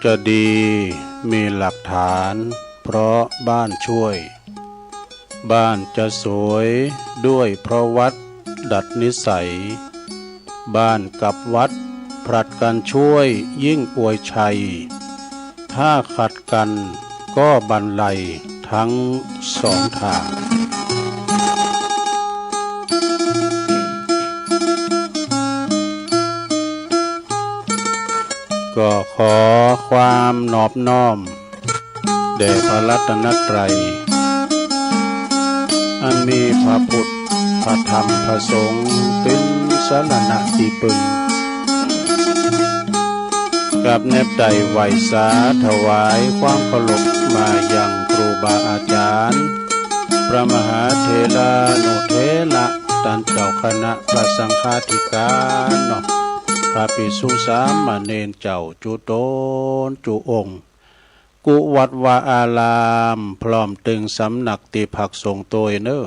จะดีมีหลักฐานเพราะบ้านช่วยบ้านจะสวยด้วยเพราะวัดดัดนิสัยบ้านกับวัดผลัดกันช่วยยิ่งอวยชัยถ้าขัดกันก็บรรลัยทั้งสองทางก็ขอความนอบน้อมแด่พระรัตนตรัยอันมีพระพุทธพระธรรมพระสงฆ์เป็นสรณะที่พึ่งกับแนบใดไหวสาถวายความเคารพมายังครูบาอาจารย์พระมหาเถรานุเถระท่านเจ้าคณะพระสังฆาธิการเนาะพระภิกษุสามเณรเจ้าจุโตนจุองค์กุวัดวาอารามพร้อมตึงสำนักติภักสงฆ์โตยเนอ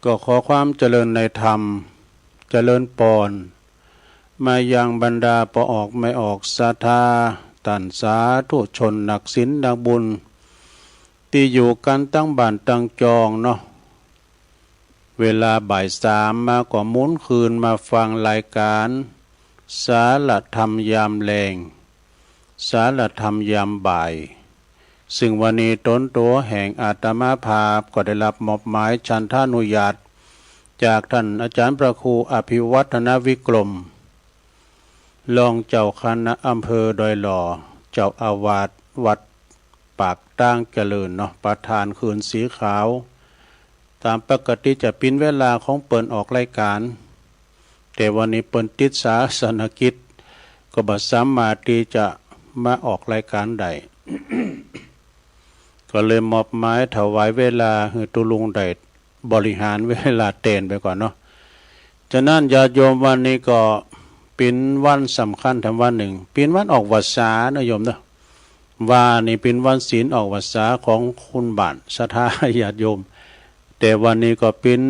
ก็ขอความเจริญในธรรมเจริญปอนมายังบรรดาปออกไม่ออกศรัทธาตันสาธุชนนักศีลนักบุญที่อยู่กันตั้งบ้านตั้งจองเนาะเวลาบ่ายสามมาก็หมุนคืนมาฟังรายการสารธรรมยามแรงสารธรรมยามบ่ายซึ่งวันนี้ต้นตัวแห่งอาตมาภาพก็ได้รับมอบหมายฉันทานุญาตจากท่านอาจารย์พระครูอภิวัฒนวิกรมรองเจ้าคณะอำเภอดอยหล่อเจ้าอาวาสวัดปากตั้งเจริญเนาะประธานคืนสีขาวตามปกติจะเป็นเวลาของเปิ่นออกรายการแต่วันนี้เปิ่นติดศาสนกิจก็บ่สามารถที่จะมาออกรายการใด ก็เลยมอบหมายถวายเวลาให้ตุลุงได้บริหารเวลาเต้นไปก่อนเนาะฉะนั้นญาติโยมวันนี้ก็เป็นวันสำคัญทั้งวันหนึ่งเป็นวันออกพรรษานะโยมเนาะว่านี่เป็นวันศีลออกพรรษาของคุณบ้านศรัทธาญาติโยมแต่วันนี้ก็เป็น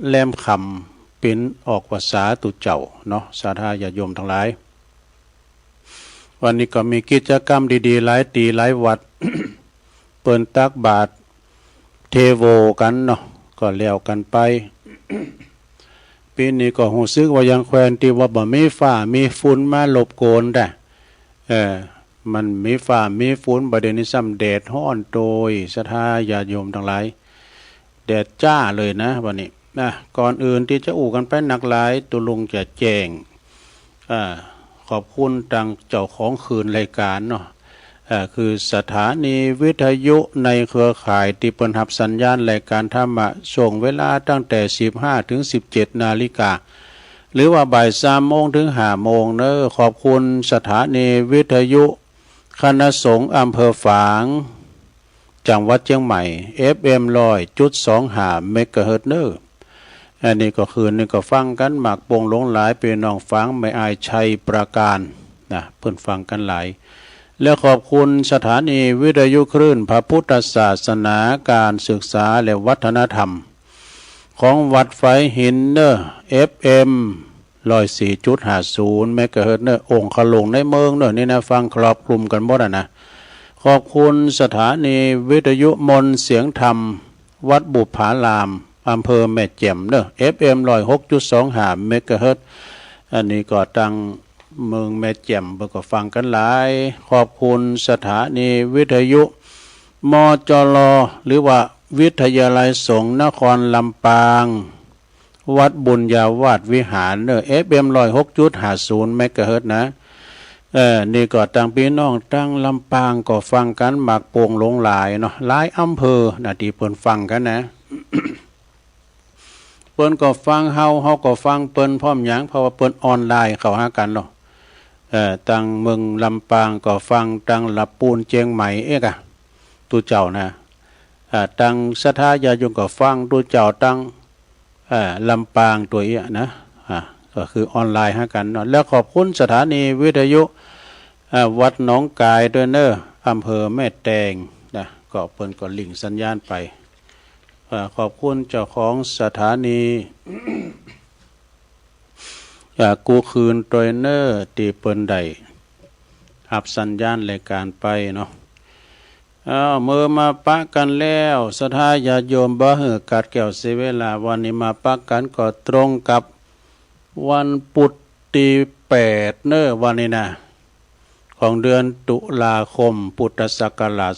แลมคำเป็นออกพรรษาตุเจ้าเนาะศรัทธาญาติโยมทั้งหลายวันนี้ก็มีกิจกรรมดีๆหลายตีหลายวัด เปิ่นตักบาตรเทโวกันเนาะก็แล้วกันไป ปีนี้ก็หูซึกว่ายังแควนที่ว่าบ่มีฟ้ามีฝุ่นมาหลบโกนได้มันมีฟ้ามีฝุ่นบ่ได้นิซ้ำแดดร้อนโดยศรัทธาญาติโยมทั้งหลายแดดจ้าเลยนะวันนี้นะก่อนอื่นที่จะอู่กันไปหนักหลายตุลุงจะแจ้งขอบคุณทางเจ้าของคืนรายการเนาะคือสถานีวิทยุในเครือข่ายที่เปิดรับสัญญาณรายการธรรมะช่วงเวลาตั้งแต่ 15 ถึง 17 นาฬิกาหรือว่าบ่าย 3 โมงถึง 5 โมงเนอะขอบคุณสถานีวิทยุคณะสงฆ์อำเภอฝางจังหวัดเชียงใหม่ FM 100.25 เมกะเฮิรตซ์เนอะอันนี้ก็คืนนึงก็ฟังกันหมากปงหลงหลายเป็นน้องฟังไม่อายชัยประการนะเพิ่นฟังกันหลายและขอบคุณสถานีวิทยุคลื่นพระพุทธศาสนาการศึกษาและวัฒนธรรมของวัดไฟหินเนอร์ FM 104.50 เมกะเฮิรตซ์เนอร์องค์ขลงในเมืองเนอร์นี่นะฟังครอบคลุมกันหมดนะขอบคุณสถานีวิทยุมนต์เสียงธรรมวัดบุพารามอำเภอแม่แจ่มเนอะ FM 106.25 เมกะเฮิรตซ์อันนี้ก็ตั้งเมืองแม่แจ่มเพิ่นก็ฟังกันหลายขอบคุณสถานีวิทยุมจลหรือว่าวิทยาลัยสงฆ์นครลำปางวัดบุญญาวาสวิหารเนอะ FM 106.50 เมกะเฮิรตซ์นะนี่ก็ตั้งพี่น้องตั้งลำปางก็ฟังกันหมากโป่งหลงหลายเนาะหลายอำเภอนะที่เพิ่นฟังกันนะ เปิ้นก็ฟังเฮาก็ฟังเปิ้นพร้อมหยังเพราะว่าเปิ้นออนไลน์เข้าหากันเนาะตั้งเมืองลำปางก็ฟังตั้งละปูนเจียงใหม่ตุเจ้านะตั้งศรัทธาญาติโยมก็ฟังตุเจ้าตั้งลำปางตัวนะก็คือออนไลน์หากันเนาะแล้วขอบคุณสถานีวิทยุวัดหนองกายด้วยเนอะอำเภอแม่แตงนะก็เปิ้นก็ลิงก์สัญญาณไปขอบคุณเจ้าของสถานี อยากกูคืนตัวเนอร์ตีเปิ้นใดหับสัญญาณรายการไปเนาะเมื่อมาปะกันแล้วศรัทธาญาติโยมบ่หือกัดแก้วเสียเวลาวันนี้มาปะกันก็ตรงกับวันปุตติ8เนอวันนี้นะของเดือนตุลาคมพุทธศักราช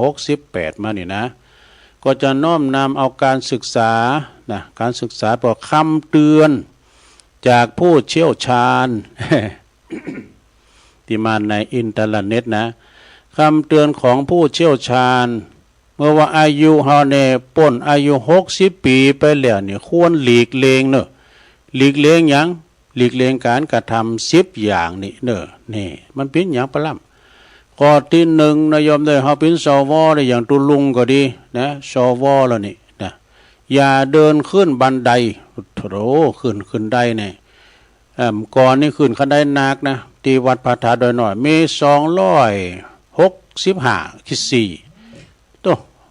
2568มานี่นะก็จะน้อมนำเอาการศึกษานะการศึกษาพอคำเตือนจากผู้เชี่ยวชาญ ที่มาในอินเทอร์เน็ตนะคำเตือนของผู้เชี่ยวชาญเมื่อว่าอายุเฮาเนี่ยป่นอายุ60 ปีไปแล้วเนี่ยควรหลีกเลี่ยงเนอะหลีกเลี่ยงหยังหลีกเลี่ยงการกระทำ10อย่างนี่เนอะนี่มันเป็นอย่างปะล่ำข้อที่1นายมได้เฮาเป็นสวได้อย่างตุลุงก็ดีนะสวแล้วนี่นะอย่าเดินขึ้นบันไดโถขึ้นได้เนี่ยก่อนนี่ขึ้นคันไดนักนะที่วัดพระธาตุดอยน้อยมี265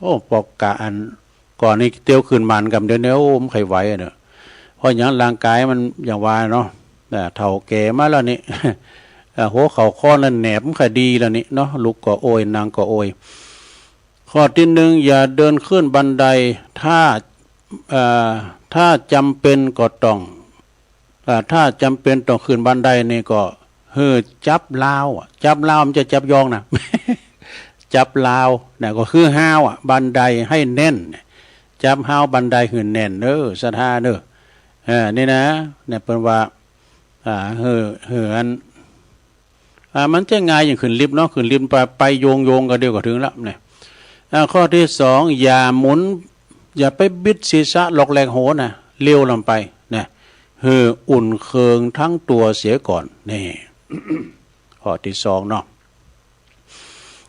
โอ้ปอกกะอันก่อนนี่เตียวขึ้นมันกับเดี๋ยวนี้โอ้มใครไหวเนอะเพราะอย่างร่างกายมันอย่างว่าเนาะเฒ่าแก่มาแล้วนี่ หัวเข่าข้อนั่นแหนบคดีแล้วนี่เนาะลุกก็โอยนางก็โอยข้อที่1อย่าเดินขึ้นบันไดถ้าจำเป็นก็ต้องถ้าจำเป็นต้องขึ้นบันไดนี่ก็จับลาวมันจะจับยองนะ จับลาวนะก็คือห้าวบันไดให้แน่นจับห้าวบันไดหื่นแน่นเด้อศรัทธาเด้อนี่นะเนี่ยเป็นว่าอันมันจะง่ายอย่างขึ้นลิฟต์เนาะขึ้นลิฟต์ไปโยงก็เดียวก็ถึงแล้วเนี่ยข้อที่2อย่าหมุนอย่าไปบิดศีรษะหลอกแหลกโหนะเลี้ยวลงไปนะอุ่นเคืองทั้งตัวเสียก่อนนี่ ข้อที่2เนาะ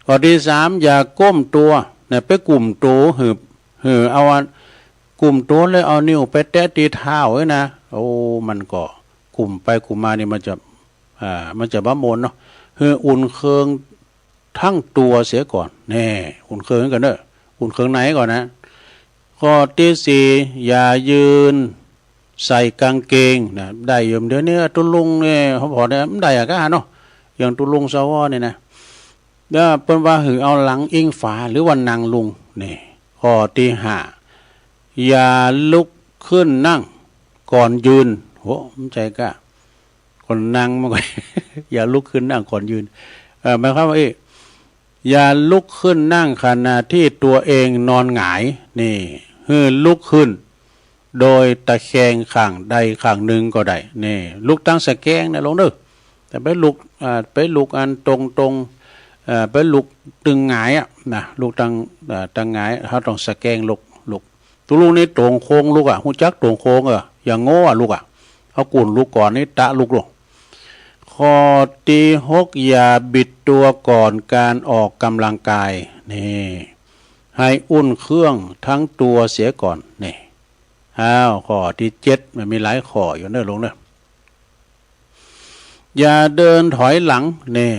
ข้อที่3อย่าก้มตัวเนี่ยไปกลุ่มตัวเอากลุ่มตัวเลยเอานิ้วไปแตะตีเท้าไว้นะโอ้มันก็กลุ่มไปกลุ่มมานี่มันจะบ้ามนเนาะอุ่นเคืองทั้งตัวเสียก่อนแน่อุ่นเคืองกันเด้ออุ่นเคืองไหนก่อนนะข้อที่4อย่ายืนใส่กางเกงนะได้ยมเดี๋ยวนี้ตุลุงเนี่ยเขาบอกเนี่ยได้อะก็เนาะอย่างตุลุงสวเนี่ยนะแล้วเป็นว่าเอาหลังอิงฝาหรือว่านางลุงนี่ข้อที่5อย่าลุกขึ้นนั่งก่อนยืนโหมันใจกะคนนั่งมาก่อน อย่าลุกขึ้นนั่งก่อนยืนหมายความว่าอย่าลุกขึ้นนั่งขณะที่ตัวเองนอนหงายนี่ลุกขึ้นโดยตะแคงข้างใดข้างหนึ่งก็ได้นี่ลุกตั้งสะแกงนะลงเด้อแต่ไปลุกอันตรงไปลุกตึงหงายนะลุกตั้งหงายเขาต้องสะแกงลุกตัวลูกนี่ตรงโค้งลุกหูจักตรงโค้งอย่างโง่ลุกเขากุ่นลุกก่อนนี่ตะลุกลงข้อที่6อย่าบิดตัวก่อนการออกกำลังกายนี่ให้อุ่นเครื่องทั้งตัวเสียก่อนนี่ข้อที่7มันมีหลายข้ออยู่เด้อลงเด้ออย่าเดินถอยหลังนี่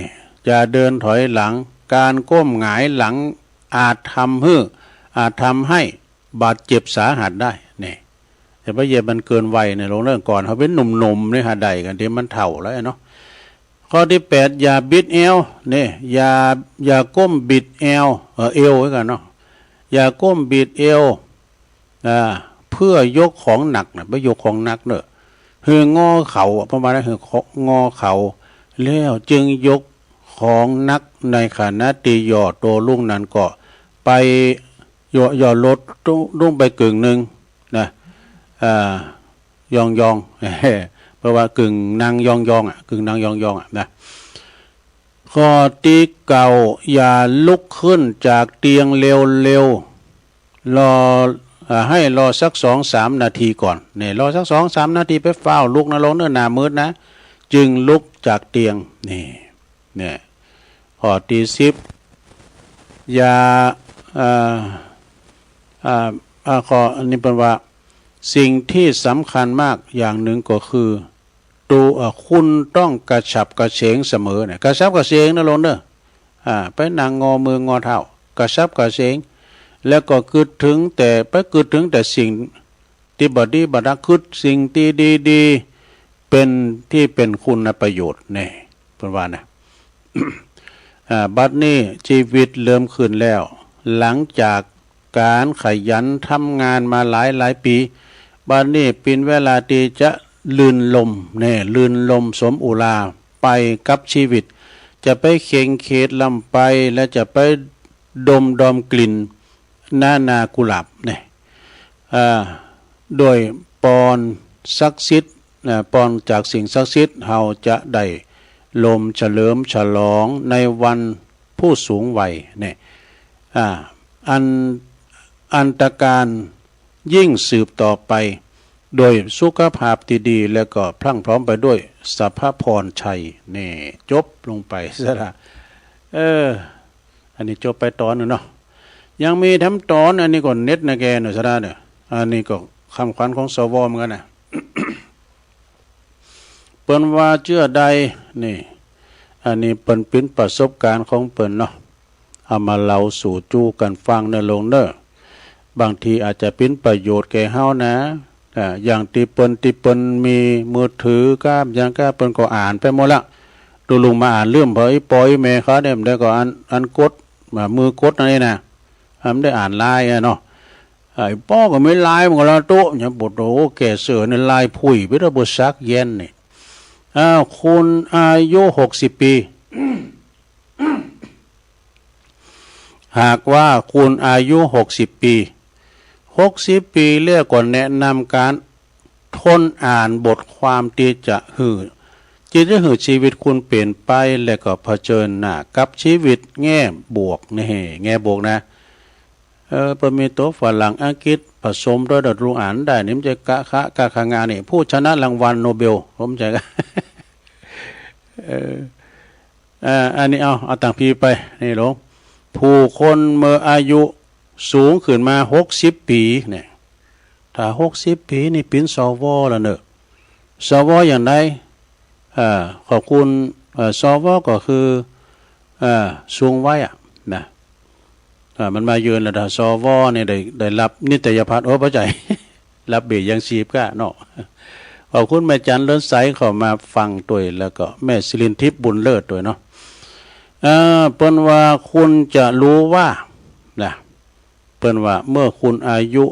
อย่าเดินถอยหลังการก้มหงายหลังอาจทำให้บาดเจ็บสาหัสได้นี่แต่ว่าเย็บมันเกินวัยเนี่ยลงเรื่องก่อนเขาเป็นหนุ่มๆนี่หาใดกันที่มันเฒ่าแล้วเนาะข้อที่8อย่าบิดเอวนี่อย่าก้มบิดเอวเอวไว้กันเนาะอย่าก้มบิดเอวเพื่อยกของหนักนะไปยกของหนักเนอะงอเข่าประมาณนั้นงอเข่าแล้วจึงยกของนักในขณะตีหย่อตัวลุ่งนั้นก็ไปย่อลดลุ่งไปกึ่งหนึ่งนะยองเพราะว่ากึ่งนางยองกึ่งนางยองนะข้อที่9อย่าลุกขึ้นจากเตียงเร็วให้รอสัก 2-3 นาทีก่อนเนี่ยรอสัก 2-3 นาทีไปเฝ้าลุกนะลงเนื้อหนามืดนะจึงลุกจากเตียงนี่เนี่ยข้อที่10อย่าข้ออันนี้เป็นว่าสิ่งที่สำคัญมากอย่างหนึ่งก็คือตัวคุณต้องกระฉับกระเฉงเสมอเนี่ยกระฉับกระเฉงนะลงเด้อไปนั่งงอมืองอเท้ากระฉับกระเฉงแล้วก็คิดถึงแต่สิ่งที่บดีบดักคิดสิ่งที่ดี เป็นที่เป็นคุณประโยชน์แน่เพิ่นว่านะ บัดนี้ชีวิตเริ่มขึ้นแล้วหลังจากการขยันทำงานมาหลายปีบัดนี้เป็นเวลาที่จะลื่นลมแน่ลื่นลมสมอุราไปกับชีวิตจะไปเข่งเขตลำไปและจะไปดมกลิ่นนากุหลาบเนี่ยโดยปอนศักดิ์สิทธิ์ปอนจากสิ่งศักดิ์สิทธิ์เฮาจะได้ลมเฉลิมฉลองในวันผู้สูงวัยเนี่ยอันตการยิ่งสืบต่อไปโดยสุขภาพที่ดีแล้วก็พรั่งพร้อมไปด้วยสัพพพรชัยนี่จบลงไปซะละอันนี้จบไปตอนนึงเนาะยังมีทำตอนอันนี้ก่อนเน็ตนะแกหน่อยซะละเนี่ยอันนี้ก็คำขวัญของสวเหมือนกันนะ เปิ้นว่าเชื่อใดนี่อันนี้เปิ้นเป็นประสบการณ์ของเปิ้นเนาะเอามาเล่าสู่จู้กันฟังเนลงเนอบางทีอาจจะเป็นประโยชน์แก่เฮานะอย่างที่เปิ้นมีมือถือก้ามอย่างก้าเปิ้นก็อ่านไปหมดละดูลุงมาอ่านเรื่องเผยปอยแม่เขาเนี่ยได้ก็อันกดมือกดนั่นนี่นะทำได้อ่านลายเนาะไอ้ป้อก็ไม่ลายมันก็ละโตเนี่ยบทโอ้แก่เสือในลายผุยไปแล้วบทซักเย็นนี่คุณอายุ60 ปี หากว่าคุณอายุ60 ปี60 ปีเรียกก่อนแนะนำการทนอ่านบทความที่จะหือชีวิตคุณเปลี่ยนไปและก็เผชิญหน้ากับชีวิตแง่บวกนี่แง่บวกนะประมีตัวฝรั่งอังกฤษผสมด้วยดรูอ่านได้นี่มันจะกะขางานนี่ผู้ชนะรางวัลโนเบลผมใจกัน อันนี้เอาต่างพีไปนี่หลวงผู้คนเมื่ออายุสูงขึ้นมา60 ปีเนี่ยถ้า60 ปีนี่เป็นสวแล้วเนอะสวอย่างไรขอบคุณสวก็คือสูงไว้นะมันมาเยือนแล้วสวเนี่ยได้รับนิตยพัฒน์พระใจ รับเบี้ยยังชีพก็เนาะขอบคุณแม่จันเลิศใสเข้ามาฟังตัวแล้วก็แม่ศิรินทิพย์บุญเลิศตัวเนาะเปิ้นว่าคุณจะรู้ว่านะเปิ้นว่าเมื่อคุณอายุ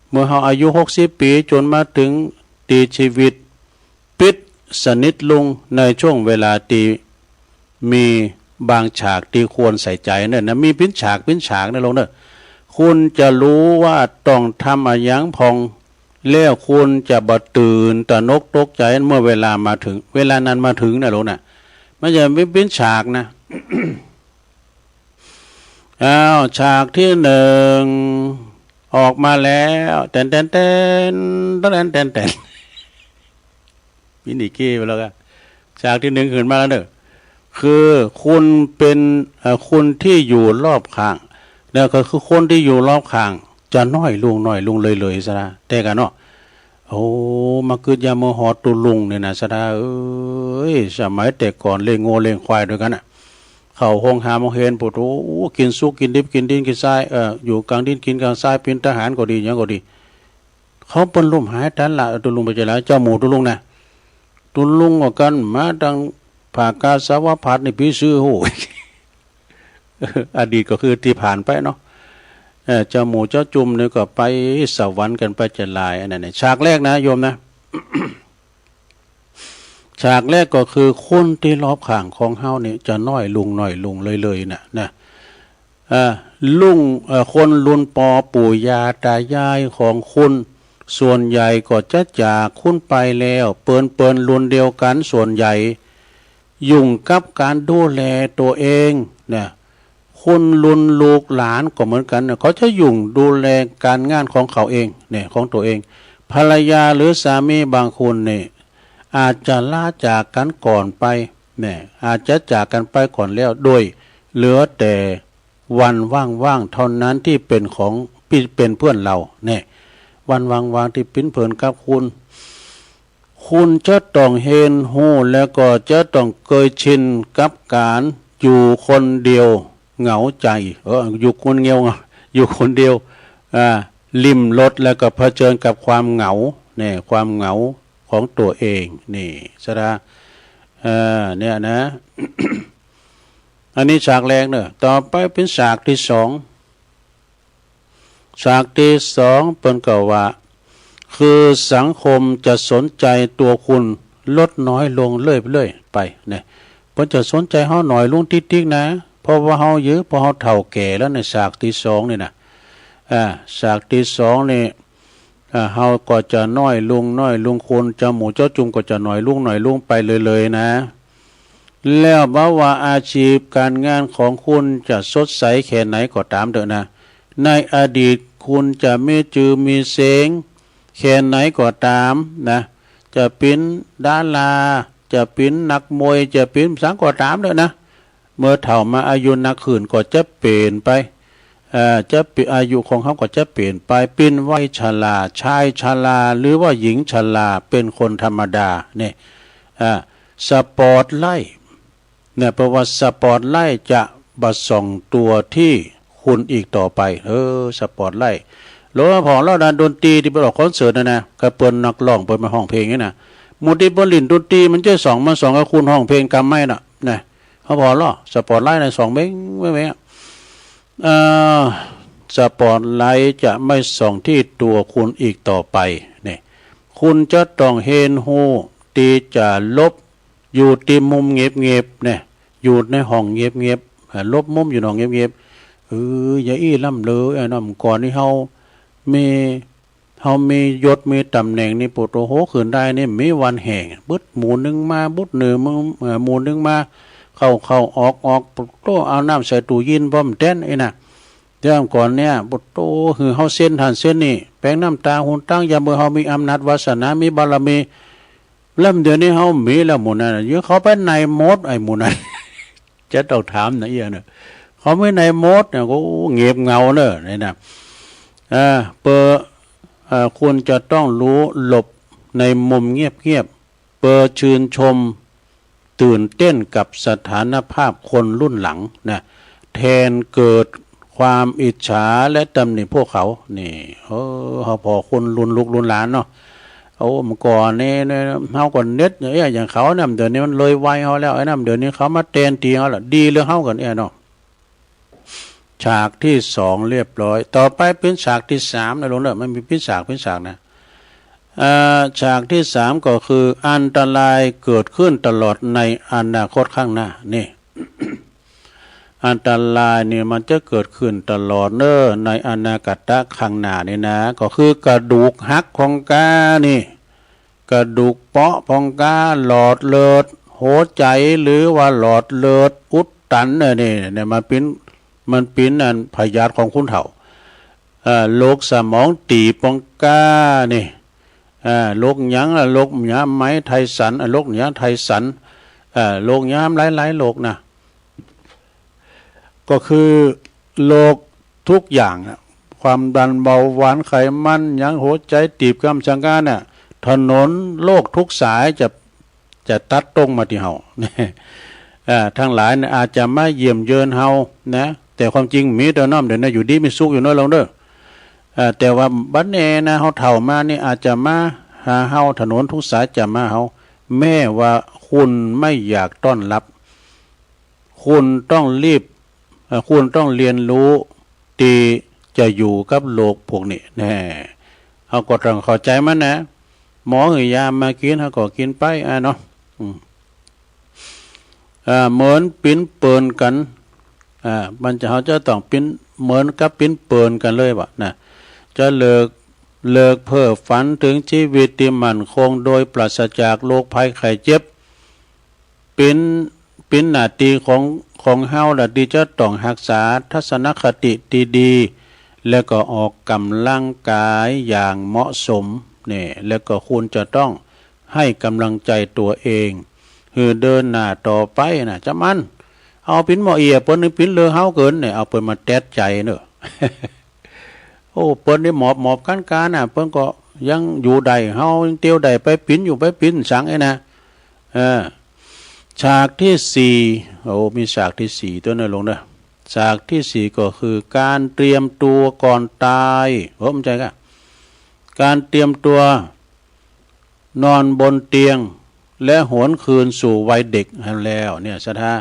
เมื่อเฮาอายุ60 ปีจนมาถึงตีชีวิตปิดสนิทลงในช่วงเวลาที่มีบางฉากที่ควรใส่ใจเนี่ยนะมีปิ้นฉากนะลงเนอะคุณจะรู้ว่าต้องทำอะไรอย่างพองแล้วคุณจะบ่ตื่นตระหนกตกใจเมื่อเวลามาถึงเวลานั้นมาถึงนะลงน่ะมันจะไม่เป็นฉากนะ ฉากที่ 1ออกมาแล้วแตนมินิกี้ไปแล้วกันฉากที่ 1ขึ้นมาแล้วเนอะคือคุณเป็นคุณที่อยู่รอบข้างแล้วก็คือคนที่อยู่รอบข้างจะน้อยลงเลยซะนะแต่กันเนาะโอ้มาเกิดยามโมหอตุลุงเนี่ยนะสะดาสมัยแต่ก่อนเลี้ยงโง่เลี้ยงควายด้วยกันน่ะเข้าห้องหาโมเห็นปุถุกินสุกกินดิบกินดินกินทรายอยู่กลางดินกินกลางทรายเป็นทหารก็ดีอย่างก็ดีเขาเป็นลุ่มหายตันละตุลุงไปจะแล้วเจ้าหมูตุลุงนะตุลุงก็กันมาดังผ่ากาสาวพัดนี่พี่ซื้อโห อดีตก็คือที่ผ่านไปเนาะเจ้าหมูเจ้าจุ่มเนี่ยก็ไปสวรรค์กันไปจะลายอันนั้นฉากแรกนะโยมนะ ฉากแรกก็คือคนที่รอบข้างของเฮานี่จะน้อยลงเลยนะลุงคนรุ่นปอปู่ย่าตายายของคุณส่วนใหญ่ก็จะจากคุณไปแล้วเปิ้นรุ่นเดียวกันส่วนใหญ่ยุ่งกับการดูแลตัวเองนะคนรุ่นลูกหลานก็เหมือนกันเขาจะยุ่งดูแลการงานของเขาเองเนี่ยของตัวเองภรรยาหรือสามีบางคนเนี่ยอาจจะลาจากกันก่อนไปเนี่ยอาจจะจากกันไปก่อนแล้วโดยเหลือแต่วันว่างๆเท่านั้นที่เป็นของเป็นเพื่อนเราเนี่ยวันว่างๆที่ปิ้นเผินกับคุณจะต้องเห็นหูแล้วก็จะต้องเคยชินกับการอยู่คนเดียวเหงาใจอยู่คนเดียวอยู่คนเดียวริมรถแล้วก็เผชิญกับความเหงาเนี่ยความเหงา ของตัวเองนี่สระเนี่ยนะ อันนี้ฉากแรกเนอะต่อไปเป็นฉากที่สองฉากที่สองเป็นกล่าวว่าคือสังคมจะสนใจตัวคุณลดน้อยลงเรื่อยๆไปเนี่ยเพิ่นจะสนใจเฮาหน่อยลงติ๊กๆนะเพราะว่าเฮาเยอะเพราะเฮาเฒ่าแก่แล้วในฉากที่สองนี่นะฉากที่สองนี่เฮาก็จะน้อยลุงคนเจ้าหมูเจ้าจุ่มก็จะน้อยลุงไปเลยนะแล้วบ่ว่าอาชีพการงานของคุณจะสดใสแค่ไหนก็ตามเถอะนะในอดีตคุณจะมีจือมีเสียงแค่ไหนก็ตามนะจะเป็นดาราจะเป็นนักมวยจะเป็นสังก็ตามเถอะนะเมื่อเฒ่ามาอายุนักขึ้นก็จะเปลี่ยนไปจะอายุของเขาก็จะเปลี่ยนไปเป็นวัยชราชายชราหรือว่าหญิงชราเป็นคนธรรมดาเนี่ยสปอร์ตไลท์เนี่ยเพราะว่าสปอร์ตไลท์จะบัดส่องตัวที่คุณอีกต่อไปสปอร์ตไลท์หรือว่าพอเราดันดนตรีที่ไปออกคอนเสิร์ตนะก็เปิ้นนักร้องเปิ้นมาห้องเพลงนี่นะมูที่เปิ้นลิ้นดนตรีมันจะส่องกับคุณห้องเพลงกำไม่น่ะนะเขาพอล้อสปอร์ตไลท์ใน2เม้งไม่สปอร์ตไลท์จะไม่ส่องที่ตัวคุณอีกต่อไปเนี่ยคุณจะต้องเห็นหูตีจะลบอยู่ที่มุมเงียบๆเนี่ยอยู่ในห้องเงียบๆลบมุมอยู่ห้องเงียบๆอย่าอี้ล่ำเลยน้ำก่อนที่เฮามียศมีตำแหน่งนี่ปุโตโหขืนได้นี่มีวันแห่งบึดหมู่นึงมาบึดหนึ่งหมู่นึงมาเข้าออกปุโตเอาน้ำใส่ตู้ยินพร้อมแต้นไอ้น่ะเรื่องก่อนเนี่ยปุโตคือเฮาเส้นทันเส้นนี่แปลงน้ำตาหุ่นตั้งยามเมื่อเฮามีอำนาจวาสนามีบารมีเริ่มเดี๋ยวนี้เฮามีแล้วหมู่นั้นเยอะเขาไปในมดไอ้หมู่นั้น จะต้องถามนะเอียเนอะเขาไม่ในมดเนี่ยก็เงียบเงาเนอะนี่นะคุณจะต้องรู้หลบในมุมเงียบชื่นชมตื่นเต้นกับสถานภาพคนรุ่นหลังนะแทนเกิดความอิจฉาและตำหนิพวกเขานี่เขาพอคนรุ่นลูกรุ่นหลานเนาะเมื่อก่อนนี่เขาก่อนเน็ตอย่างเขาเนี่ยเดี๋ยวนี้มันเลยวัยเขาแล้วไอ้นั่นเดี๋ยวนี้เขามาเต้นตีเขาละดีเรื่องเขากันเนาะฉากที่สองเรียบร้อยต่อไปเป็นฉากที่สามนะลงเนอะมันมีเป็นฉากนะฉากที่สามก็คืออันตรายเกิดขึ้นตลอดในอนาคตข้างหน้านี่ อันตรายเนี่ยมันจะเกิดขึ้นตลอดในอนาคตข้างหน้านี่นะก็คือกระดูกหักของกานี่กระดูกเปาะของกาหลอดเลือดหัวใจหรือว่าหลอดเลือดอุดตันเนี่ยมันเป็นอันพยาธิของคุณเฒ่าโรคสมองตีบของกานี่โรคหยังโรคหยามไม้ไทสันโรคหยามไทสันโรคหยามหลายโรคนะก็คือโรคทุกอย่างความดันเบาหวานไขมันหยังหัวใจตีบกำชังกาเนี่ยถนนโลกทุกสายจะตัดตรงมาที่เฮาทั้งหลายอาจจะมาเยี่ยมเยินเฮานะแต่ความจริงมีแต่น้อมเดี๋ยวนะอยู่ดีมีสุขอยู่น้อยลงเด้อแต่ว่าบัดนี้นะเฮาเฒ่ามานี่อาจจะมาหาเฮาถนนทุกสายจะมาเฮาแม้ว่าคุณไม่อยากต้อนรับคุณต้องรีบคุณต้องเรียนรู้ที่จะอยู่กับโลกพวกนี้แน่เฮาก็ต้องเข้าใจมันนะหมอให้ยามากินเฮาก็กินไปเนาะเหมือนปิ้นเปินกันมันจะเขาจะต้องปิ้นเหมือนกับปิ้นเปินกันเลยว่ะนะจะเลิกเพ้อฝันถึงชีวิตที่มั่นคงโดยปราศจากโรคภัยไข้เจ็บปิ้นหน้าที่ของเฮาล่ะที่จะต้องรักษาทัศนคติดีๆแล้วก็ออกกำลังกายอย่างเหมาะสมนี่แล้วก็คุณจะต้องให้กำลังใจตัวเองคือเดินหน้าต่อไปนะจะมันเอาปิ้นหมอเอียเปิ้นนี่ปิ้นเลอเฮาเกินเนี่ยเอาเปิ้นมาแตดใจเนอะ โอ้เปิ้นนี่หมอบการน่ะเปิ้นก็ยังอยู่ใดเฮายังเตียวใดไปปิ้นอยู่ไปปิ้นสังไอ้นะฉากที่สี่มีฉากที่สี่ตัวนั้นลงเด้อฉากที่สี่ก็คือการเตรียมตัวก่อนตายมันใจกะการเตรียมตัว นอนบนเตียงและหวนคืนสู่วัยเด็กแล้วเนี่ยศรัทธา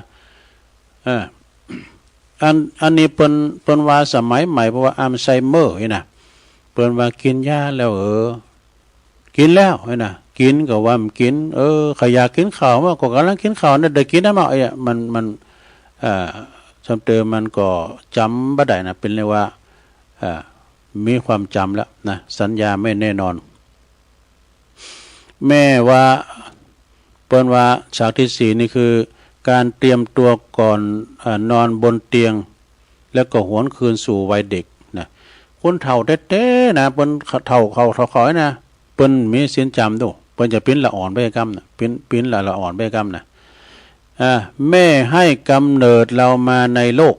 อันนี้เปิ้นว่าสมัยใหม่เพราะว่าอัลไซเมอร์นี่นะเปิ้นว่ากินยาแล้วกินแล้วนี่นะกินก็ว่ามันกินขอยากกินข้าวมาก็กำลังกินข้าวนั่นได้กินได้มามันจำเติมมันก็จำบ่ได้นะเป็นเลยว่ามีความจำแล้วนะสัญญาไม่แน่นอนแม่ว่าเปิ้นว่าฉากที่4นี่คือการเตรียมตัวก่อนนอนบนเตียงแล้วก็หวนคืนสู่วัยเด็กนะคนเฒ่าแท้ๆนะเปิ้นเฒ่าเขานะเปิ้นมีศีลจำดูเปิ้นจะปิ้นละอ่อนไปกรรมนะปิ้นละอ่อนไปกรรมนะแม่ให้กำเนิดเรามาในโลก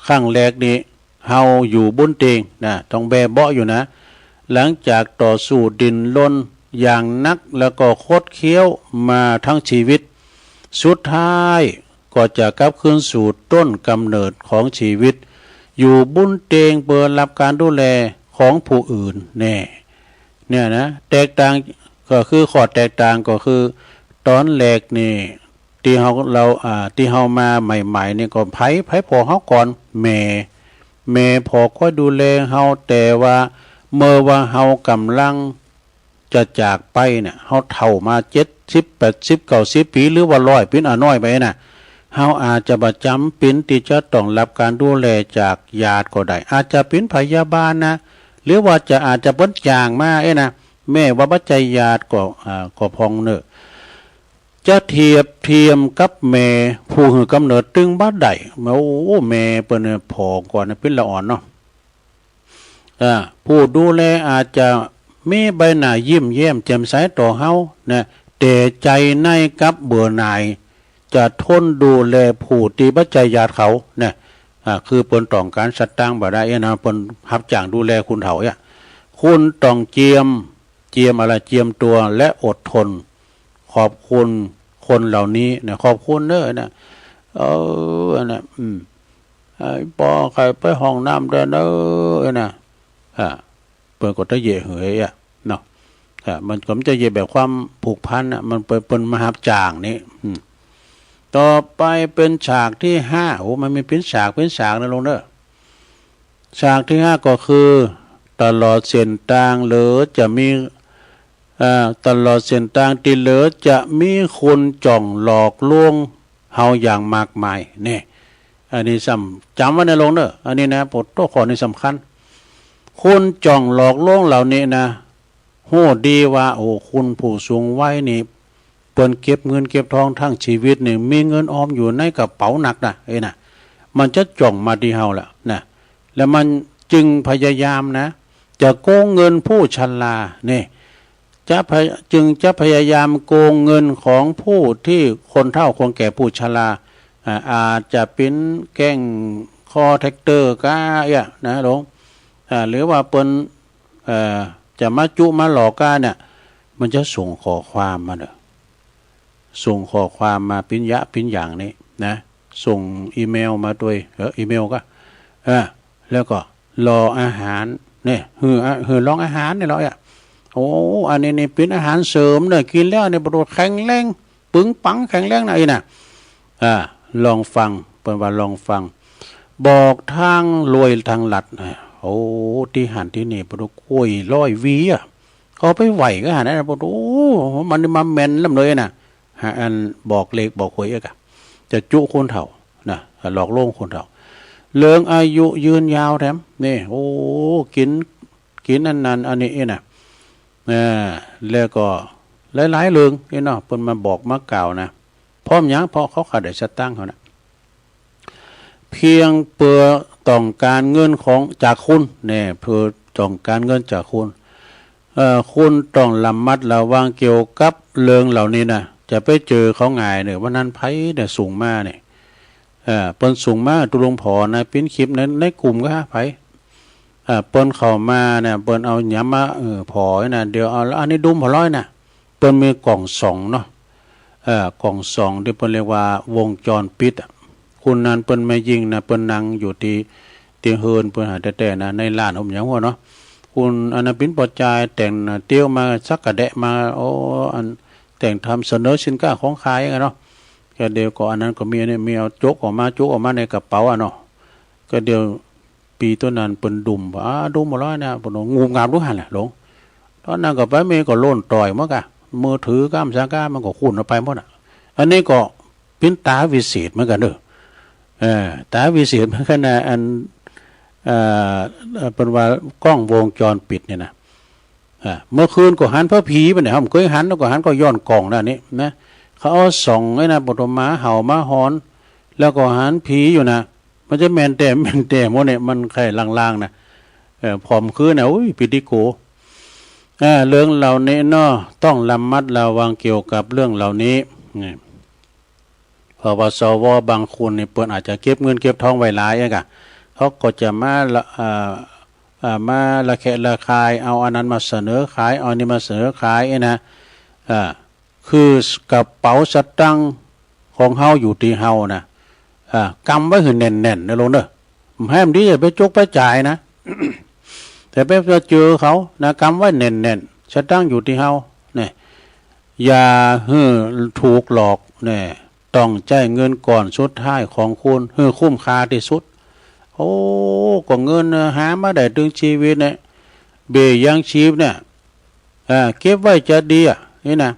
ครั้งแรกนี้เฮาอยู่บนเตียงนะต้องแบเบาะอยู่นะหลังจากต่อสู้ดินรนอย่างนักแล้วก็คดเคี้ยวมาทั้งชีวิตสุดท้ายก็จะกลับคืนสู่ต้นกำเนิดของชีวิตอยู่บุญเตงเปิดรับการดูแลของผู้อื่นเนี่ยนะแตกต่างก็คือข้อแตกต่างก็คือตอนแรกนี่ที่ที่เฮามาใหม่ๆนี่ก็ไผพอเฮาก่อนแม่พอค่อยดูแลเฮาแต่ว่าเมื่อว่าเฮากำลังจะจากไปเนี่ยเฮาเฒ่ามา70 80 90ปีหรือว่า100ปีน้อยไปน่ะเฮาอาจจะประจำเป็นที่จะต้องรับการดูแลจากญาติก็ได้อาจจะเป็นพยาบาลนะหรือว่าอาจจะเปิ้นจ้างมานะแม่ว่าปัจจัยญาติก็พองเนอะจะเทียมกับแม่ผู้หือกำเนิดตึงบ่ได้แม่เปิ้นพอก่อนเป็นละอ่อนเนาะผู้ดูแลอาจจะมีใบหน้ายิ้มแย้มแจ่มใสต่อเฮานะแต่ใจในกับเบื่อหน่ายจะทนดูแลผู้ที่ปัจจัยญาติเขานะคือเปิ้นต้องการสัตว์ต่างบ่ได้นะเปิ้นรับจ้างดูแลคุณเฒ่าเนี่ยคุณต้องเจียมอะไรเจียมตัวและอดทนขอบคุณคนเหล่านี้นะขอบคุณเด้อนะนะไอ้ปอใครไปห้องน้ำเด้อเด้อนะเปิ้นก็ตะเยเหยเนาะมันก็จะเยแบบความผูกพันมันเป็นมหาจางนี่ต่อไปเป็นฉากที่5มันมีเป็นฉากนะลงเด้อฉากที่5ก็คือตลอดเส้นทางหรือจะมีตลอดเส้นทางที่เหลือจะมีคนจ่องหลอกลวงเฮาอย่างมากมายนี่อันนี้จำไว้ในลงเด้ออันนี้นะบทข้อนี้สำคัญคนจ่องหลอกลวงเหล่านี้นะโหดีว่าคุณผู้สูงวัยนี่เปิ้นเก็บเงินเก็บทองทั้งชีวิตนี่มีเงินออมอยู่ในกระเป๋าหนักนะนะมันจะจ่องมาที่เฮาแหละนะแล้วมันจึงพยายามนะจะโกงเงินผู้ชรานี่จึงจะพยายามโกงเงินของผู้ที่คนเฒ่าคนแก่ผู้ชราอาจจะเป็นแก๊งคอแท็กเตอร์ก็นะหลวงหรือว่าเปิ้นจะมาจุมาหลอกกันเนี่ยมันจะส่งข้อความมาส่งข้อความมาปิ้นอย่างนี้นะส่งอีเมลมาด้วยอีเมลก็แล้วก็รออาหารเนี่ยหือลองอาหารเนี่ยเราอันนี้นี่เป็นอาหารเสริมเนี่ยกินแล้วเนี่ยประโยชน์แข็งแรงปึงปังแข็งแรงนะนะลองฟังเป็นว่าลองฟังบอกทางรวยทางหลัดที่หันที่นี่ประโยชน์กล้วย100 วีเขาไปไหวก็หันนะประโยชน์มันมาแมนลำเลยนะอันบอกเลขบอกหวยก็จะจุคนเฒ่านะหลอกลวงคนเฒ่าเรื่องอายุยืนยาวแถมนี่กินอันนี้นะแล้วก็หลายๆเรื่องนี่เนาะเพิ่นมาบอกมากล่าวนะพร้อมยังเพราะเขาขาดได้สตังค์เขานะเพียงเพื่อต้องการเงินจากคุณเนี่ยเพื่อต้องการเงินจากคุณคุณต้องระมัดระวังเกี่ยวกับเรื่องเหล่านี้นะจะไปเจอเขาง่ายเนี่ยวันนั้นไผเนี่ยสูงมากเนี่ยเปิ้นสูงมากตุลงพอนะปิ้นคลิปในกลุ่มก็ไผเปิ้นเข้ามาเนี่ยเปิ้นเอาหยังมาพอนะเดี๋ยวเอาอันนี้ดุมพอร้อยนะเปิ้นมีกล่อง2เนาะกล่อง2ที่เปิ้นเรียกว่าวงจรปิดคุณนั้นเปิ้นไม่ยิงนะเปิ้นนั่งอยู่ที่เฮือนเปิ้นหาแต่นะในร้านหยังหัวเนาะ คุณอนาปินปอจายแต่งเตี้ยวมาสักกระแดะมาโอ้อันแต่งทำเสนอสินค้าของขายกันเนาะก็เดียวก็อันนั้นก็มีเนี่ยมีเอาโจกออกมาในกระเป๋าเนาะก็เดียวปีต้นนั้นเปิ้นดุ่มดุ่มหมดแล้วเนี่ยปนงูงามรู้หันแหละหลงตอนนั้นก็ไปเมก็โล่นต่อยมั้งกะมือถือก้ามสาก้ามันก็คุ้นเอาไปหมดอ่ะอันนี้ก็เป็นตาวิเศษเหมือนกันเด้อตาวิเศษเหมือนกันนะอันเป็นว่ากล้องวงจรปิดเนี่ยนะเมื่อคืนก็หันพระผีไปเนี่ยผมเคยหันแล้วก็หันก็ย้อนกล่องนั่นนี่นะเขาเอาส่องไอ้นะปฐมม้าเห่าม้าหอนแล้วก็หันผีอยู่นะมันจะแมนแต่โมเนี่ยมันแค่ลางๆนะผอมคืนนะอุ้ยปิติโกเรื่องเหล่านี้เนาะต้องระมัดระวังเกี่ยวกับเรื่องเหล่านี้เพราะว่าสวบางคนเนี่ยเปิ้นอาจจะเก็บเงินเก็บทองไว้หลายอ่ะกะเขาก็จะมาระแคะระคายเอาอันนั้นมาเสนอขายเอานี่มาเสนอขายนะคือกระเป๋าสตางค์ของเฮาอยู่ที่เฮานะกำไว้คือแน่นๆนะลงเด้อให้มันดีอย่าไปจกไปจ่ายนะ แต่ไปเจอเขานะกำไว้แน่นๆสตางค์อยู่ที่เฮาเนี่ยอย่าถูกหลอกเนี่ยต้องจ่ายเงินก่อนสุดท้ายของคุณคุ้มค่าที่สุดโอ้ก็เงินหามาได้ถึงชีวิตเนี่ยเบี้ยยังชีพเนี่ยเก็บไว้จะดีอ่ะนี่นะ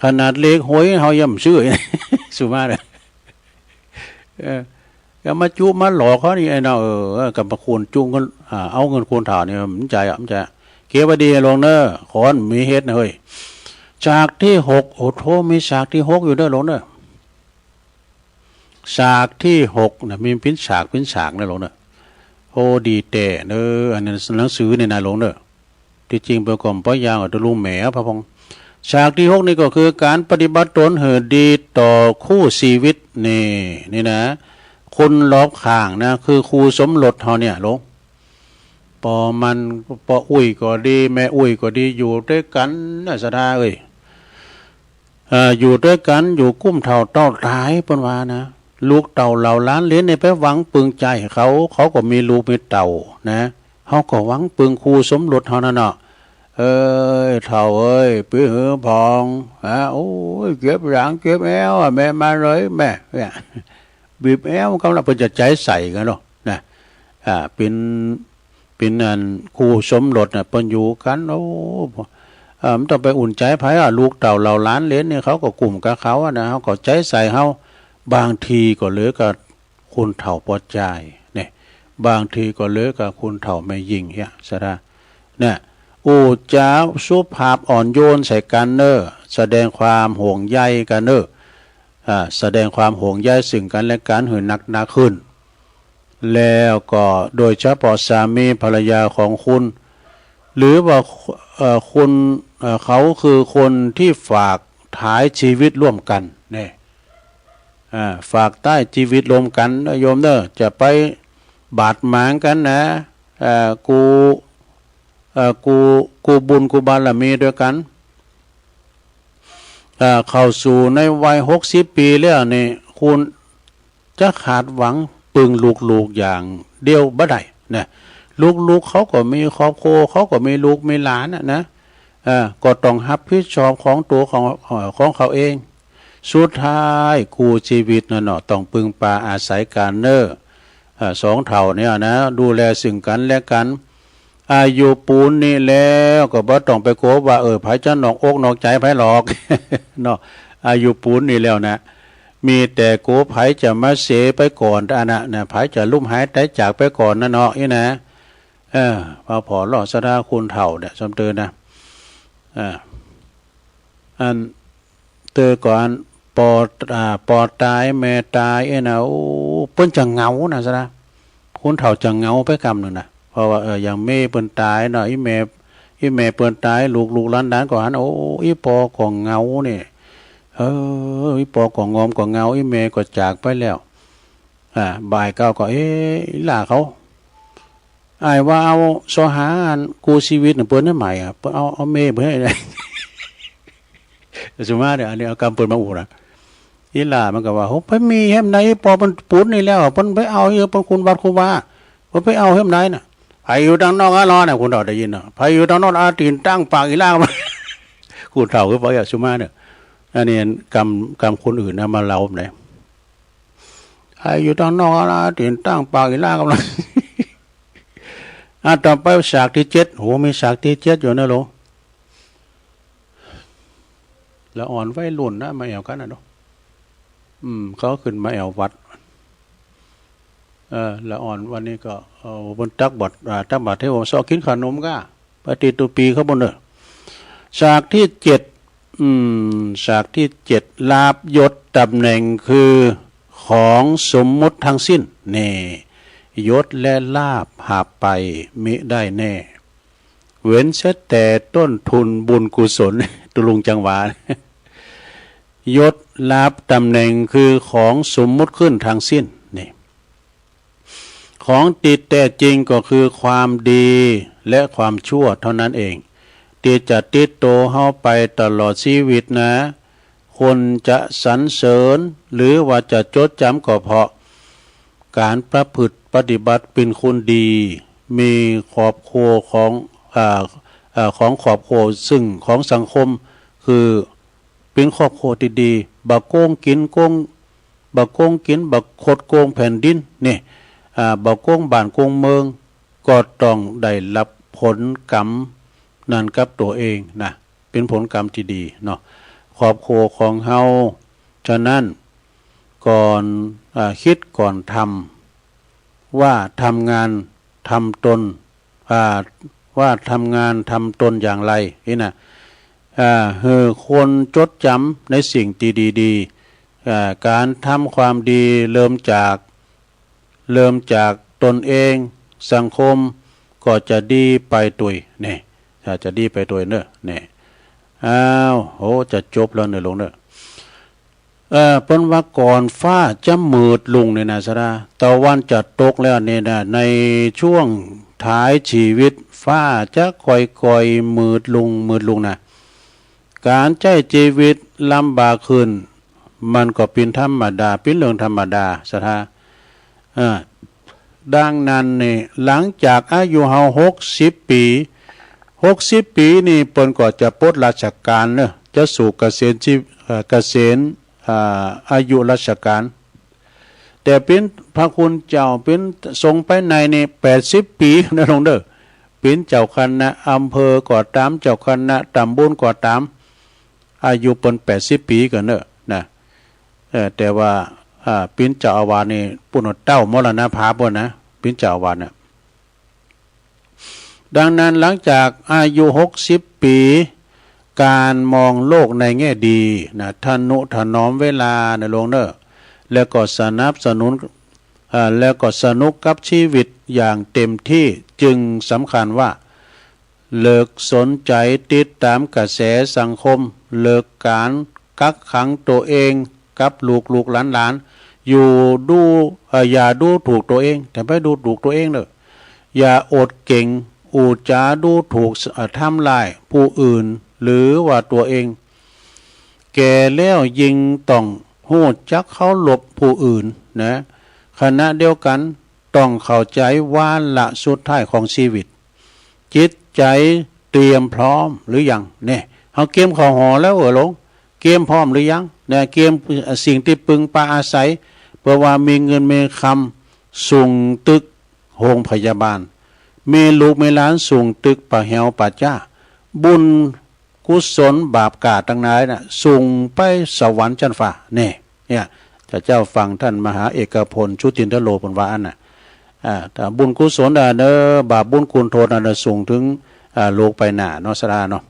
ขนาดเล็กหวยเฮาย่ำซื้อ สุมาเลยก็มาจูมาหลอกเขานี่ไอ้เนาะกับประคุณจุงกันเอาเงินคูณถ่าเนี่ยมันใจมันจะเก็บไว้ดีลงเนอะขอนมีเฮ็ดนะเฮ้ยฉากที่6โอ้โธมีฉากที่6อยู่เด้อลงเนอะฉากที่6นะมีพินฉากนะลงเนอะโอ้ดีแต่เนอะอันนั้นหนังสือเนี่ยนะลงเนอะที่จริงประกอบป้อยางตัวลุงแหมพระพงษ์ฉากที่6นี่ก็คือการปฏิบัติตนให้ดีต่อคู่ชีวิตนี่นะคนรอบข้างนะคือครูสมรสเฮาเนี่ยลงปออุ้ยก็ดีแม่อุ้ยก็ดีอยู่ด้วยกันนะสดาเอ้ยอยู่ด้วยกันอยู่กุ้มเท่าเต้าตายเปิ้นว่านะลูกเต่าเหล่าล้านเลี้ยนในไปหวังปึงใจเขาก็มีลูกมีเต่านะเขาก็หวังปึงครูสมรสเฮานั่นเนาะเท่าเอ้ยปื้อหือพองโอ้ยเก็บหลังเก็บแอวแม่มาเลยแม่เนี่ยบีบแอวกำลังเพิ่นจะใจใส่กันเนาะนะเป็นอันครูสมรสน่ะเพิ่นอยู่กันโอ้มันต้องไปอุ่นใจไผลูกเต่าเหล่าล้านเลี้ยนเนี่ยเขาก็กลุ่มกับเขานะเขาก็ใจใส่เฮาบางทีก็เหลือกับคุณเฒ่าปอใจเนี่ยบางทีก็เหลือกับคุณเฒ่าไม่ยิงเฮียซะนะเนี่ยจาสุภาพอ่อนโยนใส่กันเนอแสดงความห่วงใยกันเนอแสดงความห่วงใยซึ่งกันและกันให้หนักขึ้นแล้วก็โดยเฉพาะสามีภรรยาของคุณหรือว่าคุณเขาคือคนที่ฝากท้ายชีวิตร่วมกันเนี่ยฝากใต้ชีวิตร่วมกันโยมเนอจะไปบาดหมางกันนะกูบุญกูบารมีด้วยกันเข้าสู่ในวัย60 ปีแล้วนี่คุณจะขาดหวังปึงลูกอย่างเดียวบ่ได้นะลูกเขาก็มีครอบครัวเขาก็มีลูกมีหลานนะก็ต้องรับผิดชอบของตัวของเขาเองสุดท้ายคู่ชีวิตนั่นเนาะต้องพึ่งพาอาศัยกันเนอสองเท่าเนี่ยนะดูแลซึ่งกันและกันอายุปูนนี่แล้วก็บ่ต้องไปโกว่าไผจะนอกอกนอกใจไผหรอกเนาะอายุปูนนี่แล้วนะมีแต่โกไผจะมาเสไปก่อนอันน่ะไผจะลุ่มหายใจจากไปก่อนนะเนาะนี่นะพอพอหล่อสดาคุณเฒ่าเนี่ยสมเตือนนะอันเตอก่อนปอตายแม่ตายนะโอ้เปิ้นจะเหงานะสดาคุณเฒ่าจะเหงาไปกำนึงนะเพราะว่าอย่างแม่เปิ้นตายเนาะอีแม่เปิ้นตายลูกหลานก็หันโอ้อีปอก็เหงานี่อีปอก็งอมก็เหงาอีแม่ก็จากไปแล้วบ่ายเก้าก็ล่าเขาอ้ายว่าเอาสหาอันกูชีวิตเปิ้นได้ใหม่เปิ้นเอาแม่เพิ่นให้ได้สมมาเนี่ยอันนี้เอากำเปิ้นมาอู่นะอีล่ามันก็ว่าโหไปมีแฮมไหนปอมันปูนนี่แล้วเปิ้นไปเอาเพิ่นคุณวัดครูว่าเพิ่นไปเอาแฮมไหนน่ะ ไผอยู่ทางนอกรอเนี่ยคุณเฒ่าได้ยินเนาะไผอยู่ทางนอกอาตีนตั้งปากอีล่างมาคุณเฒ่าก็บอกอย่าชุมาเนี่ยอันนี้กรรมคนอื่นนะมาเล่าเลยไผอยู่ทางนอกอาตีนตั้งปากอีล่างกำลังต่อไปฉากที่7โหมีฉากที่7อยู่นะโลแล้วอ่อนไว้รุ่นนะมาแอวกันนะเนาะเขาขึ้นมาแอววัดละอ่อนวันนี้ก็บนตักบัดเทวสอกินขนมก็ปฏิตุปีเขาบนเนอฉากที่7ฉากที่7ลาภยศตำแหน่งคือของสมมุติทั้งสิ้นนี่ยศและลาภหาไปมิได้แน่เว้นเสียแต่ต้นทุนบุญกุศลตุลุงจังหวะยศลาภตำแหน่งคือของสมมุติขึ้นทั้งสิ้นนี่ของติดแต่จริงก็คือความดีและความชั่วเท่านั้นเองที่จะติดโตเฮาไปตลอดชีวิตนะคนจะสรรเสริญหรือว่าจะจดจำก็เพราะการประพฤติปฏิบัติเป็นคนดีมีขอบโคของครอบครัวซึ่งของสังคมคือเป็นครอบครัวที่ดีบักโกงกินบักคดโกงแผ่นดินนี่บักโกงบ้านโกงเมืองก็ต้องได้รับผลกรรมนั่นกับตัวเองนะเป็นผลกรรมที่ดีเนาะครอบครัวของเฮาฉะนั้นก่อนคิดก่อนทำว่าทำงานทำตนว่าทำงานทำตนอย่างไรนี่นะคนจดจำในสิ่งที่ดีๆการทำความดีเริ่มจากตนเองสังคมก็จะดีไปตุยเนี่ยจะดีไปตุยเนอะเนี่ยโหจะจบแล้วเนอะลงเนอะเพิ่นว่าก่อนฟ้าจะมืดลงเนี่ยนะสระตะวันจะตกแล้วเนี่ยนะในช่วงท้ายชีวิตฟ้าจะค่อยๆมืดลงนะการใช้ชีวิตลำบากขึ้นมันก็เป็นธรรมดาเป็นเรื่องธรรมดาสถาดังนั้นนี่หลังจากอายุเฮา60 ปีนี่เปิ้นก็จะปลดราชการเนอะจะสู่เกษียณอายุราชการแต่เป็นพระคุณเจ้าเป็นทรงไปในนี่80 ปีนะลงเด้อเป็นเจ้าคณะอำเภอก็ตามเจ้าคณะตำบลก็ตามอายุเปิ้น80 ปีกันเนอะนะแต่ว่าเป็นเจ้าอาวาสนี่ปุ่นเต้ามรณภาพบ่นะเป็นเจ้าอาวาสน่ะดังนั้นหลังจากอายุ60 ปีการมองโลกในแง่ดีนะทนุถนอมเวลานะลงเนอะแล้วก็สนับสนุนแล้วก็สนุกกับชีวิตอย่างเต็มที่จึงสำคัญว่าเลิกสนใจติดตามกระแสสังคมเลิกการกักขังตัวเองกับลูกหลานอยู่อย่าดูถูกตัวเองแต่ไม่ดูถูกตัวเองเนอะอย่าอดเก่งอูจาดูถูกทำลายผู้อื่นหรือว่าตัวเองแก่แล้วยิงต้องหู้จักเขาหลบผู้อื่นนะขณะเดียวกันต้องเข้าใจว่าละสุดท้ายของชีวิตจิตใจเตรียมพร้อมหรือยังเนี่ยเขาเกมข่าวหอแล้วลงเกมพร้อมหรือยังเนี่ยเกมสิ่งที่ปึงปาอาศัยเพื่อว่ามีเงินมีคำส่งตึกโรงพยาบาลมีลูกมีหลานส่งตึกป่าแหวป่าจ้าบุญกุศลบาปกาตั้งนายน่ะส่งไปสวรรค์ชั้นฟ้าเนี่ยเจ้าฟังท่านมหาเอกพลชุตินทโลปนว่าอันน่ะแต่บุญกุศลเนอบาปบุญคุณโทษน่ะส่งถึงโลกไปหน้าเนาะสราเนาะ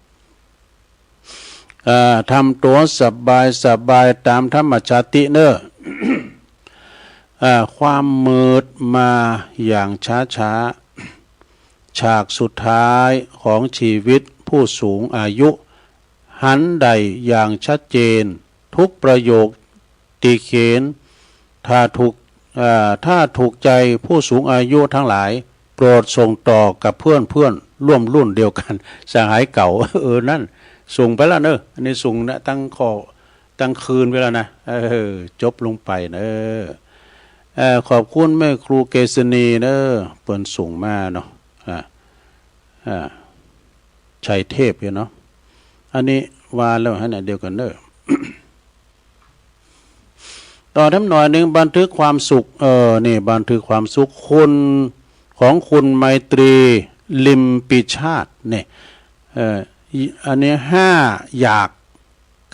ทำตัวสบายตามธรรมชาติเนอะความมืดมาอย่างช้าฉากสุดท้ายของชีวิตผู้สูงอายุหันใดอย่างชัดเจนทุกประโยคตีเขียนถ้าถูกใจผู้สูงอายุทั้งหลายโปรดส่งต่อกับเพื่อนร่วมรุ่นเดียวกันสหายเก่านั่นส่งไปแล้วเนอะอันนี้ส่งนะตั้งคืนไปแล้วนะจบลงไปเนอะขอบคุณแม่ครูเกษณีเนอะเปิ่นส่งมาเนาะ ชัยเทพเนาะอันนี้ว่าแล้วให้ไหนเดียวกันเด้อ ต่อทำหน่อยหนึ่งบันทึกความสุขนี่บันทึกความสุขคุณของคุณไมตรีลิมปิชาติเนี่ยอันนี้5อยาก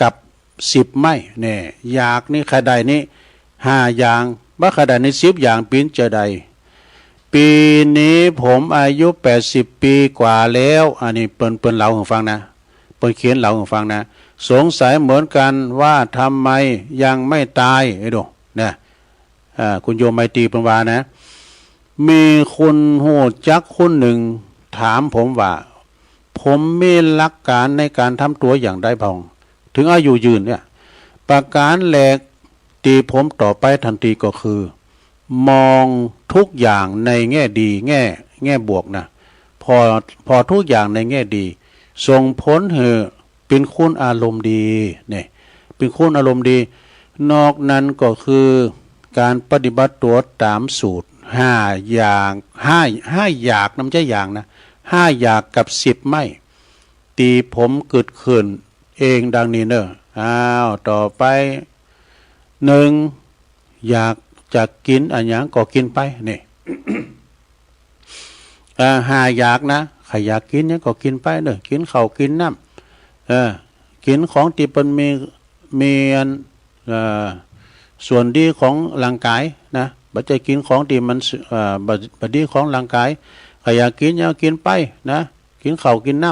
กับ10ไม่เนี่ยอยากนี่ใครใดนี่5อย่างบ่ใครใดนี่10อย่างปีนจะใดปีนี้ผมอายุ80ปีกว่าแล้วอันนี้เปิ้นเล่าให้ฟังนะเปิ้นเขียนเล่าให้ฟังนะสงสัยเหมือนกันว่าทำไมยังไม่ตายไอ้ดูเนี่ยคุณโยมไมตรีเปิ้นว่านะมีคนโหดจักคนหนึ่งถามผมว่าผมมีหลักการในการทำตัวอย่างได้พองถึงอายุยืนเนี่ยประการแรกที่ผมต่อไปทันทีก็คือมองทุกอย่างในแง่ดีแง่บวกนะพอทุกอย่างในแง่ดีส่งผลให้เป็นคนอารมณ์ดีเนี่ยเป็นคนอารมณ์ดีนอกนั้นก็คือการปฏิบัติตัวตามสูตร5อย่าง5อยากน้ำใจอย่างนะ5อยากกับ10ไม่ตีผมเกิดขึ้นเองดังนี้เนอะต่อไป1อยากจะกินอันอย่างก็กินไปนี่ 5อยากนะใครอยากกินเนี่ยก็กินไปเนอะกินข้าวกินน้ำกินของที่เป็นมีส่วนดีของร่างกายนะบ่จะกินของที่มันบดีของร่างกายใครอยากกินเนี่ยกินไปนะกินข้าวกินน้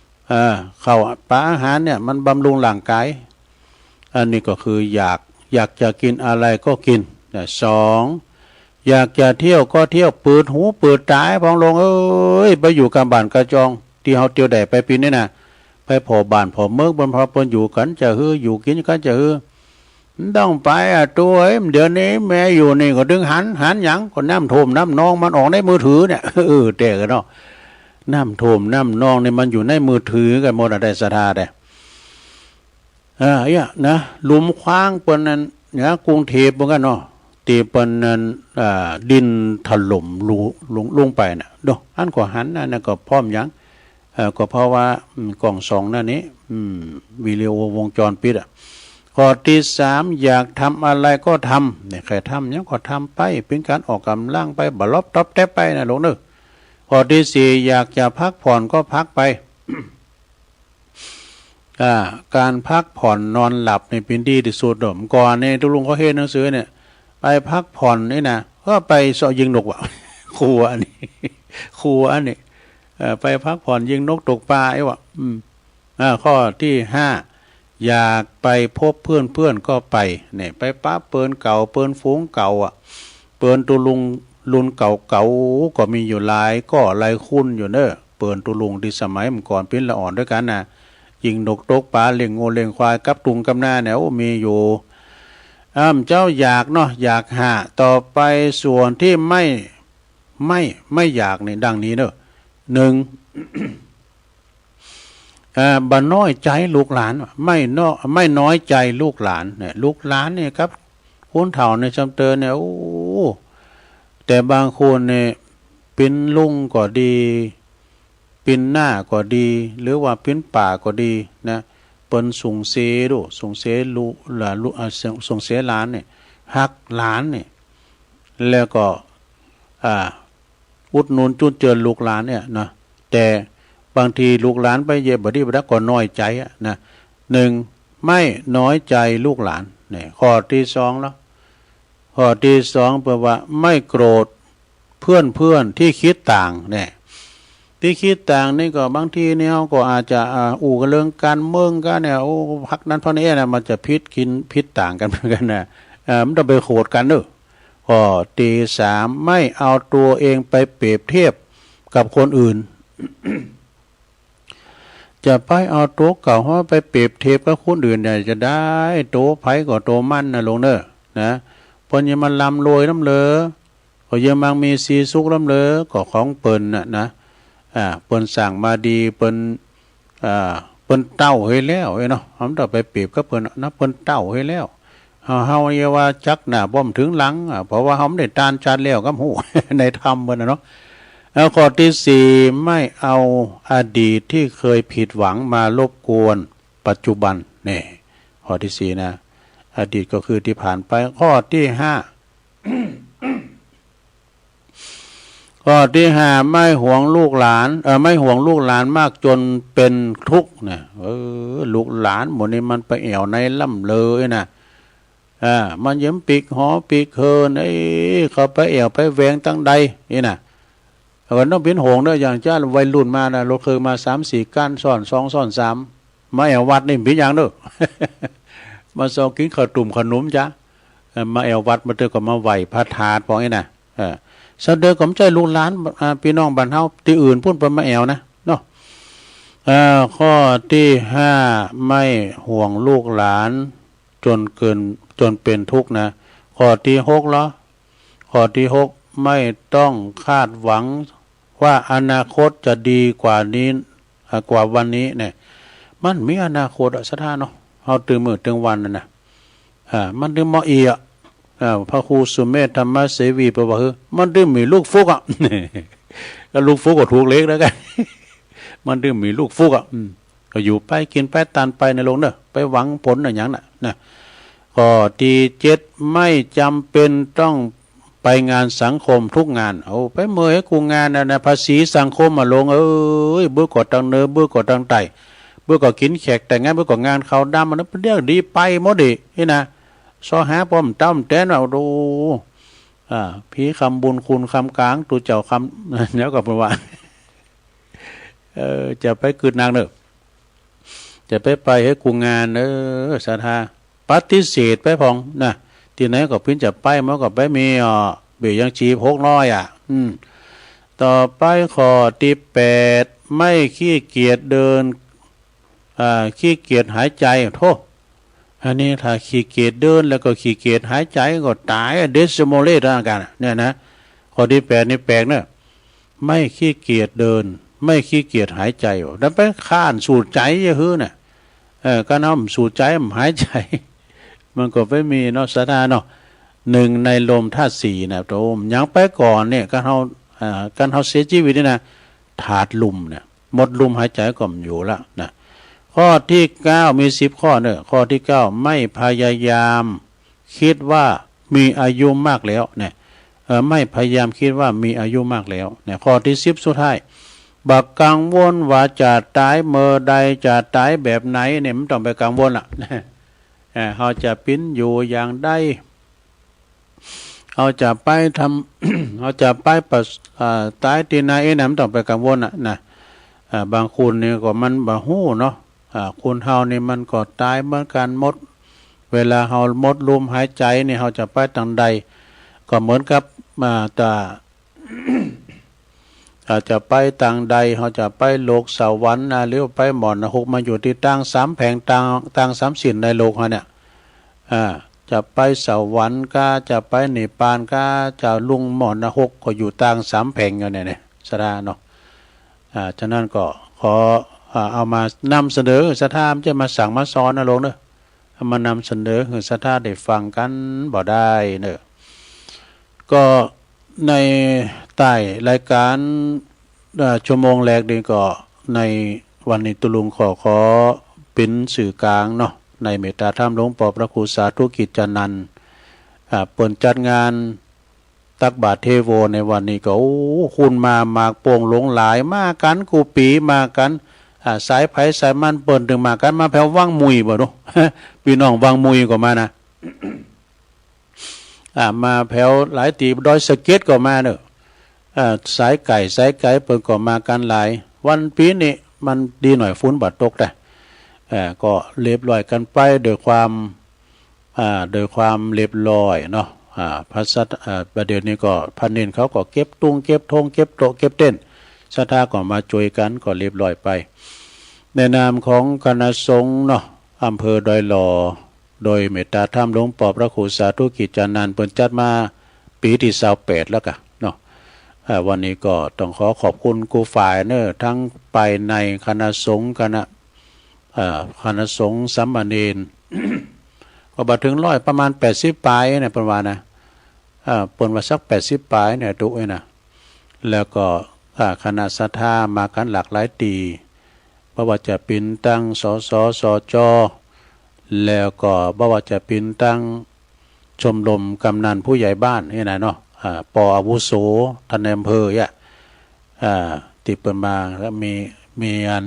ำข้าวปลาอาหารเนี่ยมันบำรุงร่างกายอันนี้ก็คืออยากจะกินอะไรก็กิน2อยากจะเที่ยวก็เที่ยวเปิดหูเปิดตาพองลงไปอยู่กับบ้านกระจองที่เฮาเที่ยวได้ไปปีนี้นะไปพอบ้านพอเมืองบนพอเปิ้นอยู่กันจะอยู่กินกันจะต้องไปตัวเดี๋ยวนี้แม่อยู่นี่ก็ดึงหันหยังก็น้ำท่วมน้ำนองมันออกในมือถือเนี่ยแต่กันเนาะน้ำท่วมน้ำนองนี่มันอยู่ในมือถือกันหมดได้ศรัทธาได้นะหลุมคว้างเปิ้นนั้นเนี่ยกรุงเทพเหมือนกันเนาะตีเปิ้นนั้นดินถล่มลงไปน่ะดอกอันก็หันนั่นก็พร้อมหยังก็เพราะว่ากล่อง2นั่นนี้วิดีโอวงจรปิดข้อที่3อยากทำอะไรก็ทำเนี่ยใครทำยังก็ทำไปเป็นการออกกำลังไปบลบต๊อบแทบไปนะหลวงเนอะข้อที่4อยากจะพักผ่อนก็พักไป การพักผ่อนนอนหลับในเป็นดีที่สุดก่อนเนี่ยทุกลุงเขาเห็นหนังสือเนี่ยไปพักผ่อนนี่นะก็ไปเสาะยิงนกว่ะ ครูอันนี้ไปพักผ่อนยิงนกตกปลาไอ้วะข้อที่5อยากไปพบเพื่อนก็ไปเนี่ยไปป้าเปิ้นเก่าเปิ้นฝูงเก่าเปิ้นตุลุงรุ่นเก่าก็มีอยู่หลายก็หลายคุณอยู่เนอะเปิ้นตุลุงที่สมัยเมื่อก่อนเป็นละอ่อนด้วยกันนะยิงนกตกปลาเลี้ยงงูเลี้ยงควายกับตุงกับหน้าเนี่ยมีอยู่เจ้าอยากเนาะอยากต่อไปส่วนที่ไม่อยากนี่ดังนี้เนอะ1บ่น้อยใจลูกหลานไม่น้อยใจลูกหลานเนี่ยลูกหลานเนี่ยครับคนเฒ่าในจำเตอเนี่ยโอ้แต่บางคนเนี่ยเป็นลุงก็ดีเป็นหน้าก็ดีหรือว่าเป็นป่าก็ดีนะเปิ้นส่งเสดูส่งเสลูหลานส่งเสหลานเนี่ยฮักหลานเนี่ยแล้วก็อุดหนุนจุนเจือลูกหลานเนี่ยนะแต่บางทีลูกหลานไปเย็บบ่ดีบ่ได้ก็น้อยใจนะ1ไม่น้อยใจลูกหลานเนี่ยข้อที่2แล้วข้อที่2แปลว่าไม่โกรธเพื่อนที่คิดต่างเนี่ยที่คิดต่างนี่ก็บางทีเนี่ยก็อาจจะอู่กันเรื่องการเมืองกันเนี่ยโอ้พักนั้นเพราะนี้นะมันจะพิษต่างกันเหมือนกันนะมันต้องไปโขดกันเนอะข้อที่3ไม่เอาตัวเองไปเปรียบเทียบกับคนอื่น จะไปเอาโต๊ะเก่าว่าไปเปรียบเทียบกับคนอื่นเนี่ยจะได้โต๊ะไผ่ก็โต๊ะมั่นนะลงเนอะนะเพราะยังมันลำรวยน้ำเลอก็ยังมังมีสีสุกน้ำเลอก็ของเปิ่นนะเปิ้นสั่งมาดีเปิ้นเต้าให้แล้วเนาะผมต้องไปเปรียบกับเปิ้นนะเปิ้นเต้าให้แล้วเฮาอย่าว่าจักหน้าบ่มถึงหลังเพราะว่าเฮาได้ตานจานแล้วกับหู ในธรรมเพิ่นน่ะเนาะ แล้วข้อที่สี่ไม่เอาอดีตที่เคยผิดหวังมารบกวนปัจจุบันนี่ข้อที่สี่นะอดีตก็คือที่ผ่านไปข้อที่ห้า ข้อที่ห้าไม่ห่วงลูกหลานไม่ห่วงลูกหลานมากจนเป็นทุกข์นะลูกหลานหมดนี้มันไปแอวในล่ำเลยนะมันยิ้มปีกหอปีกเฮินเขาไปแอวไปแหวงตั้งใดนี่นะก็ต้องเป็นหงเด้ออย่างเจ้าวัยรุ่นมานะเราเคยมา3-4ก้านซ้อน2ซ้อน3มาแอววัดนี่เป็นอย่างเด้อ มาซองกินข้าวตุ่มขนมจ้ะมาแอววัดมาเจอก็มาไหวพระธาตุพอนี่นะเสด็จก็ไม่ใช่ลูกหลานพี่น้องบ้านเฮาที่อื่นพูดไปมาแอวนะเนาะข้อที่ห้าไม่ห่วงลูกหลานจนเป็นทุกข์นะข้อที่หกเหรอข้อที่หกไม่ต้องคาดหวังว่าอนาคตจะดีกว่านี้กว่าวันนี้เนี่ยมันมีอนาคตสัทธาเนาะเฮาตื่นมื้อตื่นวันนั่นนะมันถึงเหมาะอีพระครูสุเมธธรรมเสวีบอกว่ามันถึงมีลูกฟุกก็ลูกฟุกก็ถูกเล็กแล้วกัน มันถึงมีลูกฟุกก็อยู่ไปกินไปตานไปในโลกเด้อไปหวังผลอะไรอย่างนะข้อที่เจ็ดไม่จำเป็นต้องไปงานสังคมทุกงานเอาไปเมื่อให้กูงานนะภาษีสังคมมาลงเบื่อกอดตังเนื้อเบื่อกอดตังไตเบื่อกอดกินแขกแต่งงานเบื่อกอดงานเขาดำมันเป็นเรื่องดีไปหมดดินี่นะซอหาป้อมต้อมแต้นเอาดูพี่คำบุญคุณคำกลางตูเจ้าคำแล้วก็ประวัติจะไปคืนนางเนอะจะไปให้กูงานศรัทธาปฏิเสธไปพองนะที่ไหนก็พิ้นจะไปมันก็ไปมีเบี้ยยังชี600ต่อไปข้อที่8ไม่ขี้เกียจเดินขี้เกียจหายใจโทษอันนี้ถ้าขี้เกียจเดินแล้วก็ขี้เกียจหายใจก็ตายเดซิโมเลตร่างกันเนี่ยนะข้อที่8นี่แปลกเนี่ยไม่ขี้เกียจเดินไม่ขี้เกียจหายใจแล้วไปข้านสูดใจเยอะน่ะก็น้ำสูดใจมันหายใจมันก็ไม่มีเนาะสัทธาเนาะหนึ่งในลมธาตุสี่นะโตมยังไปก่อนเนี่ยการเขาเสียชีวิตนี่นะถาดลุมเนี่ยหมดลุมหายใจก็มอยู่ละนะข้อที่9มี10ข้อเนี่ยข้อที่9ไม่พยายามคิดว่ามีอายุมากแล้วเนี่ยไม่พยายามคิดว่ามีอายุมากแล้วเนี่ยข้อที่10สุดท้ายบักกังวลว่าจะตายเมื่อใดจะตายแบบไหนเนี่ยมันต้องไปกังวลล่ะเขาจะปิ้นอยู่อย่างใดเขาจะไปทำ เขาจะไปตายที่ไหนเนี่ยมันต้องไปกังวลนะบางคนนี่ก็มันบ่ฮู้เนาะคนเฮานี่มันก็ตายเหมือนกันหมดเวลาเฮาหมดลมหายใจนี่เฮาจะไปทางใดก็เหมือนกับอาจจะไปต่างใดเขาจะไปโลกสวรรค์หรือไปหมอนนรกมาอยู่ที่ต่าง3แผงต่าง3สินในโลกเนี่ยจะไปสวรรค์ก็จะไปนิพพานก็จะลุงหมอนนรกก็อยู่ต่าง3แผงอยู่เนี่ยสดาเนาะฉะนั้นก็ขอเอามานำเสนอสถามจะมาสั่งมาสอนนะลงเนอะมานำเสนอให้สถาได้ฟังกันบ่ได้เนอะก็ในใต้รายการชั่วโมงแรกนี่ก็ในวันนี้ตุลุงขอเป็นสื่อกลางเนาะในเมตตาธรรมหลวงพ่อพระครูสาธุกิจจานันท์เปิดจัดงานตักบาตรเทโวในวันนี้ก็คุณมากโป่งหลงหลายมากันกูปีมากันสายไผ่สายมันเปิดถึงมากันมาแผ่วว่างมุยบ่ดู พี่น้องว่างมุยก็มานะ มาแผ่วหลายตีดอยสะเก็ดก็มาเนอะสายไก่เปิดก็มากันหลายวันปีนี้มันดีหน่อยฝนบาดตกแต่ก็เรียบร้อยกันไปโดยความเรียบร้อยเนาะพระสัตประเดี๋ยวนี้ก็พันเนนเขาก็เก็บตุงเก็บธงเก็บโตเก็บเต้นศรัทธาก็มาช่วยกันก็เรียบร้อยไปในนามของคณะสงฆ์เนาะอำเภอดอยหล่อโดยเมตตาธรรมหลวงพ่อพระครูสาธุกิจจานันท์เปิดจัดมาปีที่28แล้วกันเนาะวันนี้ก็ต้องขอบคุณครูฝ่ายเนอะทั้งไปในคณะสงฆ์คณะสงฆ์สัมมาเนร ก็บัดถึง100ประมาณ80ปลายเนี่ยประมาณนะเปิ้นว่าสัก80ปลายเนี่ยตุนะแล้วก็ คณะศรัทธามากันหลากหลายตีเพราะว่าจะเป็นตั้งสสสจแล้วก็บ่ว่าจะเป็นตั้งชมรมกำนันผู้ใหญ่บ้านนี่นะเนาะปออาวุโสท่านในอำเภอติดเปิดมาแล้วมีอัน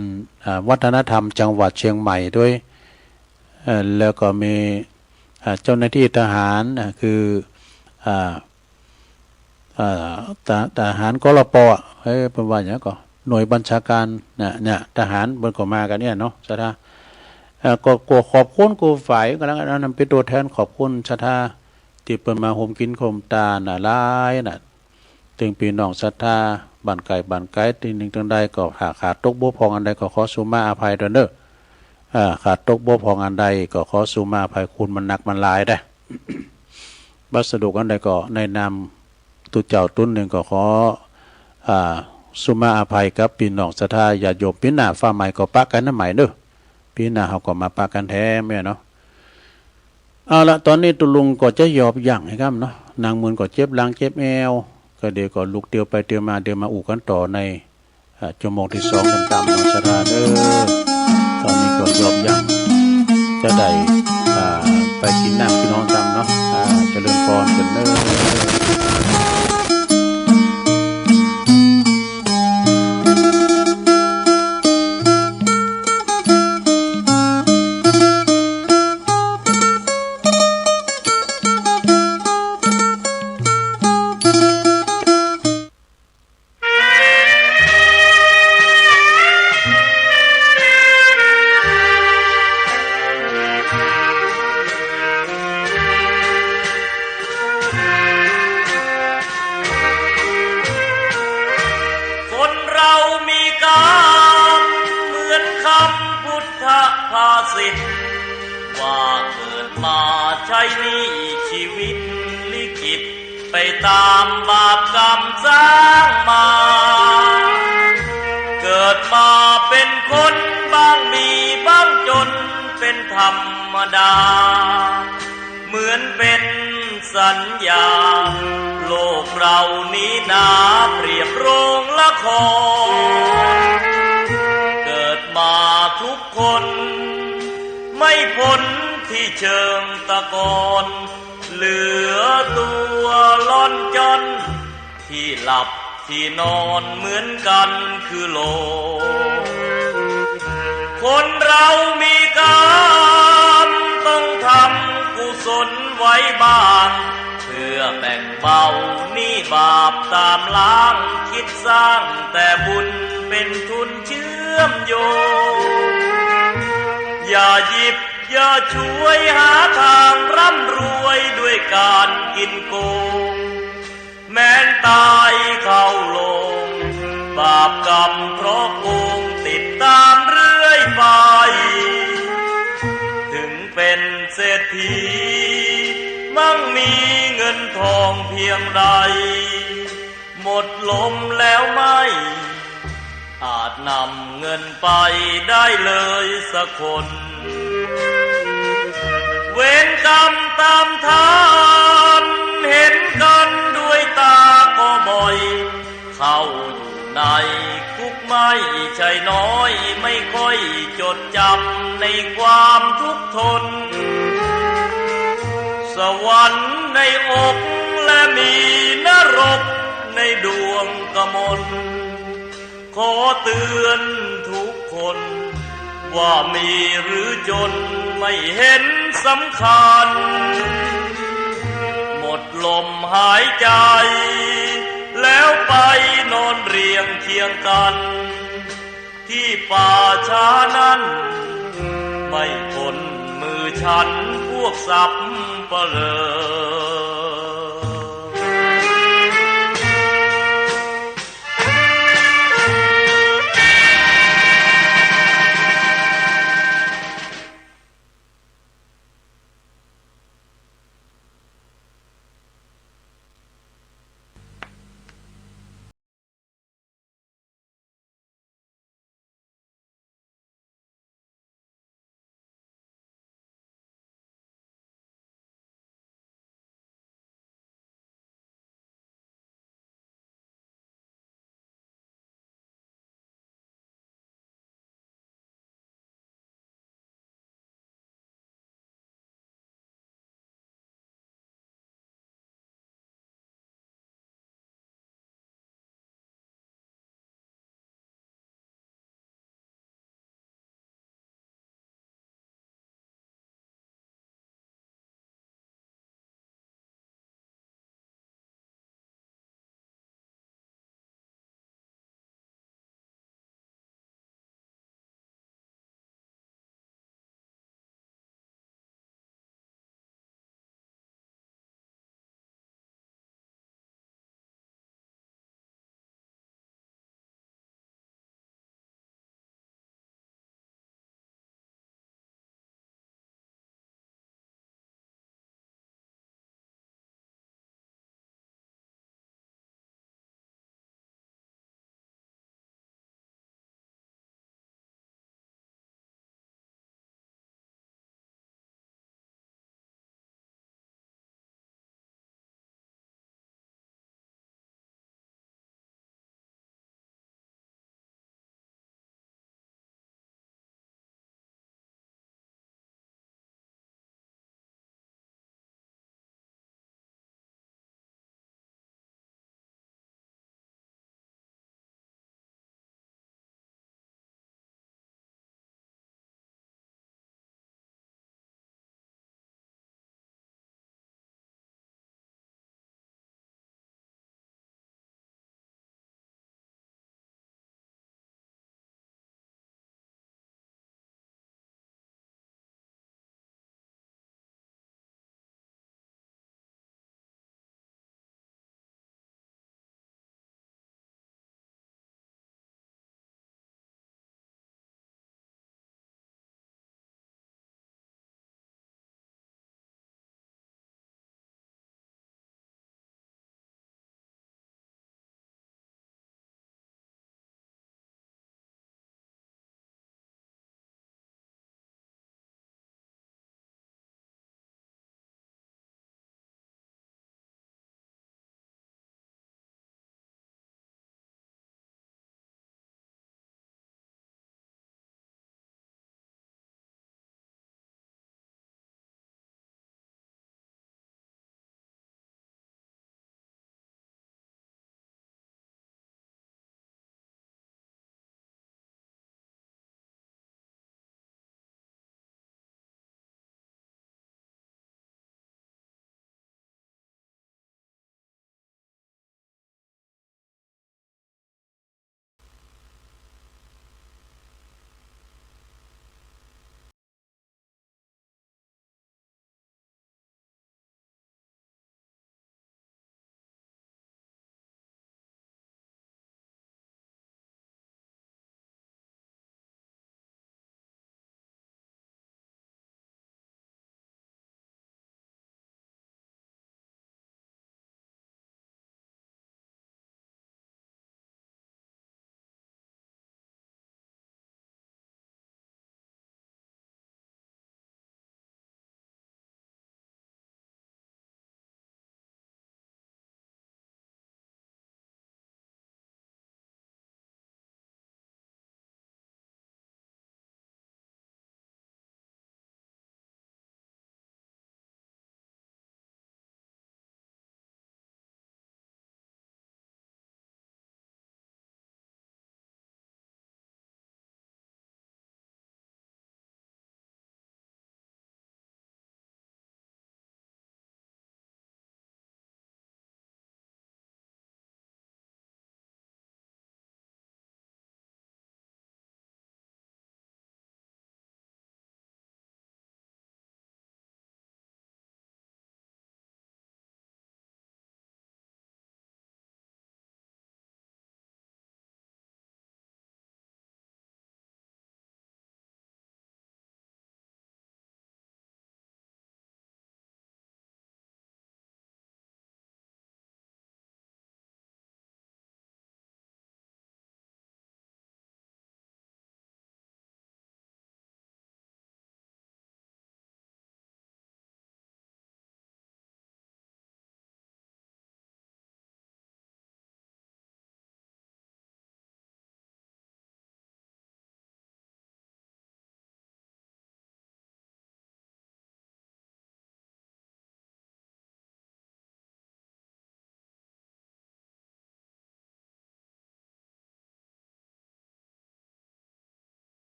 วัฒนธรรมจังหวัดเชียงใหม่ด้วยแล้วก็มีเจ้าหน้าที่ทหารคือทหารกลปเป็นว่าอย่างนี้ก็หน่วยบัญชาการเนี่ยทหารบนก็มากันเนี่ยเนาะสถาก็ขอบคุณกูฝ่ายก็แล้วกันนำเป็นตัวแทนขอบคุณสถาที่เปิดมาโฮมกินโฮมตาหลายถึงปีน้องศรัทธาบ้านไก่ตีหนึ่งจังใดก็ขาดตกบกพร่องอันใดก็ขอสุมาอภัยด้วยเด้อขาดตกบกพร่องอันใดก็ขอสุมาอภัยคุณมันหนักมันหลายได้ บัสดุอันใดก็ในนามตุเจ้าตุ้นหนึ่งก็ขอสุมาอภัยกับปีน้องศรัทธาญาติโยมปีหน้าฟ้าใหม่ก็ปะกันน้ำใหม่เด้อปีหน้าเขาก็มาปะกันแท้แม่เนาะเอาละตอนนี้ตุลุงก็จะยอบย่างให้ครับเนาะนางมืนก็เจ็บหลังเจ็บแอวก็เดี๋ยวก็ลุกเดียวไปเดียวมาอู่กันต่อในชั่วโมงที่สองตามๆของศรัทธาเด้อตอนนี้ก็ยอบย่างจะได้ไปกินน้ำกินน้องตามเนาะเจริญพรกันเด้อว่าเกิดมาใช้นี้ชีวิตลิขิตไปตามบาปกรรมสร้างมาเกิดมาเป็นคนบ้างมีบ้างจนเป็นธรรมดาเหมือนเป็นสัญญาโลกเรานี้นาเปรียบโรงละครเกิดมาทุกคนไม่พ้นที่เชิงตะกอนเหลือตัวล่อนจนที่หลับที่นอนเหมือนกันคือโลกคนเรามีกรรมต้องทำกุศลไว้บ้างเพื่อแบ่งเบาหนี้บาปตามล้างคิดสร้างแต่บุญเป็นทุนเชื่อมโยงอย่าหยิบอย่าช่วยหาทางร่ำรวยด้วยการกินโกงแม้นตายเข้าลงบาปกรรมเพราะโกงติดตามเรื่อยไปถึงเป็นเศรษฐีมั่งมีเงินทองเพียงใดหมดลมแล้วไม่อาจนำเงินไปได้เลยสักคนเวรกรรมตามทานเห็นกันด้วยตาก็บ่อยเข้าอยู่ในคุกไม่ใช่น้อยไม่ค่อยจดจำในความทุกข์ทนสวรรค์ในอกและมีนรกในดวงกมลขอเตือนทุกคนว่ามีหรือจนไม่เห็นสำคัญหมดลมหายใจแล้วไปนอนเรียงเคียงกันที่ป่าช้านั้นไม่พ้นมือฉันพวกสัปเหร่อ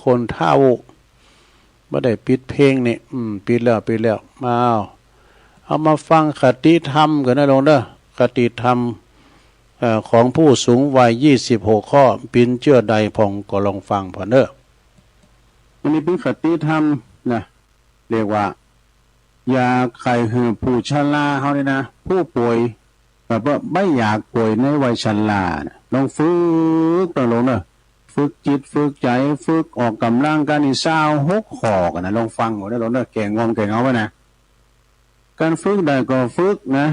คนเท่าบ่ได้ปิดเพลงนี่ปิดแล้วมาเอามาฟังคติธรรมกันนะลงเด้อคติธรรมของผู้สูงวัย26ข้อปินเชื่อใดพองก็ลองฟังพอเด้ออันนี้เป็นคติธรรมนะเรียกว่าอย่าใครหือผู้ชราเฮานี่นะผู้ป่วยแบบว่าไม่อยากป่วยในวัยชรานะลองฝึกต้องลงเด้อฝึกจิตฝึกใจฝึกออกกำลังกันนี่26ข้อกันนะลองฟังได้ลงเด้อแก่งอมแก่งเอาไว้นะการฝึกได้ก็ฝึกนะ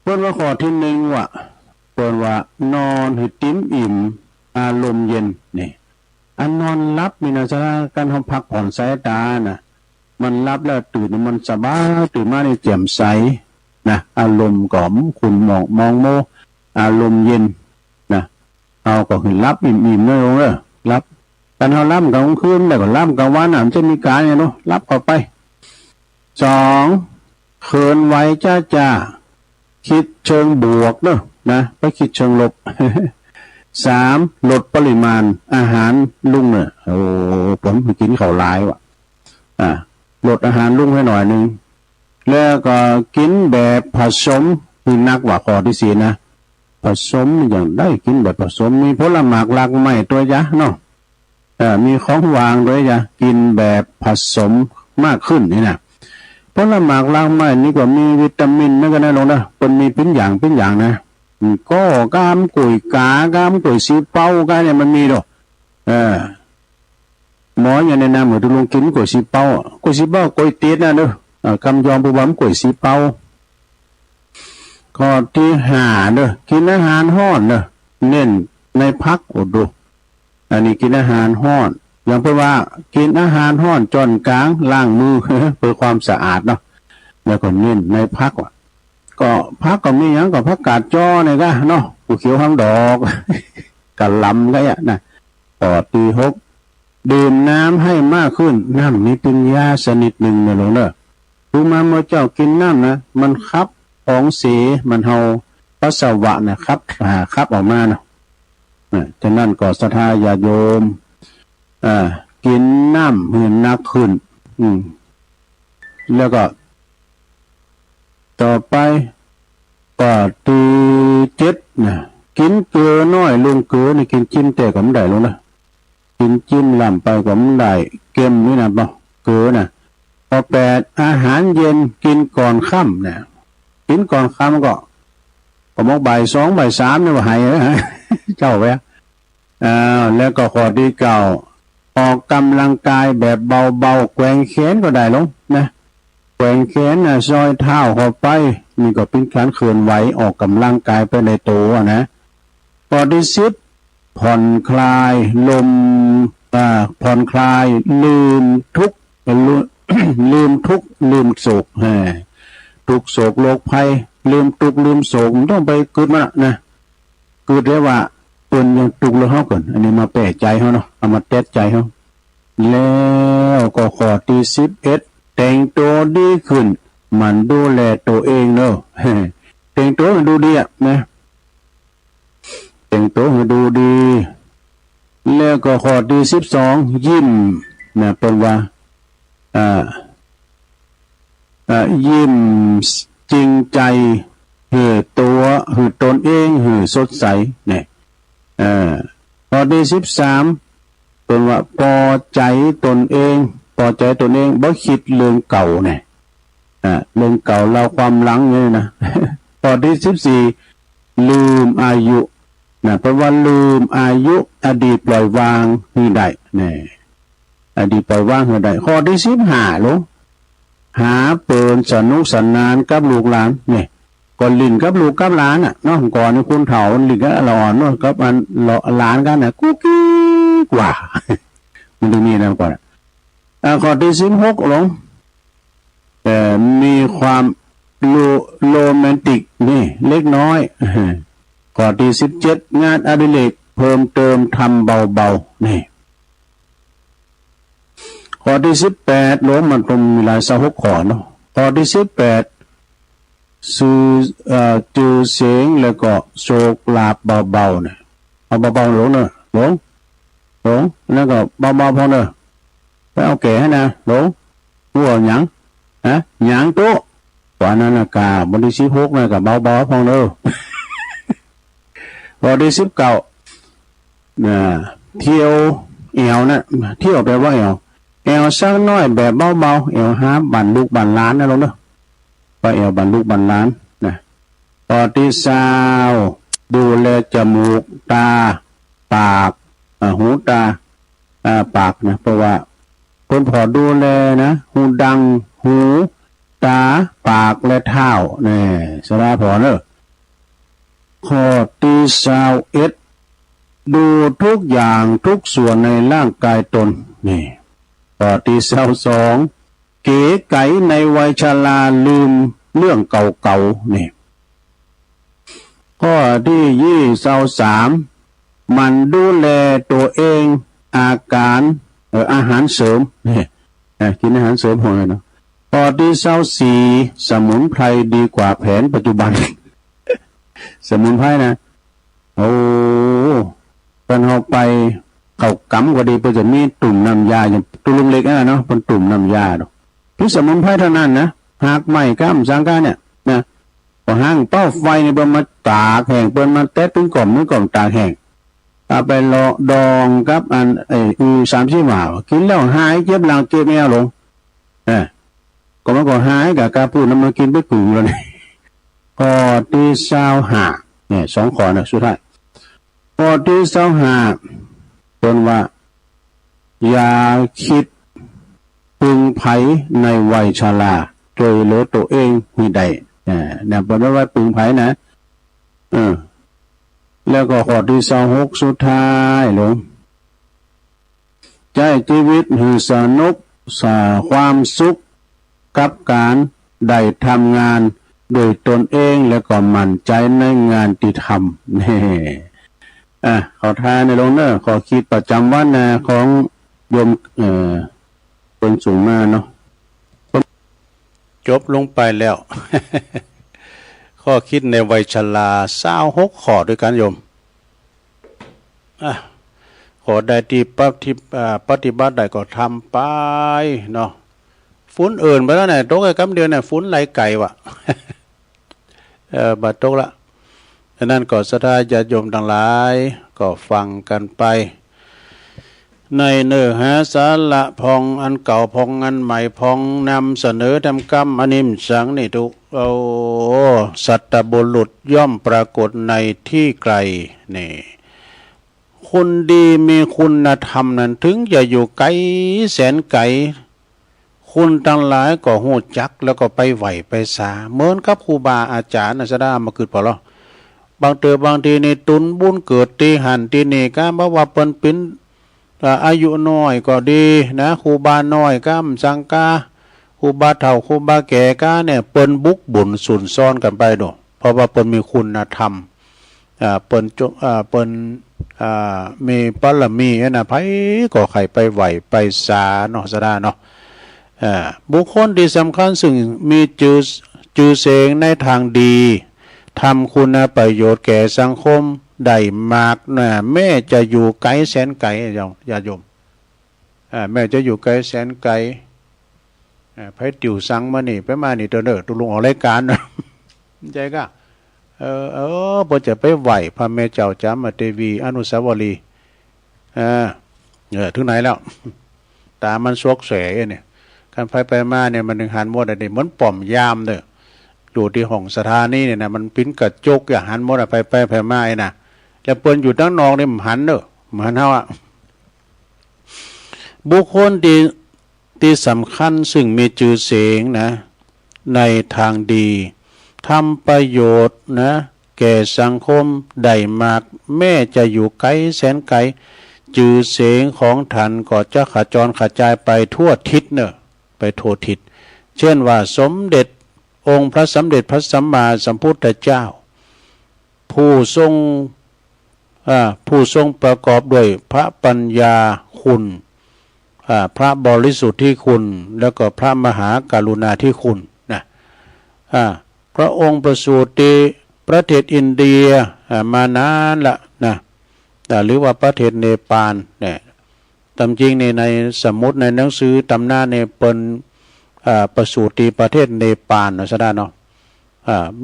เพิ่นว่าข้อที่1ว่าเพิ่นว่านอนให้ติ้มอิ่มอารมณ์เย็นนี่อันนอนหลับนี่นะจะการทำพักผ่อนสายตานะมันหลับแล้วตื่นมันสบายตื่นมานี่แจ่มใสนะอารมณ์ก็คุณมองโมอารมณ์เย็นนะเอาก็คือหลับอิ่มๆเด้อลงเด้อหลับการเฮาหลับกลางคืนแล้วก็หลับกลางวันน่ะมันจะมีการอย่างเนาะหลับเข้าไป2เขินไหวจ้าคิดเชิงบวกเนอะนะไปคิดเชิงลบ 3ลดปริมาณอาหารลุงเนี่ยโอ้ผมกินข้าวหลายว่ะลดอาหารลุงให้หน่อยนึงแล้วก็กินแบบผสมคือนักว่าข้อที่4นะผสมอย่างได้กินแบบผสมมีผลหมากหลากไม้ตัวยะเนาะมีของวางด้วยยะกินแบบผสมมากขึ้นนี่นะผลหมากหลากไม้นี่ก็มีวิตามินนั่นก็ได้ลงนะเป็นมีเป็นอย่างนะก็กามกุยกากามกุยซีเป้ากันเนี่ยมันมีดอกหมออย่างแนะนำเหมือนทุลุงกินกุยซีเป้ากุยเตี้ยนะเด้อคำยอมผู้บัมกุยซีเป้าข้อที่5เด้อกินอาหารห้อนเด้อเน้นในพักอดดูอันนี้กินอาหารห้อนอย่างเพื่อว่ากินอาหารห้อนจนกลางล้างมือ เพื่อความสะอาดเนาะแล้วก็เน้นในพักว่ะก็พักก็มีอย่างก็พักกาดจ้อเนี่ยก็เนาะผู้เขียวหางดอก กะลำก็อย่างนะต่อตี6ดื่มน้ำให้มากขึ้นน้ำนี้เป็นยาชนิดหนึ่งนะหลวงเนอะรู้มาเมื่อเจ้ากินน้ำนะมันคับของเสียมันเฮาปัสสาวะนะครับออกมาเนาะฉะนั้นก็ศรัทธาญาติโยมกินน้ำให้หนักขึ้นแล้วก็ต่อไปก็ตี7นะกินเกลือน้อยลงเกลือนี่กินจิ้มแต่ก็ไม่ได้ลงนะกินจิ้มลำไปก็ไม่ได้เค็มนี่นะบ่เกลือนะพอ8อาหารเย็นกินก่อนค่ำนะกินก่อนค่ำก็มกบ่าย2บ่าย3นี่ว่าหายนะเจ้าแวะแล้วก็ข้อที่9ออกกำลังกายแบบเบาๆแกว่งแขนก็ได้ลงนะแกว่งแขนนะซอยเท้าเข้าไปนี่ก็เป็นการเคลื่อนไหวออกกำลังกายไปในตัวนะข้อที่10ผ่อนคลายลมผ่อนคลายลืมทุกข์ ลืมทุกข์ลืมโศกทุกโศกโรคภัยลืมทุกข์ลืมโศกต้องไปกึดมันนะกึดได้ว่าเปิ้นยังทุกข์แล้วเฮาก่อนอันนี้มาแปะใจเฮาเนาะเอามาแต้ใจเฮาแล้วก็ข้อที่11แต่งตัวดีขึ้นมันดูแลตัวเองเนาะแต่งตัวให้ดูดีนะแต่งตัวให้ดูดีแล้วก็ข้อที่12ยิ้มนะเป็นว่ายิ้มจริงใจตัวตนเองสดใสเนี่ยข้อที่13เป็นว่าพอใจตนเองบ่คิดเรื่องเก่าเนี่ยเรื่องเก่าเราความหลังเนี่ยนะข้อที่14ลืมอายุนะเพราะว่าลืมอายุอดีตปล่อยวางให้ได้เนี่ยอดีตปล่อยวางให้ได้ข้อที่15ลงหาเปินสนุกสนานกับลูกหลานเนี่ยก่อนลิ้นกับลูกกับหลานน่ะเนาะก่อนนี่คุณเฒ่าลิ้นกับหลานเนาะกับอันหลานกันน่ะกุ๊กกิ๊กว่า มันตรงนี้นะก่อนข้อที่16ลงมีความโรแมนติกนี่เล็กน้อยข้อที่17งานอดิเรกเพิ่มเติมทำเบาๆนี่ข้อที่18ลงมันเป็นเวลา26ข้อเนาะข้อที่18จือเสียงแล้วก็โศกลาบเบาๆเนี่ยเอาเบาๆลงเนาะลง หลงแล้วก็เบาๆพอเนอะไปเอาแก่ให้นะหลงหัวหยังฮะหยังโต๊ะกว่านั้นกาบริสิบหกนะกับเบาๆพอเนอะบริสิบเก้าเที่ยวเอวนะเที่ยวแปลว่าเอวสักน้อยแบบเบาๆเอวห้าบันลูกบันล้านนะลงเนอะไปเอวบันลูกบันล้านนะปอที่สาวดูแลจมูกตาปากหูตาปากนะเพราะว่าคนพอดูแลนะหูดังหูตาปากและเท้าเนี่ยสระพอเนอะข้อที่21ดูทุกอย่างทุกส่วนในร่างกายตนนี่ข้อที่22เก๋ไก๋ในวัยชราลืมเรื่องเก่าๆนี่ข้อที่23มันดูแลตัวเองอาหารเสริมนี่กินอาหารเสริมหัวเลยเนาะข้อที่24สมุนไพรดีกว่าแผนปัจจุบัน สมุนไพรนะโอ้ตอนเราไปเขากำก็ดีเพื่อจะมีตุ่มน้ำยาอย่างตุ่มเล็กๆนะเนาะเป็นตุ่มน้ำยาดอกที่สมุนไพรเท่านั้นนะหากไม่ก้ามสังกาเนี่ยนะพอห้างเป้าไฟเนี่ยเปิ้นมาตากแห้งเปิ้นมาเตะตึงกล่อมมือกล่อมตากแห้งเอาไปรอดองกับอัน30 หมากินแล้วหายเจ็บหลังเจ็บแมวลงก็มันก็หายกับกาพูดน้ำมันกินไปกึ่งแล้วเนี่ยข้อที่25เนี่ย2ข้อนะสุดท้ายข้อที่25เป็นว่าอย่าคิดพึงไผในวัยชราโดยเหลือตัวเองมีใดเนี่ยเป็นว่าพึงไผนะแล้วก็ข้อที่26สุดท้ายหลงใจชีวิตให้สนุกความสุขกับการได้ทำงานโดยตนเองแล้วก็มั่นใจในงานที่ทำนี่ขอทานในลงเนอขอคิดประจำวันของโยมคนสูงมาเนาะจบลงไปแล้ว ข้อคิดในวัยชรา26ข้อด้วยกันโยมขอได้ที่ปฏิบัติได้ก็ทำไปเนาะฝุ่นเอิ่นไปแล้วเนี่ยตกไอ้กำเดียวเนี่ยฝุ่นไหลไก่วะ บัดตกละฉะนั้นก็ศรัทธาญาติโยมทั้งหลายก็ฟังกันไปในเนื้อหาสาระพองอันเก่าพองอันใหม่พองนำเสนอทำกรรมอนิมสังนี่ทุกสัตตบุรุษย่อมปรากฏในที่ไกลนี่คนดีมีคุณธรรมนั้นถึงจะอยู่ไกลแสนไกลคุณทั้งหลายก็หูจักแล้วก็ไปไหวไปสาเหมือนกับครูบาอาจารย์สะดามาเกิดพอหรอบางทีในตุนบุญเกิดตีหันตีนี่ก็บอกว่าเป็นปิ้นอายุน้อยก็ดีนะครูบาน้อยก็สังกาครูบาเฒ่าครูบาแก่ก็เนี่ยเปิ้นบุกบุญสุนซ้อนกันไปโดเพราะว่าเปิ้นมีคุณธรรมเปิ้นมีปรมีนะไผก็ใครไปไหวไปสาเนาะสะดาเนาะบุคคลที่สำคัญซึ่งมีจื่อเสียงในทางดีทำคุณประโยชน์แก่สังคมได้มากนะแม่จะอยู่ไกลแสนไกลญาติโยมแม่จะอยู่ไกลแสนไกลไผติวสังมานี่ไปมานี่เด้อตุลุงออกรายการนะใจก็บ่จะไปไหวพระแม่เจ้าจามเทวีอนุสาวรีย์ถึงไหนแล้วตามันสวกแสเนี่ยการไปมาเนี่ยมันถึงหันหมดอันนี้เหมือนป่อมยามเด้ออยู่ที่ห้องสถานีเนี่ยนะมันปิ้นกระจกอย่าหันหมดไปมาไอ้น่ะแล้วเปิ้นอยู่ตั้งนอกนี่มันหันเด้อมันหันเฮาบุคคลที่สำคัญซึ่งมีชื่อเสียงนะในทางดีทำประโยชน์นะแก่สังคมได้มากแม้จะอยู่ไกลแสนไกลชื่อเสียงของท่านก็จะขจรกระจายไปทั่วทิศเนอะไปทั่วทิศเช่นว่าสมเด็จองค์พระสมเด็จพระสัมมาสัมพุทธเจ้าผู้ทรงประกอบด้วยพระปัญญาคุณพระบริสุทธิคุณแล้วก็พระมหากรุณาธิคุณนะพระองค์ประสูติประเทศอินเดียมานานละนะหรือว่าประเทศเนปาลเนี่ย ตามจริงในสมุดในหนังสือตำนานเนี่ยเป็นประสูติประเทศเนปาลนะซะได้เนาะ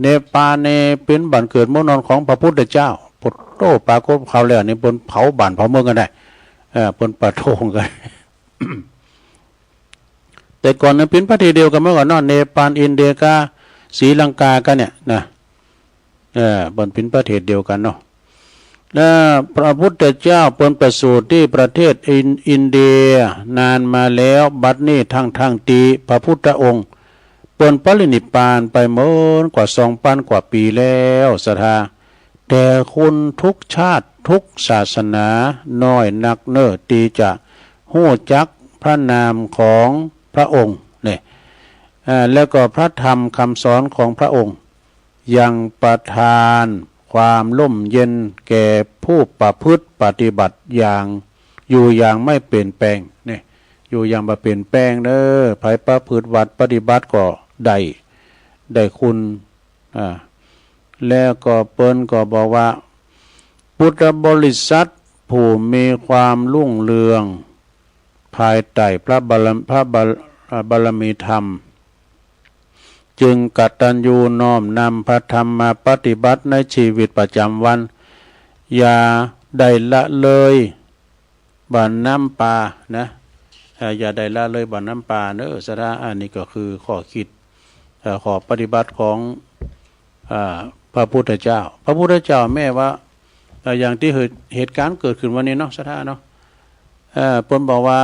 เนปาลเนี่ยเป็นบ้านเกิดเมืองนอนของพระพุทธเจ้าพุทโธปรากฏเขาแล้วนี่เป็นเผาบ้านเผาเมืองกันได้เป็นประโทงกัน แต่ก่อนนั้นเป็นประเทศเดียวกันเมื่อก่อนเนาะเนปาลอินเดียกาศรีลังกากันเนี่ยนะเป็นประเทศเดียวกันเนาะพระพุทธเจ้าเป็นประสูติที่ประเทศอินเดียนานมาแล้วบัดนี้ทั้งตีพระพุทธองค์เป็นปรินิพพานไปเมื่อกว่า2,000 กว่าปีแล้วศรัทธาแต่คนทุกชาติทุกศาสนาน้อยนักเน้อตีจะหู้จักพระนามของพระองค์เนี่ยแล้วก็พระธรรมคำสอนของพระองค์ยังประทานความร่มเย็นแก่ผู้ประพฤติปฏิบัติอย่างอยู่อย่างไม่เปลี่ยนแปลงเนี่ยอยู่อย่างบ่เปลี่ยนแปลงเด้อไผประพฤติวัดปฏิบัติก็ได้คุณแล้วก็เปิ้นก็บอกว่าพุทธบริษัทผู้มีความรุ่งเรืองภายใต้พระบารมีธรรมจึงกตัญญูน้อมนำพระธรรมมาปฏิบัติในชีวิตประจำวันอย่าได้ละเลยบ่อน้ำปลานะอย่าได้ละเลยบ่อน้ำปลาเนอะสระอันนี้ก็คือข้อคิดขอปฏิบัติของพระพุทธเจ้าพระพุทธเจ้าแม่ว่าอย่างที่เหตุการณ์เกิดขึ้นวันนี้เนาะสระเนาะเพิ่นบอกว่า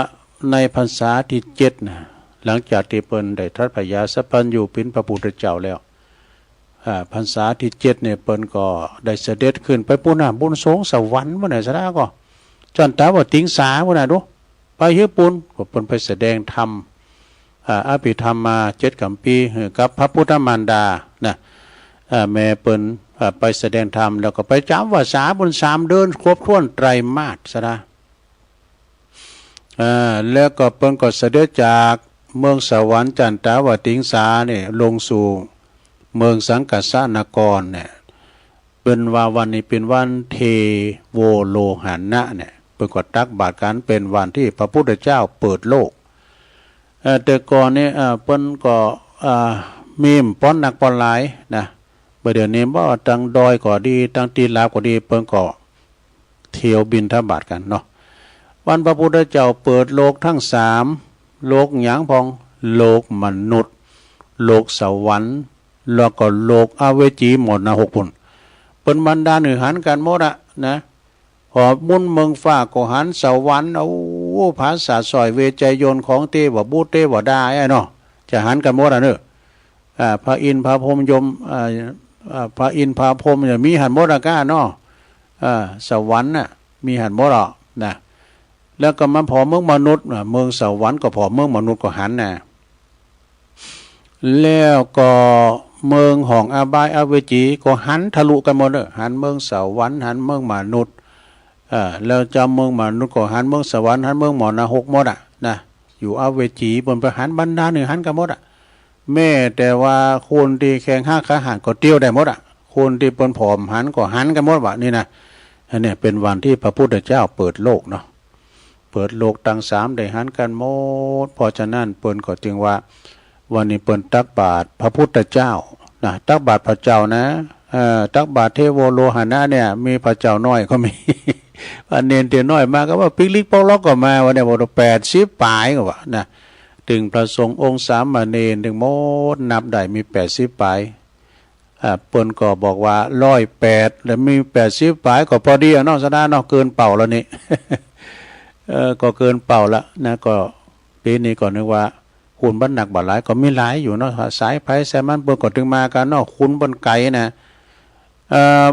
ในพรรษาที่7นะหลังจากที่เปิ้นได้ทรัพยาสัพพัญญูเป็นพระพุทธเจ้าแล้วพรรษาที่7เนี่ยเปิ้นก็ได้เสด็จขึ้นไปปุณณะบุญสงสวรรค์บ่ได้ซะนะก็จันตาว่าติงสาบ่น่ะดูไปเฮ็ดปุญก็เปิ้นไปแสดงธรรมอภิธรรมมา7 กำปีกับพระพุทธมารดานะแม่เปิ้นไปแสดงธรรมแล้วก็ไปจำว่าษาบุญ3 เดือนครบถ้วนไตรมาสซะนะแล้วก็เปิ้นก็เสด็จจากเมืองสวรรค์จันตาวติงสาเนี่ยลงสู่เมืองสังกัสสนครเนี่ยเป็นวันนี้เป็นวันเทโวโลหานะเนี่ยเปิ้นก็ตักบาตรกันเป็นวันที่พระพุทธเจ้าเปิดโลกแต่ก่อนนี้เปิ้นก็มีป้อนหนักป้อนหลายนะเดี๋ยวนี้บ่ตั้งดอยก็ดีตั้งตีลาก็ดีเปิ้นก็เที่ยวบิณฑบาตกันเนาะวันพระพุทธเจ้าเปิดโลกทั้ง3โลกหยังพองโลกมนุษย์โลกสวรรค์แล้วก็โลกอเวจีหมดนะ6 ปุ่นเป็นบรรดาหนึ่งหันกันหมดอะนะหอบมุนเมืองฟ้าก็หันสวรรค์เอาภาษาสอยเวใจยนของเทวบุตรเทวดาไอ้เนาะจะหันกันหมดอะเนอะพระอินทร์พระพรหมยมพระอินทร์พระพรหมเนี่ยมีหันหมดอะก้าเนาะสวรรค์น่ะมีหันหมดอ่ะนะแล้วก็มาพอเมืองมนุษย์เมืองสวรรค์ก็พอเมืองมนุษย์ก็หันนะแล้วก็เมืองของอบายอเวจีก็หันทะลุกันหมดเลยหันเมืองสวรรค์หันเมืองมนุษย์แล้วจำเมืองมนุษย์ก็หันเมืองสวรรค์หันเมืองหมอนหกหมดอ่ะนะอยู่อเวจีบนประหันบรรดาหนึ่งหันกันหมดอ่ะแม่แต่ว่าคนที่แข่ง5 ขาหันก็เตี้ยวได้หมดอ่ะคนที่ปนผอมหันก็หันกันหมดว่ะนี่นะอันนี้เป็นวันที่พระพุทธเจ้าเปิดโลกเนาะเปิดโลกตั้ง3ได้หันกันหมดเพราะฉะนั้นเปิ้นก็จึงว่าวันนี้เปิ้นตักบาตรพระพุทธเจ้านะตักบาตรพระเจ้านะตักบาตรเทโวโลหะนะเนี่ยมีพระเจ้าน้อยก็มี วันเนนเตียน้อยมาก็ว่าปิกลิกปอกล็อกก็มาวันนี้บอก80 ปลายก็ว่านะถึงพระสงฆ์องค์สามเณรถึงหมดนับได้มี80 ปลายเปิ้นก็บอกว่า108แล้วมี80 ปลายก็พอดีเนาะซะนะเนาะเกินเป่าแล้วนี่ ก็เกินเป่าละนะก็ปีนี้ก็นึกว่าคุณบ้านหนักบ่หลายก็มีหลายอยู่เนาะสายไผสายมันเปิ้นก็ถึงมากันเนาะคุณบนไกลนะ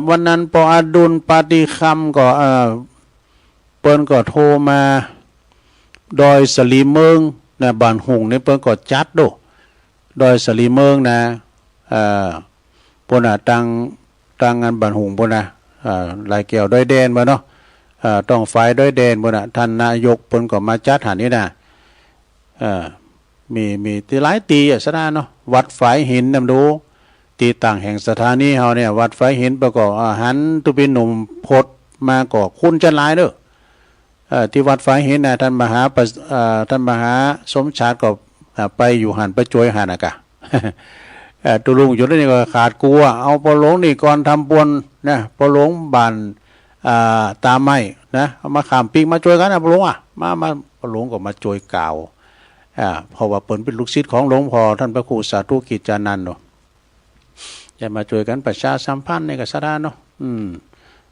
วันนั้นปอดุลปาฏิคำก็เปิ้นก็โทรมาดอยสลีเมืองนะบ้านหุงนี่เปิ้นก็จัดโดดอยสลีเมืองนะปนน่ะตั้งงานบ้านหุงปนน่ะลายแก้วดอยแดนบ่เนาะต้องไฟด้วยแดนบนน่ะท่านนายกเพิ่นก็มาจัดหานี่นะมีที่หลายตีอ่ะซะนะเนาะวัดฝายหินนำดูตีต่างแห่งสถานีเฮาเนี่ยวัดฝายหินประกอบหันตุเป็นหนุ่มพดมาก็คุณจะหลายเด้อ ที่วัดฝายหินนะท่านมหาสมชาติก็ไปอยู่หันไปจวยหันอะกะ ตุลุงอยู่แล้วนี่ก็ขาดกลัวเอาปลงนี่ก่อนทำปวนนะปลงบานตาไม้นะเอามาขามปีกมาจวยกันนะปลงมาปลงก็มาจวยกล่าวเพราะว่าเปิ่นเป็นลูกศิษย์ของหลวงพ่อท่านพระครูสาธุกิจจานันท์เนาะจะมาจวยกันประชาสัมพันธ์ในกษัตริย์เนาะ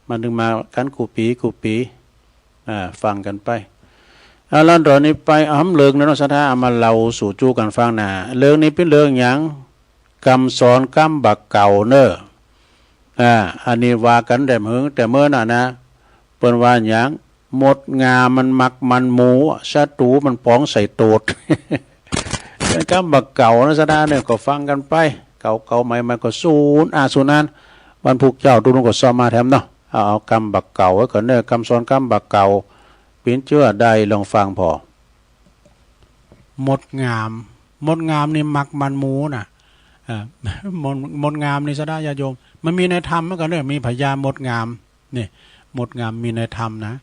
มันถึงมากันกูปีฟังกันไปแล้วตอนนี้ไปเรื่องนั้นสัทธามาเล่าสู่จูกันฟังนะเรื่องนี้เป็นเรื่องอย่างกำสอนกำบักเก่าเนอะอันนี้ว่ากันแต่เมื่อน่ะนะเปิ้นว่าอย่างหมดงามันมักมันหมูศัตรูมันป้องใส่โตด กำบักเก่านะสัทธาเนี่ยก็ฟังกันไปเก่าใหม่ก็ศูนย์นั้นวันพุกเจ้าตุนก็ซ้อมมาแถมเนาะเอากำบักเก่าไว้ก่อนเนอะกำสอนกำบักเก่าเป็นเชื่อได้ลองฟังพอหมดงามนี่มักมันหมูน่ะหมดงามนี่ซะได้ญาโยมมันมีในธรรมเหมือนกันเลยมีพญาหมดงามนี่หมดงามมีในธรรมนะ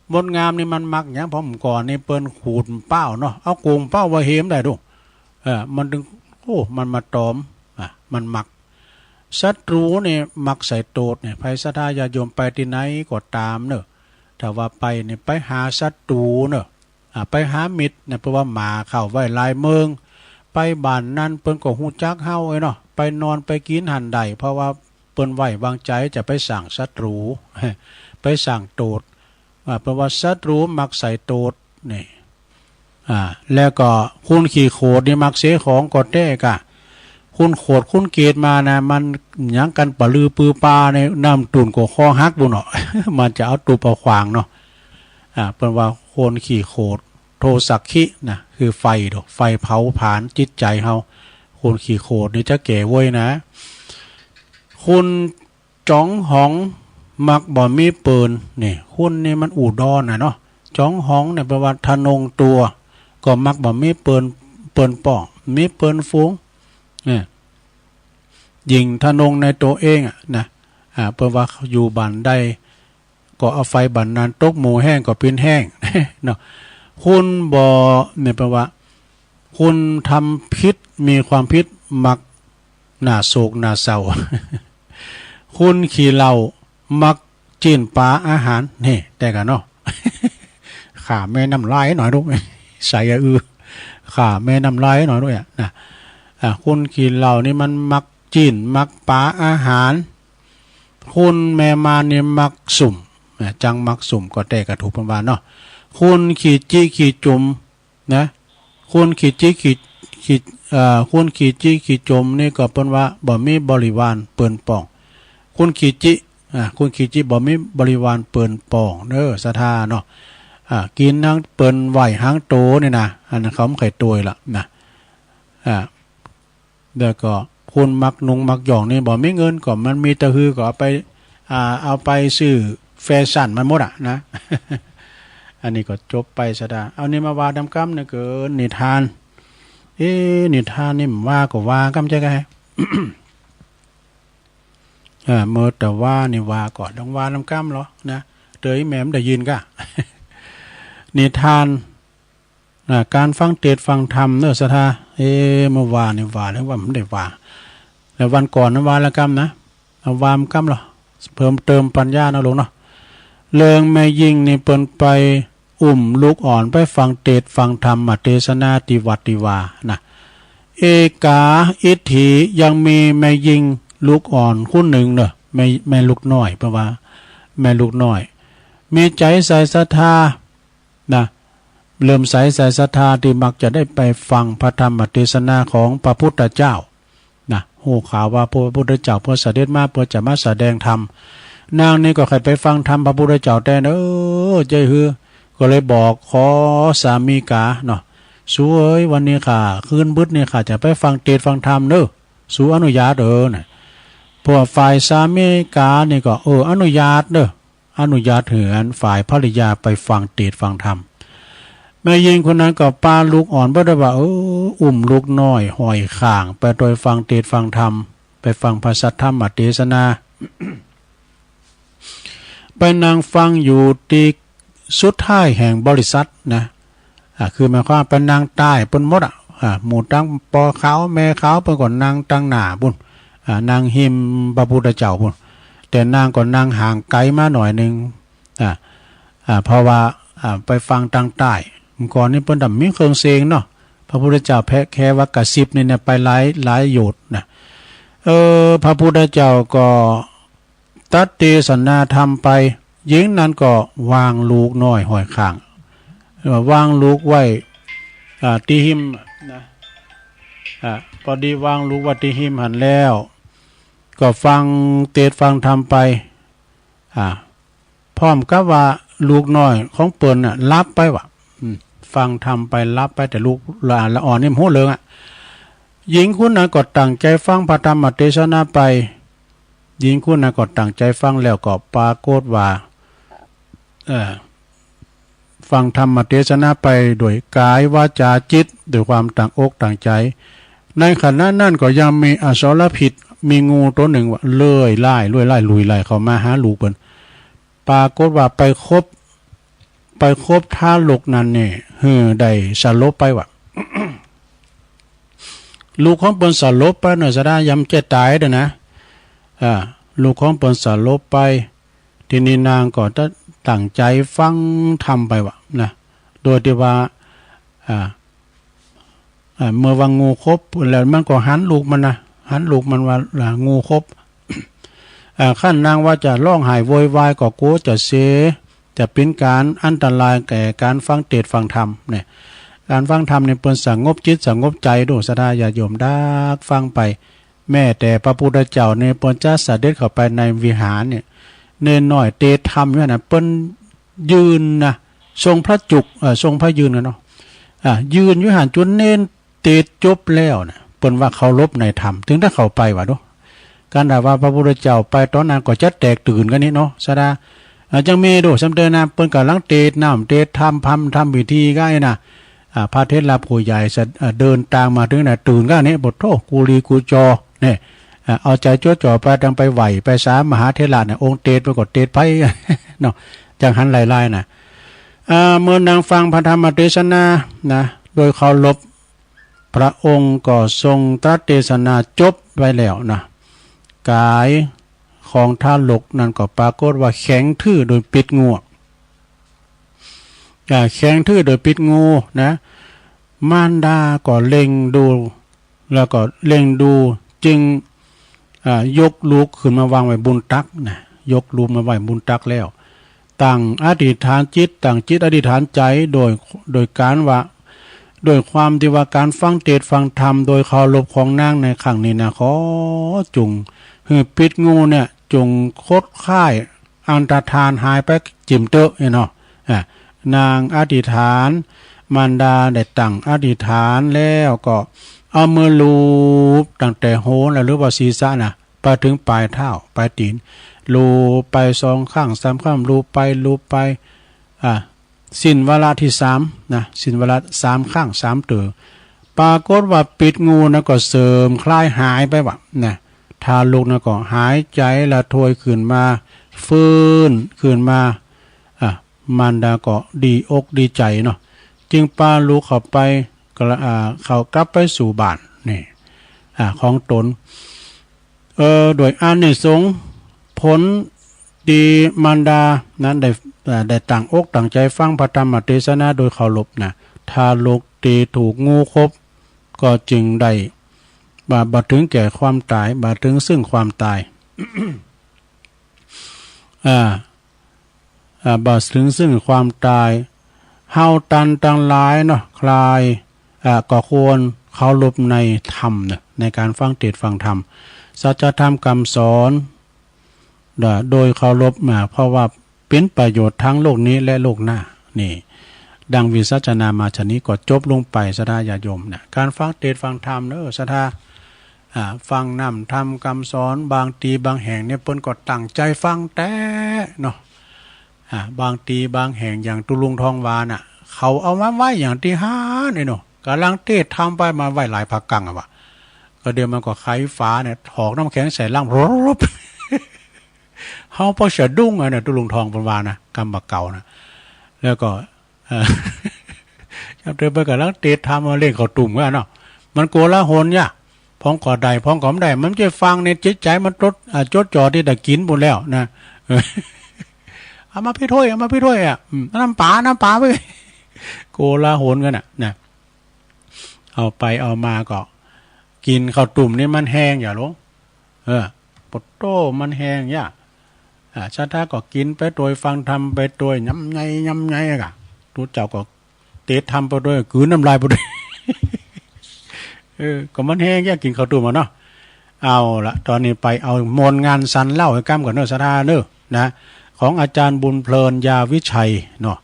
หมดงามนี่มันมักอย่างผมก่อนนี่เปิ้นขูดเป้าเนาะเอาโกงเป้าว่าเฮมได้ดูมันดึงมันมาตอมมันมักศัตรูนี่มักใส่โตดเนี่ยภัยศรัทธาญาโยมไปที่ไหนก็ตามเนอะถ้าว่าไปเนี่ยไปหาศัตรูเนอะไปหามิตรเนี่ยเพราะว่าหมาเข้าไว้ลายเมืองไปบ้านนั้นเปิ้นก็ฮู้จักเฮาเนาะไปนอนไปกินหันใดเพราะว่าเปิ้นไว้วางใจจะไปสั่งศัตรูไปสั่งโตดเพราะว่าศัตรูมักใส่โตดนี่แล้วก็คุณขี่โคดนี่มักเสียของก็แท้กะคุณโคดคุณเกตมานะมันหยังกันปะลือปือปลาในน้ำตุ่นก็คอหักบุเนาะ มันจะเอาตุบเอาขวางเนาะเป็นว่าคนขี่โคดโทสักขินะคือไฟดอกไฟเผาผลาญจิตใจเฮาคนขี่โคดนี่จะแก่เว้ยนะคุณจ้องหองมักบ่มีปืนนี่คุณนี่มันอู่ดอนนะเนาะจ้องหองเนี่ยแปลว่าทะนงตัวก็มักบ่มีปืนป่องมีปืนฟุ้งยิงทะนงในตัวเองนะเพราะว่าอยู่บ้านใดก็เอาไฟบ้านนั้นตกหมูแห้งก็เป็นแห้ง เนาะคุณบ่เนี่ยแปลว่าคุณทำพิษมีความพิษมักหน้าโศกหน้าเศร้า คุณขี่เหล้ามักจีนปลาอาหารนี่แต่กันเนาะ ขาแม่น้ำลายหน่อยดูใส่ขาแม่น้ำลายหน่อยด้วยนะคุณขี่เหล้านี่มันมักจีนมักปลาอาหารคุณแม่มานี่มักสุ่มจังมักสุ่มก็แต่กระถูกประมาณเนาะคุณขี่จี้ขี่จุ่มนะคุณขี่จี้ขี่คุณขี่จี้ขี่จุ่มนี่ก็เป็นว่าบ่มีบริวารเปิ่นป่องคุณขี่จี้คุณขี่จี้บ่มีบริวารเปิ่นป่องเด้อศรัทธาเนาะกินทั้งเปิ่นไหวหางโตนี่นะอันนั้นเขาไข่ตัวละนะแล้วก็คุณมักนุงมักหย่องนี่บ่มีเงินก็มันมีตะฮือก็เอาไปซื้อแฟชั่นมันหมดนะ อันนี้ก็จบไปซะได้เอานี่มาวาดำกำเนี่ยเกินนิทานนิทานนี่ว่าก็ว่ากำใจกัน เมื่อแต่ว่านี่ว่าก่อนต้องว่าดำกำเหรอนะเตยแม่มได้ยินกะ นิทานการฟังเทศน์ฟังธรรมเนอะศรัทธาเมื่อวานนี่ว่าแล้วว่ามันได้ว่าแล้ววันก่อนนั้นว่าละกำนะเอาวามกำเหรอเพิ่มเติมปัญญานะลงเนาะเลิงแม่ยิงนี่เปิ้นไปลูกอ่อนไปฟังเทศน์ฟังธรรมเทศนาติวัติวานะเอกาอิทธิยังมีแม่ยิงลูกอ่อนคู่หนึ่งเนอะแม่ลูกน้อยเพราะว่าแม่ลูกน้อยมีใจใส่ศรัทธานะเริ่มใส่ศรัทธาที่มักจะได้ไปฟังพระธรรมเทศนาของพระพุทธเจ้านะหูข่าวว่าพระพุทธเจ้าเพื่อเสด็จมาเพื่อจะมาแสดงธรรมนางนี่ก็ใครไปฟังธรรมพระพุทธเจ้าแต่ใจฮือก็เลยบอกขอสามีกาเนาะสวยวันนี้ค่ะคืนบึดนี่ค่ะจะไปฟังเทศน์ฟังธรรมเด้อสู้อนุญาตนะพวกฝ่ายสามีกานี่ก็อนุญาตเด้ออนุญาตเหือนฝ่ายภริยาไปฟังเทศน์ฟังธรรมแม่ยิงคนนั้นก็ปาลูกอ่อนบ่ได้ว่าลูกน้อยห้อยข้างไปโดยฟังเทศน์ฟังธรรมไปฟังพระสัทธรรมเทศนา ไปนั่งฟังอยู่ที่ สุดท้ายแห่งบริษัทนะคือหมายความเป็นนางใต้เปิ้นหมดหมู่ตั้งปอขาวแม่ขาวเปิ้นก่อนนางตั้งหน้าพุ่นนางหิมพระพุทธเจ้าพุ่นแต่นางก่อนนางห่างไกลมาหน่อยนึงเพราะว่าไปฟังทางใต้ก่อนนี้เปิ้นดำมีเครื่องเสียงเนาะพระพุทธเจ้าแค่ว่ากระซิบนี่เนี่ยไปหลายโยชน์นะพระพุทธเจ้าก็ตัดเตศนาธรรมไปหญิงนั้นก็วางลูกน้อยห้อยข้างวางลูกไว้ที่หิมนะพอดีวางลูกไว้ที่หิมหันแล้วก็ฟังเตศฟังธรรมไปพร้อมกับว่าลูกน้อยของเปิ้นรับไปว่ะฟังธรรมไปรับไปแต่ลูกละอ่อนนี่โหเลิงหญิงคุณน่ะก็ตั้งใจฟังพระธรรมเทศนาไปหญิงคุณน่ะก็ตั้งใจฟังแล้วก็ปรากฏว่าฟังธรรมเทศนาไปโดยกายวาจาจิตด้วยความตั้งอกตั้งใจในขณะนั้นก็ยังมีอสรพิษมีงูตัวหนึ่งว่าเลื่อยไล่ลุยไล่เข้ามาหาลูกเปิ้นปรากฏว่าไปคบท่าลูกนั้นเนี่ยได้สลบไปว่ะ ลูกของเปิ้นสลบไปหน่อยซะได้ยำจะตายเด้อนะลูกของเปิ้นสลบไปทีนี้นางก็ตั้งใจฟังทำไปว่ะนะโดยที่ว่าเมื่อวังงูครบแล้วมันก็หันลูกมันว่างูครบขั้นนางว่าจะร้องไห้โวยวายก็กลัวจะเสียจะเป็นการอันตรายแก่การฟังเทศน์ฟังธรรมเนี่ยการฟังธรรมเนี่ยเปิ้นสงบจิตสงบใจโดศรัทธาญาติโยมดักฟังไปแม้แต่พระพุทธเจ้าเนี่ยเปิ้นจะเสด็จเข้าไปในวิหารเนี่ยเน้นน้อยเทศธรรมอยู่น่ะเปิ้นยืนนะทรงพระจุกทรงพระยืนกันเนาะยืนอยู่หันจนเน้นเทศจบแล้วนะเปิ้นว่าเคารพในธรรมถึงถ้าเข้าไปว่าเนาะการด่าว่าพระพุทธเจ้าไปตอนนั้นก็จะแตกตื่นกันนี่เนาะศรัทธาจังมีโดสำเดินนะเปิ้นกำลังเทศน้ำเทศธรรมทำพิธีก็ไอ้น่ะพระเทศลาผู้ใหญ่เดินตามมาถึงน่ะตื่นก็นี่บทโทกูลีกูจอเนี่ยเอาใจจดจ่อไปดังไปไหวไปสามมหาเทระเนี่ยองค์เทศปรากฏเทศไปเนาะจังหันไล่ๆน่ะเมื่อนางฟังพระธรรมเทศนานะโดยเคารพพระองค์ก็ทรงตรัสเทศนาจบไว้แล้วนะกายของท่านหลกนั่นก็ปรากฏว่าแข็งทื่อโดยปิดงูแข็งทื่อโดยปิดงูนะมารดาก็เล็งดูแล้วก็เล็งดูจึงยกลูกขึ้นมาวางไว้บนตักนะยกลูกมาไว้บนตักแล้วตั้งอธิษฐานจิตอธิษฐานใจโดยการว่าโดยความที่ว่าการฟังเทศน์ฟังธรรมโดยเคารพของนางในครั้งนี้นะขอจุงปิดงูเนี่ยจงคดค่ายอันตรธานหายไปจิมเตอะเนาะนางอธิษฐานมารดาได้ตั้งอธิษฐานแล้วก็เอามือลูบตั้งแต่โหนหรือว่าศีรษะนะไปถึงปลายเท้าปลายตีนลูบไป2ข้าง3ข้างลูบไปสิ้นวาระที่3นะสิ้นวาระ3ข้าง3ตัวปรากฏว่าปิดงูนะก็เสริมคลายหายไปว่ะนะทาลูกนะก็หายใจละถวยขึ้นมาฟื้นขึ้นมามารดาก็ดีอกดีใจเนาะจึงพาลูกเข้าไปเขากลับไปสู่บ้านนี่ของตนโดยอานิสงส์ผลดีมารดานั้นได้ตั้งอกตั้งใจฟังพระธรรมเทศนาโดยเคารพนะถ้าลูกตีถูกงูคบก็จึงได้บาถึงแก่ความตายบาถึงซึ่งความตาย บาถึงซึ่งความตายเฮาตันตังหลายเนาะคลายก็ควรเคารพในธรรมเนี่ยในการฟังเทศน์ฟังธรรมสัจธรรมคำสอนโดยเคารพเพราะว่าเป็นประโยชน์ทั้งโลกนี้และโลกหน้านี่ดังวิสัชนามาชนี้ก็จบลงไปศรัทธาญาติโยมนะการฟังเทศน์ฟังธรรมศรัทธาฟังนำทำคำสอนบางทีบางแห่งเนี่ยเปิ้นก็ตั้งใจฟังแต่เนาะบางทีบางแห่งอย่างตุลุงทองวาน่ะเขาเอามาไว้อย่างที่5เนี่ยเนาะกำลังเทศทำไปมาไว้หลายพักกังว่ะก็เดี๋ยวมันก็ไขฟ้าเนี่ยถอกน้ำแข็งใส่ล่างรบเฮาพอสะดุ้งเนี่ยตุลุงทองวานะกำบักเก่านะ แล้วก็จำเตือนไปกับลังเตะทำมาเล่นเขาตุ่มกันเนาะมันโกลาหลเนี่ยพ้องก่อใดพ้องก่อมได้มันจะฟังในจิตใจมันจดจ่อที่ตะกินหมดแล้วนะเอามาพี่ถ้วยเอามาพี่ถ้วยอ่ะน้ำปลาไปโกลาหลกันนะเอาไปเอามาก็กินข้าวตุ่มนี่มันแห้งอย่าลงปดโต้มันแห้งย่าชาติก็กินไปโดยฟังทำไปโดยย้ำไงกะตัวเจ้าก็เตะทำไปโดยกืนน้ำลายไปโดยก็มันแห้งย่ากินข้าวตุ่มเนาะเอาละตอนนี้ไปเอามนงานสันเล่าให้กล้ามก่อนเนอะชาติเนอะนะของอาจารย์บุญเพลินยาวิชัยเนาะ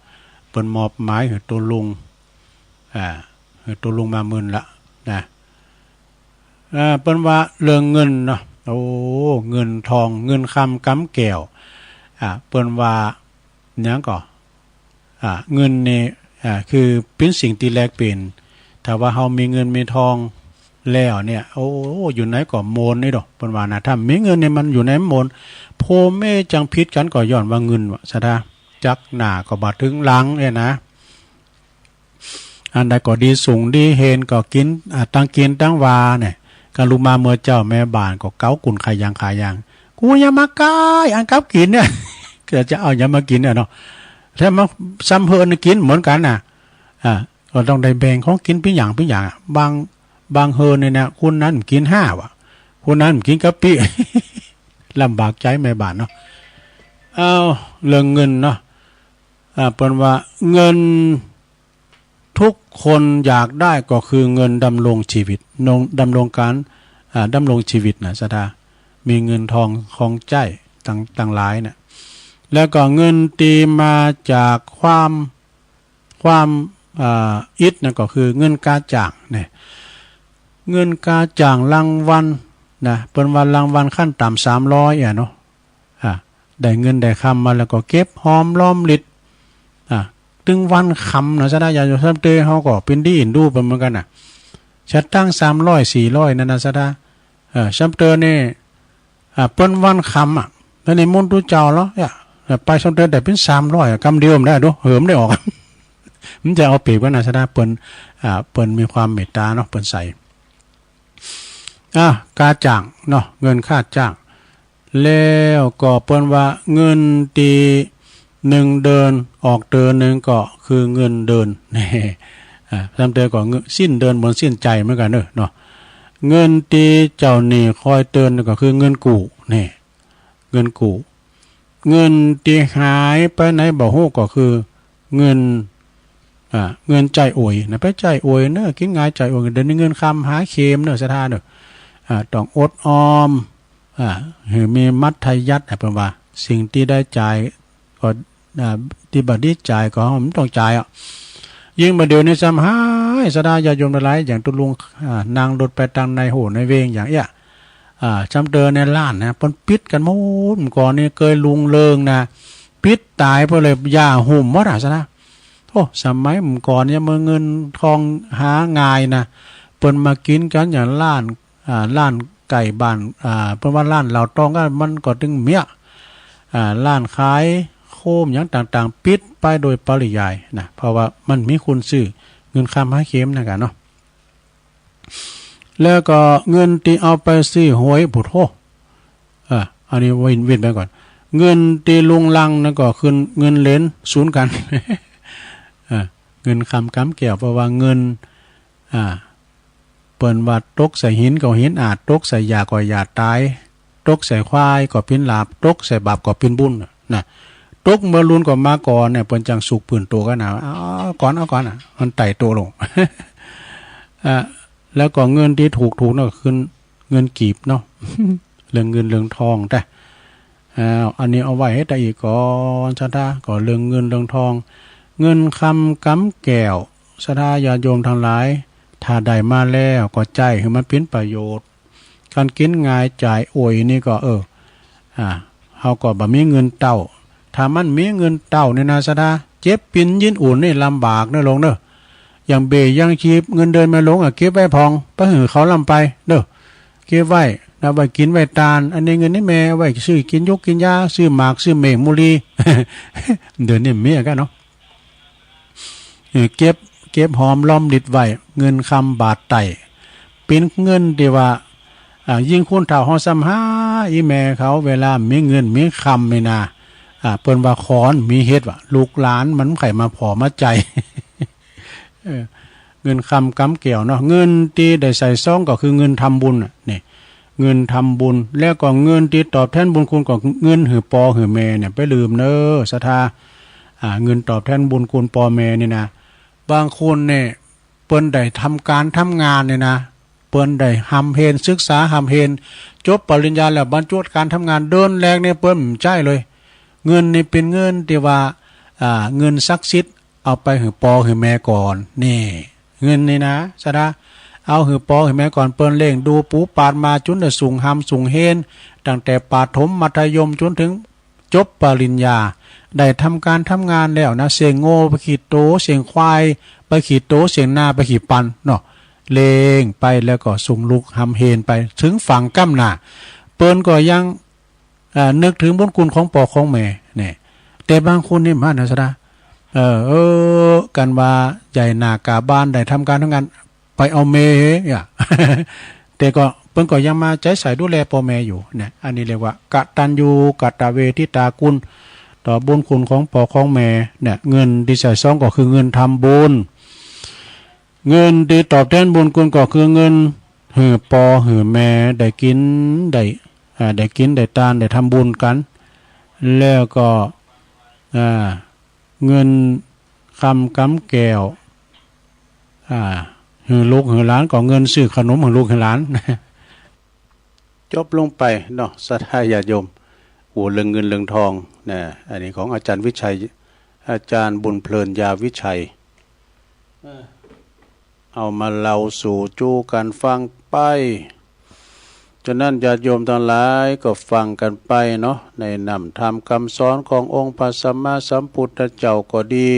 เป็นมอบหมายให้ตัวลุงตัวลุงมามื่นละนะเป็นว่าเรื่องเงินเนาะโอ้เงินทองเงินคำกำแก้วเปิ้นว่าเนี้ยก็เงินนี่คือเป็นสิ่งที่แลกเปลี่ยนถ้าว่าเฮามีเงินมีทองแล้วเนี่ยโอ้อยู่ไหนก็โมนนี่ดอกเปิ้นว่านะถ้ามีเงินเนี่ยมันอยู่ในโมนโพเมจังพิษกันก็ย้อนว่าเงินว่าซะดาจักหน้าก็บ่ถึงหลังเนี่ยนะอันใดก็ดีสูงดีเห็นก็กินตั้งกินตั้งวาเนี่ยกะลุมาเมื่อเจ้าแม่บ้านก็เก้ากุนขายางกูอย่ามากายอันกับกินเนี่ยเกิดจะเอาอย่ามากินเนี่ยเนาะถ้ามาซ้ำเพิ่นกินเหมือนกันน่ะก็ต้องได้แบ่งของกินเป็นอย่างบางเฮินเนี่ยคุณนั้นกิน5ว่ะคุณนั้นกินกะปิ ลำบากใจแม่บ้านเนาะเอาเรื่องเงินเนาะเปิ้นว่าเงินทุกคนอยากได้ก็คือเงินดำรงชีวิตดำรงการดำรงชีวิตนะสดามีเงินทองของใจต่างหลายเนี่ยแล้วก็เงินตีมาจากความอิดนะก็คือเงินกาจ่างเนี่ยเงินกาจ่างรางวัลนะเป็นวันรางวัลขั้นต่ำ300เนาะได้เงินได้คำมาแล้วก็เก็บหอมล้อมลิดถึงวันคำนะซะได้ยาโยซัมเตเขาก็เป็นดีอินดูไปเหมือนกันน่ะชัดตั้ง300-400นั่นนะซะได้ซัมเตเนี่ยเปิ้นวันคำแล้วในมณฑลเจ้าเนาะไปซัมเตได้เป็น300กำเดียวมันได้ดูเหิมได้ออก มันจะเอาเปรียบกันนะซะได้เปิ้นมีความเมตตาเนาะเปิ้นใส่กาจ้างเนาะเงินค่าจ้างแล้วก็เปิ้นว่าเงินตี1เดือนออกเดือนนึงก็คือเงินเดือนนี่ทำเดือนก็สิ้นเดือนบนสิ้นใจเหมือนกันเนาะเงินตีเจ้าหนี้คอยเตือนก็คือเงินกู้นี่เงินกู้เงินตีหายไปไหนบ่ฮู้ก็คือเงินใจโอยนะไปใจโอยเนอะกินง่ายใจโอยเดินเงินคำหาเข็มเนอะสถานเนอะต้องอดออมหรือมีมัธยัติเป็นว่าสิ่งที่ได้จ่ายก็ที่บัดนี้จ่ายก็มันต้องจ่ายยิ่งมาเดี๋ยวนี้ซ้ำหายสดาญาโยมหลายอย่างตุลุงนางรถไปทางในโหในเวงอย่างจำเดินในล้านนะปนปิดกันหมดก่อนนี่เคยลุงเลิงนะปิดตายเพราะเลยยาหุ่มว่าอะไรซะนะโอ้สมัยก่อนเนี่ยเมื่อเงินทองหาง่ายนะเปิ้นมากินกันอย่างล้านไก่บ้านเพราะว่าล้านเราต้องก็มันก็ถึงเมียล้านขายโคมอย่างต่างๆปิดไปโดยปริยายนะเพราะว่ามันมีคุณซื้อเงินคำหาเข็มนะกันเนาะแล้วก็เงินที่เอาไปซื้อหวยผุดโหอันนี้วินไปก่อนเงินที่ลุงลังนั่นก็คือเงินเลนศูนย์กัน เงินคำกำแก้วเพราะว่าเงินเปิ่นว่าตกใส่หินก็หินอาจตกใส่ยาก็ยาตายตกใส่ควายก็เป็นลาบตกใส่บาปก็เป็นบุญนะตกเมื่อรุนก็มาก่อนเนี่ยเปิ่นจังสุกปืนโตกันนะเอาก่อนมันไต่โตลง แล้วก็เงินที่ถูกนั่นก็คือเงินกีบเนาะ เรื่องเงินเรื่องทองแต่อันนี้เอาไว้ให้ได้อีกก่อนชาดาก็เรื่องเงินเรื่องทองเงินคำกำแก้วชาดาญาโยมทั้งหลายถ้าได้มาแล้วก็ใจให้มันเป็นประโยชน์การกินง่ายจ่ายโอยนี่ก็เฮาก็บ่มีเงินเต้าถ้ามันมีเงินเต้าเนี่ยนะชาดาเจ็บปิ่นยินอุ่นนี่ลำบากเด้อลงเด้ออย่างเบยยังชีพเงินเดินมาลงเก็บไว้พองไปหือเขาลำไปเด้อเก็บไว้นะไว้กินไว้ตาลอันนี้เงินนี่แม่ไว้ซื้อกินยกกินยาซื้อหมากซื้อเมฆมุลี เดี๋ยวนี้เมียกันเนาะ เก็บหอมล้อมดิดไว้เงินคำบาทไต่เป็นเงินที่ว่ายิ่งคุณเฒ่าเฮาซ้ำหาอีแม่เขาเวลามีเงินมีคำนี่นะเปิ้นว่าขอนมีเฮ็ดว่าลูกหลานมันไข่มาพอมาใจ เงินคำกำเกี่ยวเนาะเงินที่ได้ใส่ซองก็คือเงินทำบุญนี่เงินทำบุญแล้วก็เงินที่ตอบแทนบุญคุณก็เงินหือปอหือแม่เนี่ยไปลืมเน้อศรัทธาเงินตอบแทนบุญคุณปอแม่นี่นะบางคนเนี่ยเปิ้นได้ทำการทำงานเนี่ยนะเปิ้นได้หำเพนศึกษาหำเพนจบปริญญาแล้วบรรจุการทำงานเดินแรกเนี่ยเปิ้นใจเลยเงินนี่เป็นเงินที่ว่าเงินศักดิ์สิทธิ์เอาไปหือปอหือแม่ก่อนนี่เงินนี่นะศรัทธาเอาหือปอหือแม่ก่อนเปิ้นเล่งดูปูปาดมาจนได้สูงหำสูงเฮนตั้งแต่ปฐมมัธยมจนถึงจบปริญญาได้ทำการทำงานแล้วนะเสียงโง่ไปขี่โตเสียงควายไปขี่โตเสียงนาไปขี่ปันเนาะเลงไปแล้วก็ส่งลูกหำเฮนไปถึงฝั่งก้ำหน้าเปิ้นก็ยังนึกถึงบุญคุณของปอของแม่เนี่ยแต่บางคนนี่มานะซะนะกันว่าใหญ่นากาบ้านได้ทำการทำงานไปเอาเมอ่ะ แต่ก็เปิ้นก็ยังมาใจใส่ดูแลพ่อแม่อยู่เนี่ยอันนี้เรียกว่ากตัญญูกตเวทิตาคุณต่อบุญคุณของพ่อของแม่เนี่ยเงินที่ใส่ซองก็คือเงินทำบุญเงินที่ตอบแทนบุญคุณก็คือเงินหือปอหือแม่ได้กินได้กินได้ทานได้ทำบุญกันแล้วก็เงินคำกำแก้วหือลูกหือหลานก็เงินซื้อขนมหือลูกหือหลาน จบลงไปเนาะศรัทธาญาติโยมหัวเรื่องเงินเรื่องทองนะอันนี้ของอาจารย์วิชัยอาจารย์บุญเพลินยาวิชัยเอามาเล่าสู่จูกันฟังไปฉะนั้นญาติโยมทั้งหลายก็ฟังกันไปเนาะในนำธรรมคำสอนขององค์พระสัมมาสัมพุทธเจ้าก็ดี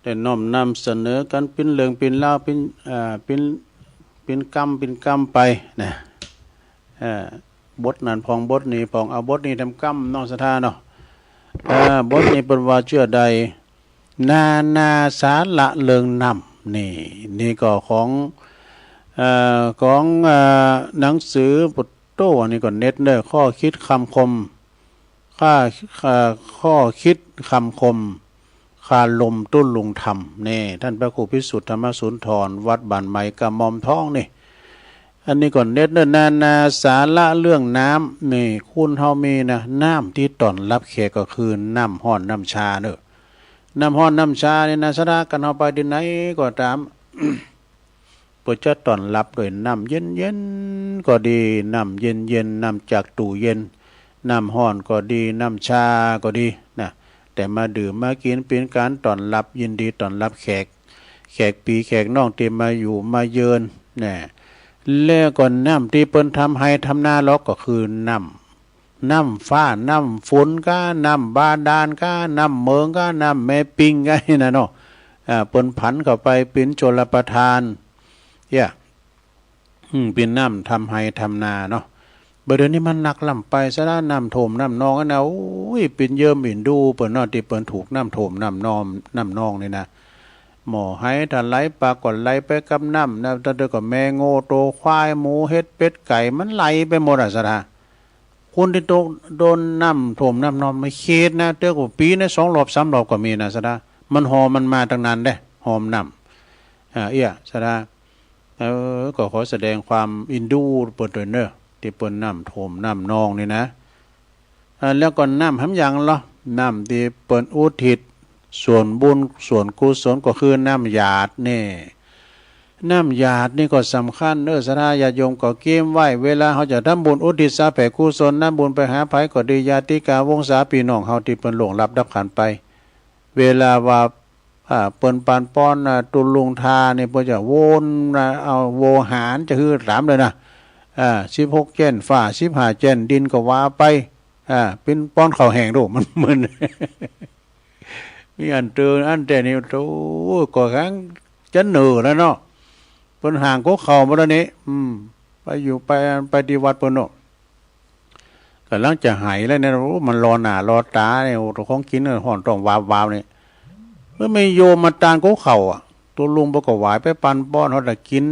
ได้น้อมนำเสนอกันเป็นเรื่องเป็นเล่าเป็นกรรมไปนะบทนั้นพองบทนี้พองเอาบทนี้ทำกรรมน้องศรัทธาเนาะบทนี้เป็นว่าเชื่อใดนาสาระเลิงนำนี่ก็ของหนังสือปุตโตนี่ก็เน็ตเด้อข้อคิดคำคมข้อคิดคำคมคาลมตุ้นลุงธรรมนี่ท่านพระครูพิสุทธิ์ธรรมสุนทรวัดบ้านใหม่กะมอมท้องนี่อันนี้ก่อนเน็ตเด้อนาสาระเรื่องน้ำนี่คุณเฮามีนะน้ำที่ต้อนรับแขกก็คือน้ำห้อนน้ำชาเด้อน้ำห้อนน้ำชานี่นะสระกันเฮาไปที่ไหนก็ตาม เพื่อจะต้อนรับด้วยน้ำเย็นก็ดีน้ำเย็นน้ำจากตู้เย็นน้ำห้อนก็ดีน้ำชาก็ดีนะแต่มาดื่มมากินเป็นการต้อนรับยินดีต้อนรับแขกปีแขกน้องที่มาอยู่มาเยือนนะแล้วก็น้ำที่เปิ้นทำให้ทำหน้าล็อกก็คือน้ำฟ้าน้ำฝนก็น้ำบาดาลก็น้ำเมืองก็น้ำแม่ปิงก็นี่นะเนาะเปิ้นผันเข้าไปเป็นชลประทานเป็นน้ำทำให้ทำนาเนาะเดี๋ยวนี้มันหนักล่ำไปซะแล้วน้ำโถมน้ำนองนะโอ้ยเป็นเยิ่มอินดูเปิ้นเนาะที่เปิ้นถูกน้ำโถมน้ำนองนี่นะหมอให้ถ้าไหลปลาก่อนไหลไปกับน้ำนะแต่ก็แมงโง่โตควายหมูเฮ็ดเป็ดไก่มันไหลไปหมดอ่ะสะคนที่โดนน้ำโถมน้ำนองไม่เค็ดนะเตื้อกว่าปีนะ2 รอบ 3 รอบก็มีนะสะมันหอมมันมาตั้งนานเด้หอมน้ำสะก็ขอแสดงความอินดูเปิดด้วยเนอะที่เปิดน้ำโถมน้ำนองนี่นะแล้วก็น้ำหำยังเหรอน้ำที่เปิดอุทิศส่วนบุญส่วนกุศลก็คือน้ำหยาดนี่น้ำหยาดนี่ก็สำคัญศรัทธาญาติโยมก็เก็บไว้เวลาเขาจะทำบุญอุทิศสาแผ่กุศลน้ำบุญไปหาไผก็ดีญาติกาวงศาพี่น้องเฮาที่เปิ้นหลงรับดับขันไปเวลาว่าเปิ้นปานป้อนตุลุงทานี่เปิ้นจะวนเอาโวหารจะคือถามเลยนะ16 เจนฝ่า15 เจนดินก็ว่าไปเป็นป้อนข้าวแห้งโดมันมึน มีอันเตือนอันแต่นี่โตก็ครั้งจะเหนื่อยแล้วเนาะเปิ้นห่างก็เข้ามาแล้วนี้ไปอยู่ไปที่วัดเปิ้นเนาะกำลังจะหายแล้วเนี่ยมันรอหน้ารอตาเนี่ยของกินห่อนต้องวาวๆนี่ แล้วไม่โยมมาตานเขาเข่าอ่ะตัวลุงประกอบหวายไปปันป้อนเขาแต่กิน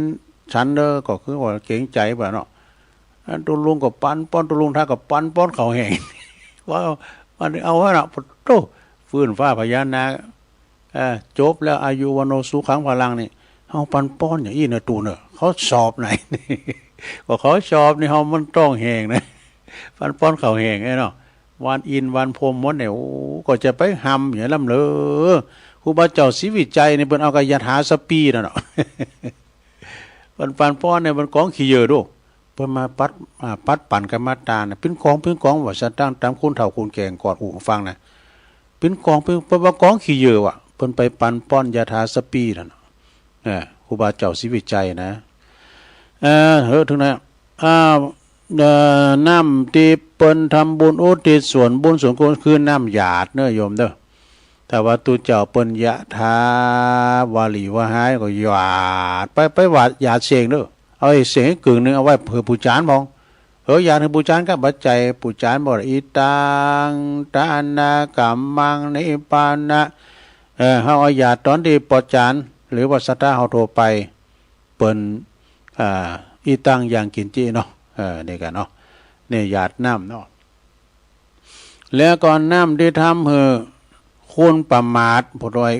ฉันเด้อก็คือว่าเก่งใจป่ะเนาะตัวลุงก็ปันป้อนตัวลุงท่าก็ปันป้อนเขาแห้งว่ามันเอาไว้ละโตฟื้นฟ้าพญานาคจบแล้วอายุวโนสุขังพลังนี่เอาปันป้อนอย่างนี้เนอะตูเนอะเขาสอบไหนก็เขาสอบนี่เขามันต้องแห้งนะปันป้อนเขาแห้งไอ้เนาะวันอินวันพรมมดเนี่ยโอ้ก็จะไปหำอย่างลำเลยครูบาเจ้าศรีวิจัยเนี่ยเป็นเอากายถาสปีนะเนาะปันป้อนเนี่ยมันกองขี้เยอะดูเพิ่นมาปัดปั่นกันมาตาเนี่ยเป็นกองว่าจะตั้งตามคุณเฒ่าคุณแก่งกอดหูฟังนะเป็นกองว่ากองขี้เยอะว่ะเพิ่นไปปันป้อนยาถาสปีนั่นเนาะครูบาเจ้าศรีวิจัยนะถึงนะน้ำที่เปิ้นทำบุญอุทิศส่วนบุญส่วนกุศลคือน้ำหยาดเน้อโยมเด้อแต่ว่าตุเจ้าเปิ้นยะทาวาลีวะหายก็หยาดไปหวาดหยาดเสียงเด้อเอาไอ้เสียงกึ่งนึงเอาไว้เพื่อผู้จานมองหยาดให้ผู้จานก็บัดใจผู้จานบ่อีตังตานากัมมังนิปานะเฮาเอาหยาดตอนที่ปอจานหรือว่าสัตตาเฮาโทรไปเปิ้นอีตังอย่างกินจิเนาะนี่กันเนาะนี่หยาดน้ำเนาะแล้วก่อนน้ำที่ทำคุณประมาทพอดอย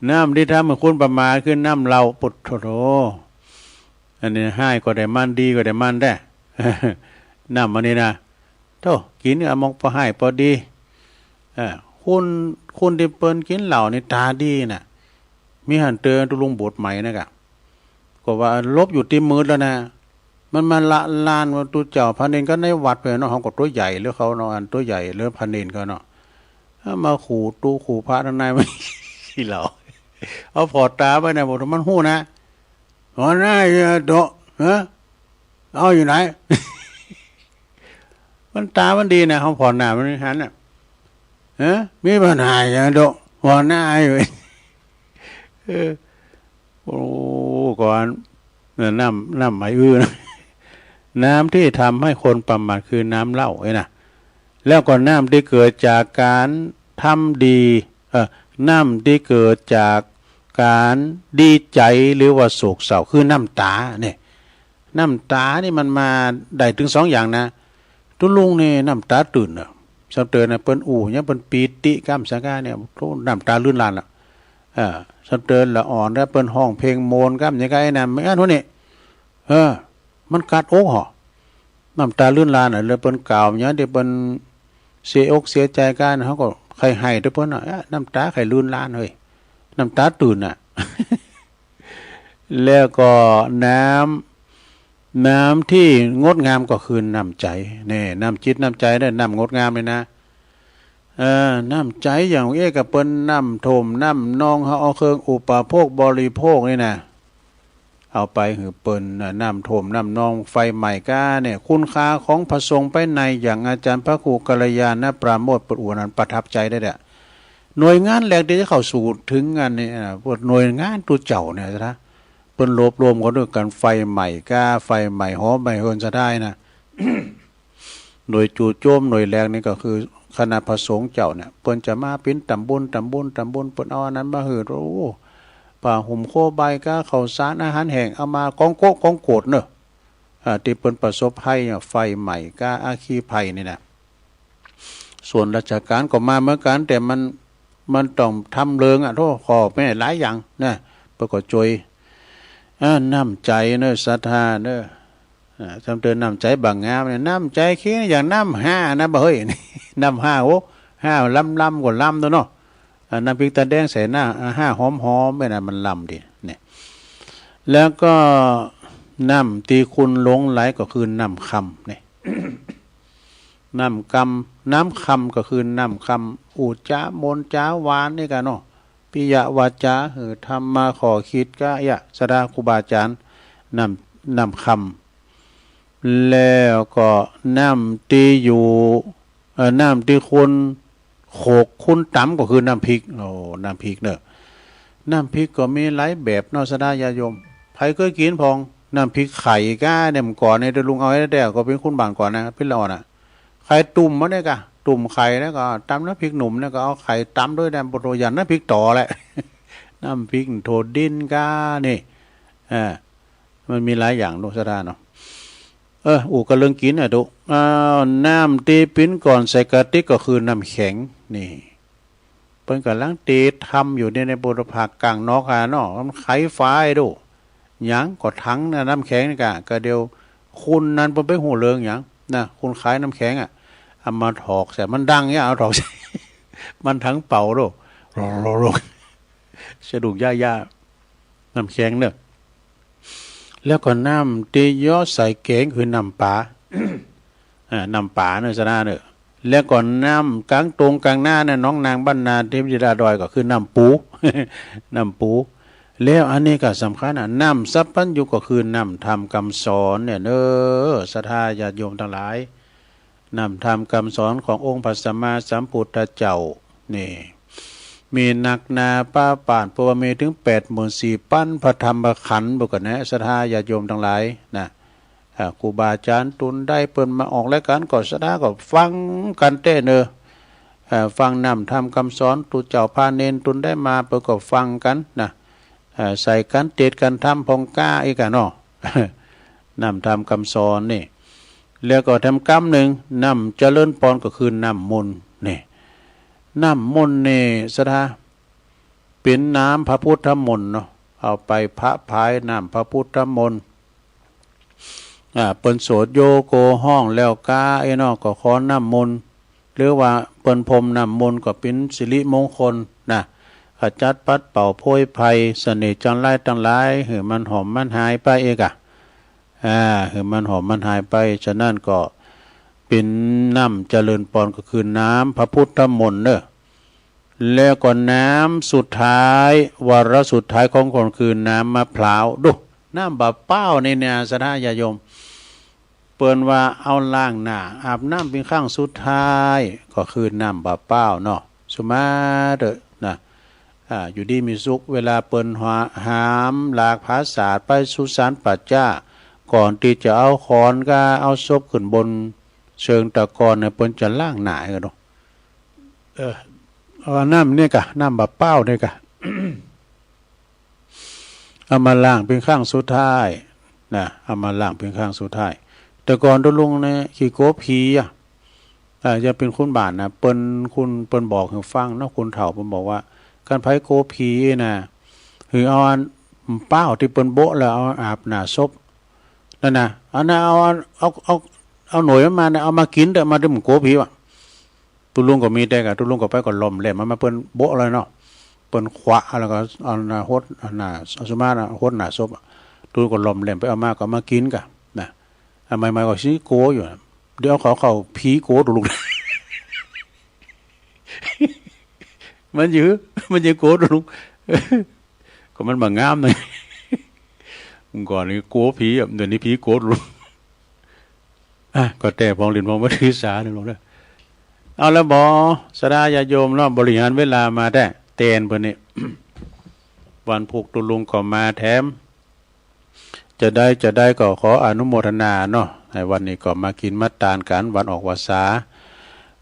น้ำที่ทำคุณประมาทคือน้ำเราปุถโธอันนี้ให้ก็ได้มันดีก็ได้มันได้น้ำมันนี่นะโธ่กินเอามองพอให้พอดีคุณที่เปิ้นกินเหล่านี่ตาดีน่ะมีหันเตือนตุลุงบทใหม่นะครับก็ว่าลบอยู่ที่มือแล้วนะมันมาละลานว่าตัวเจ้าพันเนนก็ในวัดไปเนาะเขาก็ตัวใหญ่หรือเขาเนาะอันตัวใหญ่หรือพันเนนก็เนาะมาขู่ตู้ขู่พระทางในไม่ขี้เหล่าเอาพอตาไปนะบอกมันหู้นะหัวหน้าโตเอาอยู่ไหนมันตามันดีนะเขาพอหน้ามันหันน่ะมีปัญหาอย่างโตหัวหน้าอยู่โอ้ก่อนน้ำไหมนะน้ำที่ทำให้คนประมาทคือน้ำเหล้าไอ้นะแล้วก็น้ำที่เกิดจากการทำดีน้ำที่เกิดจากการดีใจหรือว่าโศกเศร้าคือน้ำตาเนี่ยน้ำตานี่มันมาได้ถึงสองอย่างนะทุลุงนี่น้ำตาตื่นสำเตือนนะเปิ้นเนี่ยเปิ้นปีติกัมสังกาเนี่ยน้ำตาลื่นลานล่ะสำเตือนละอ่อนแล้วเปิ้นห้องเพลงโมนกัมยังไงนะไม่งั้นพวกนี้มันกัดอกห่อน้ำตาลื่นลานเลยเปิ้นกล่าวเนี่ยเดี๋ยวเปิ้นเสียอกเสียใจกันเขาก็ใครให้ด้วยเปิ้นน้ำตาใครลื่นลานเฮ้ยน้ำตาตื่นแล้วก็น้ำที่งดงามก็คือน้ำใจนี่น้ำจิตน้ำใจได้น้ำงดงามเลยนะน้ำใจอย่างกับเปิ้นน้ำถมน้ำนองเขาเอาเครื่องอุปโภคบริโภคนี่นะเอาไปคือเปิ้นน้ำถมน้ำนองไฟใหม่ก้าเนี่ยคุณค่าของพระสงฆ์ไปในอย่างอาจารย์พระครูกัลยาณปราโมทย์ปรอนั้นประทับใจได้เนี่ยหน่วยงานแรกที่จะเข้าสู่ถึงงานนี่พวกหน่วยงานตัวเจ้าเนี่ยนะเปิ้นรวบรวมกันด้วยกันไฟใหม่ก้าไฟใหม่หอมใหม่เฮินจะได้นะ หน่วยจู่โจมหน่วยแรกนี่ก็คือคณะพระสงฆ์เจ้าเนี่ยเปิ้นจะมาเป็นตำบลเปิ้นเอาอันนั้นมาเฮือโอ้ป่าห่มโคใบก้าข้าวสารอาหารแห้งเอามากองโกะกองโกดเนอะที่เปิ้นประสบภัยไฟใหม่ก้าอาคีภัยนี่นะส่วนราชการก็มาเหมือนกันแต่มันต้องทำเริงโทษขอไม่หลายอย่างนะประกอบจอยน้ำใจเนอะศรัทธาเนอะจำเตือนน้ำใจบางงามเนี่ยน้ำใจคิดอย่างน้ำห้านะบ่เฮ้ยน้ำห้าโอ้ห้าล้ำกว่าล้ำตัวเนาะน้ำพริกตาแดงใส่หน้าห้าหอมไม่น่ะมันล้ำดิเนี่ยแล้วก็น้ำตีคุณหลงไหลก็คือน้ำคำเนี่ย น้ำคำก็คือน้ำคำอุจามนจ้าวานนี่กันเนาะปิยวาจาธรรมมาขอคิดก็สดาครูบาอาจารย์น้ำคำแล้วก็น้ำตีอยู่น้ำตีคุณโขกคุณต่ำก็คือน้ำพริกน้ำพริกเนอะน้ำพริกก็มีหลายแบบเนาะสดาญาโยมใครเคยกินพองน้ำพริกไข่ก้าเนี่ยก่อนในเดือนลุงเอาให้ได้ก็เป็นคุณบางก่อนนะพี่เราน่ะไข่ตุ่มมาเนี่ยกะต ตุ่มไข่แล้วก็ตำน้ำพริกหนุ่มแล้วก็เอาไข่ตำด้วยน้ำปรุงยันน้ำพริกต่อแหละ น้ำพริกโถดินกานี่มันมีหลายอย่างลูกสะดาเนาะอูก็เรื่องกินดูน้ำตีปิ้นก่อนใส่กะติกก็คือน้ำแข็งนี่เพิ่นกำลังตีทำอยู่ในบุรพากลางนอกเนาะมันไขไฟดูหยังก็ทั้งน้ำแข็งนี่ก็เดียวคุณนั้นเพิ่นไปหูเรื่องหยังนะคุณขายน้ำแข็งเอามาถอกใส่มันดังเนี่ยเอาถอกใส่ มันทั้งเป่าดูโรสะดุกย่าน้ำแข็งเนอะแล้วก็น้ำตียอใส่แกงคือน้ำปลา น้ำปลาเนอะสนาเนอะแล้วก็น้ำกลางตรงกลางหน้าเนี่ยน้องนางบ้านนาเทพธิดาดอยก็คือน้ำปู น้ำปูแล้วอันนี้ก็สำคัญน้ำสัพพัญญูก็คือน้ำธรรมคำสอนเนี่ยเนอะศรัทธาญาติโยมทั้งหลายน้ำธรรมคำสอนขององค์พระสัมมาสัมพุทธเจ้านี่มีนักนาป้าป่านปวเมถึง84,000ปั้นพระธรรมขันธ์บุกนะศรัทธาญาติโยมทั้งหลายนะครูบาอาจารย์ตุนได้เปิ้นมาออกรายการก็ศรัทธาก็ฟังกันเต้เนอะฟังนำธรรมคำสอนตุเจ้าพาเนนตุนได้มาเปิ้นก็ฟังกันนะใส่กันเตดกันทำพองก้าอีกเนาะ นำธรรมคำสอนนี่แล้วก็ทำกรรมหนึ่งนำเจริญพรก็คือน้ำมนต์นี่น้ำมนต์นี่ศรัทธาเป็นน้ำพระพุทธมนต์เนาะเอาไปพระพายน้ำพระพุทธมนต์เปิ้นโสดโยโกห้องแล้วกาไอ้นอกก็ขอน้ำมนต์หรือว่าเปิ้นพรมน้ำมนต์ก็เป็นสิริมงคลนะขจัดปัดเป่าโพยภัยเสน่ห์จังไรตั้งหลายหือมันหอมมันหายไปเอกหือมันหอมมันหายไปฉะนั้นก็เป็นน้ำเจริญพรก็คือน้ำพระพุทธมนต์เนอะแล้วก็น้ำสุดท้ายวาระสุดท้ายของคนคือน้ำมะพร้าวดูน้ำบะเป้าในเนี่ยสถาญาโยมเปิ้นว่าเอาล้างหน้าอาบน้ำเป็นข้างสุดท้ายก็คือน้ำบะเป้าเนาะสุมาเด้อนะอยู่ดีมีสุขเวลาเปิ้นหามหลากภาษาไปสุสานปัจจ้าก่อนที่จะเอาขอนก็เอาศพขึ้นบนเชิงตะกอนเนี่ยเปิ้นจะล้างหน้ากันเนาะเอาน้ำเนี่ยกะน้ำบะเป้าเนี่ยกะ เอามาล้างเป็นข้างสุดท้ายนะเอามาล้างเป็นข้างสุดท้ายแต่ก่อนตุลุงเนี่ยขี้โกผีจะเป็นคุณบาทนะเปิ้นบอกให้ฟังเนาะคุณเฒ่าเปิ้นบอกว่าการไผโกผีนะคือเอาเป้าที่เปิ้นโบะแล้วเอาอาบหน้าศพนั่นน่ะอันน่ะเอาหน่วยมานะเอามากินแต่มาดื่มโกผีว่ะตุลุงก็มีแต่กะตุลุงก็ไปก็ล้มแหลมมาเปิ้นโบะเลยเนาะเปิ้นขวะแล้วก็เอาหน้าฮดหน้าสมานะฮดหน้าศพตุลุงก็ล้มแหลมไปเอามาก็มากินกะนะใหม่ๆก็สิโกอยู่เดี๋ยวเขาผีโกตุลุง มันยื้อโกตุลุง ก็มันบางงามหน่อย ก่อนนี้โกผีเดี๋ยวนี้ผีโกตุลุง ก็แต่พองเรียนพองวัตถิสาเนี่ยลงได้เอาแล้วบอสดาญาโยมเนาะบริหารเวลามาได้เตนเพิ่นนี่ วันพุกตุลุงก็มาแถมจะได้ก็ขออนุโมทนาเนาะในวันนี้ก็มากินมัตตานกันวันออกพรรษา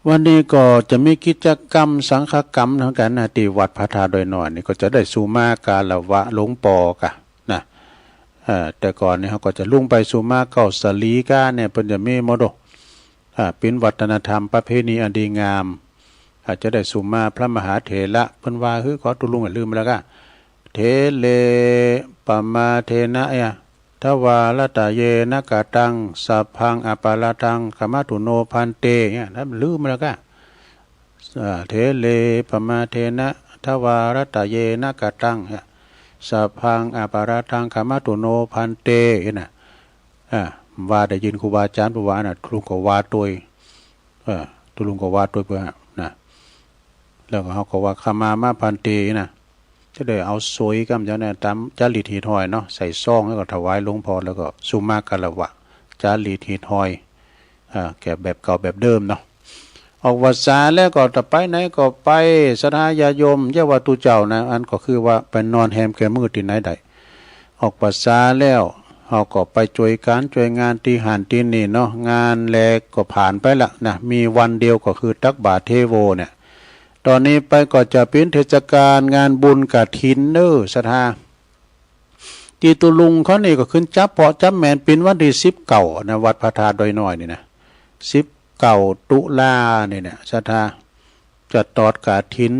วันนี้ก็จะมีกิจกรรมสังฆกรรมทั้งกันที่วัดพระธาตุดอยหน่อยนี่ก็จะได้สุมากาลวะหลวงปอกะนะแต่ก่อนนี่เขาก็จะลุ่งไปสุมาเก้าสลีกาเนี่ยเพิ่นจะมีมรดกเป็นวัฒนธรรมประเพณีอันดีงามอาจจะได้สุมาพระมหาเถระเพิ่นว่าขอตุลุงอย่าลืมแล้วก็เทเลปมาเทนะทวาลตะเยนะกะตังสัพพังอปาลตังขมาตุโนพันเตเนี่ยถ้าลืมแล้วก็เทเลปมาเทนะทวาลตะเยนะกะตังสัพพังอปาลตังขมาตุโนพันเตเนี่ยว่าได้ยินครูบาอาจารย์บอกว่าน่ะตุลุงก็ว่าตัวตุลุงก็ว่าตัวเพื่อนะแล้วก็เขาก็ว่าขมาพันเตนะจะได้เอาสวยกำเจ้าเนี่ยตามจารีตหีทอยเนาะใส่ซองแล้วก็ถวายหลวงพ่อแล้วก็สุมากาลวะจารีตหีทอยแก่แบบเก่าแบบเดิมเนาะออกวรรษาแล้วก็ต่อไปไหนก็ไปศรัทธาญาโยมเยาวตุเจ้านะอันก็คือว่าไปนอนแฮมแก่มือที่ไหนใดออกพรรษาแล้ว เราก็ไปช่วยการช่วยงานที่หันที่นี่เนาะงานแลกก็ผ่านไปละนะมีวันเดียวก็คือตักบาตรเทโวเนี่ยตอนนี้ไปก็จะเป็นเทศกาลงานบุญกฐินเด้อศรัทธาที่ตุลุงเขานี่ก็ขึ้นจับเพาะจับแมนเป็นวันที่19นะวัดพระธาตุดอยน้อยนี่นะ19ตุลาเนี่ยศรัทธาจะตอดกฐิน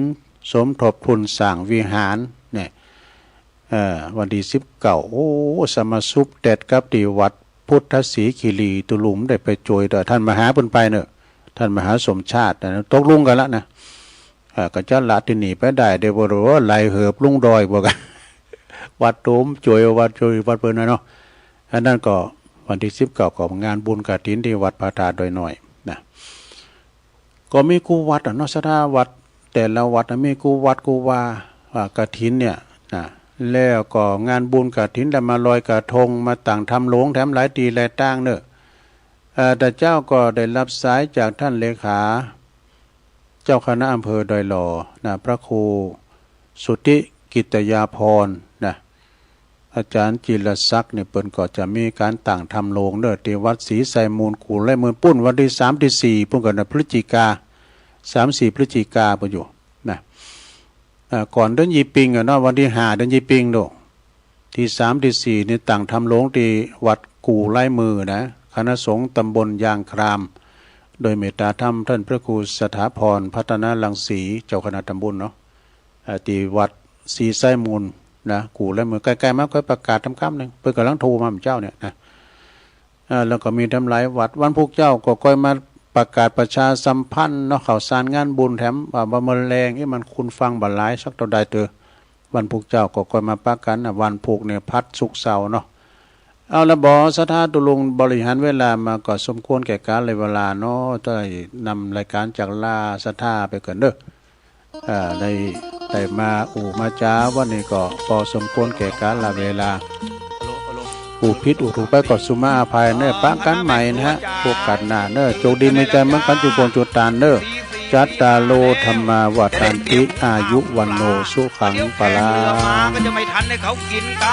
สมทบทุนสร้างวิหารเนี่ยวันที่19โอ้สมาสุปเด็ดกับที่วัดพุทธศรีคีรีตุลุมได้ไปโจยต่อท่านมหาเพิ่นไปเนอะท่านมหาสมชาตินะตกลุงกันแล้วนะก็จะละที่นี่ไปได้เดี๋ยวบ่รู้ว่าไหลเหือบลุงดอยบ่กัน วัดโตมโจยวัดโจยวัดเพิ่นนะเนาะอันนั้นก็วันที่19ก็งานบุญกฐินที่วัดพระธาตุดอยน้อยนะก็มีกูวัดเนาะสถาวัดแต่ละวัดมีกูวัดกูว่ากฐินเนี่ยนะแล้วก็งานบุญกฐินแล้วมาลอยกระทงมาต่างทำโลงแถมหลายตีหลายตั้งเนอะแต่เจ้าก็ได้รับสายจากท่านเลขาเจ้าคณะอำเภอดอยหล่อนะพระครูสุทธิกิตยาภรณ์นะอาจารย์จิรศักดิ์เนี่ยเปิ้นก็จะมีการต่างทำโลงเนอะที่วัดศรีไสมูลกู่และเมืองปุ้นวันที่3ที่4ปุ้นก็นะพฤศจิกา3-4พฤศจิกาปุ้นอยู่นะก่อนเดือนยี่ปิงเนาะวันที่5เดือนยี่ปิงโดที่3ที่4นี่ต่างทำโลงที่วัดกู่ไร่มือนะคณะสงฆ์ตำบลยางครามโดยเมตตาธรรมท่านพระครูสถาพรพัฒนารังสีเจ้าคณะตำบลเนาะที่วัดศรีไสมูลนะกู่ไร่มือใกล้ๆมาค่อยประกาศทำค่ำนึงเพิ่นกำลังโทรมาเจ้าเนี่ยนะแล้วก็มีทำหลายวัดวันพุกเจ้าก็ค่อยมาประกาศประชาสัมพันธ์เนาะข่าวสารงานบุญแถมบ่มแรงมันคุณฟังบ่หลายสักเท่าใดเตอวันพุกเจ้าก็ค่อยมาประกันวันพุกเนี่ยพัดศุกร์เสาร์เนาะเอาละบ่สถาตุลุงบริหารเวลามาก็สมควรแก่กาลเลยเวลาเนาะได้นำรายการจากลาสถาไปก่อนเด้อได้มามาจ้าวันนี้ก็พอสมควรแก่กาลเวลาผิดถูกไปก็สุมาอภัยเน้อปะกันใหม่นะฮะพวกกันหน้าเน้อโชคดีในใจมันกันจุปนจุตานเน้อจัตตาโลธรรมาวัฏันติอายุวันโนสุขังปะลาก็จะไม่ทันให้เขากินกัน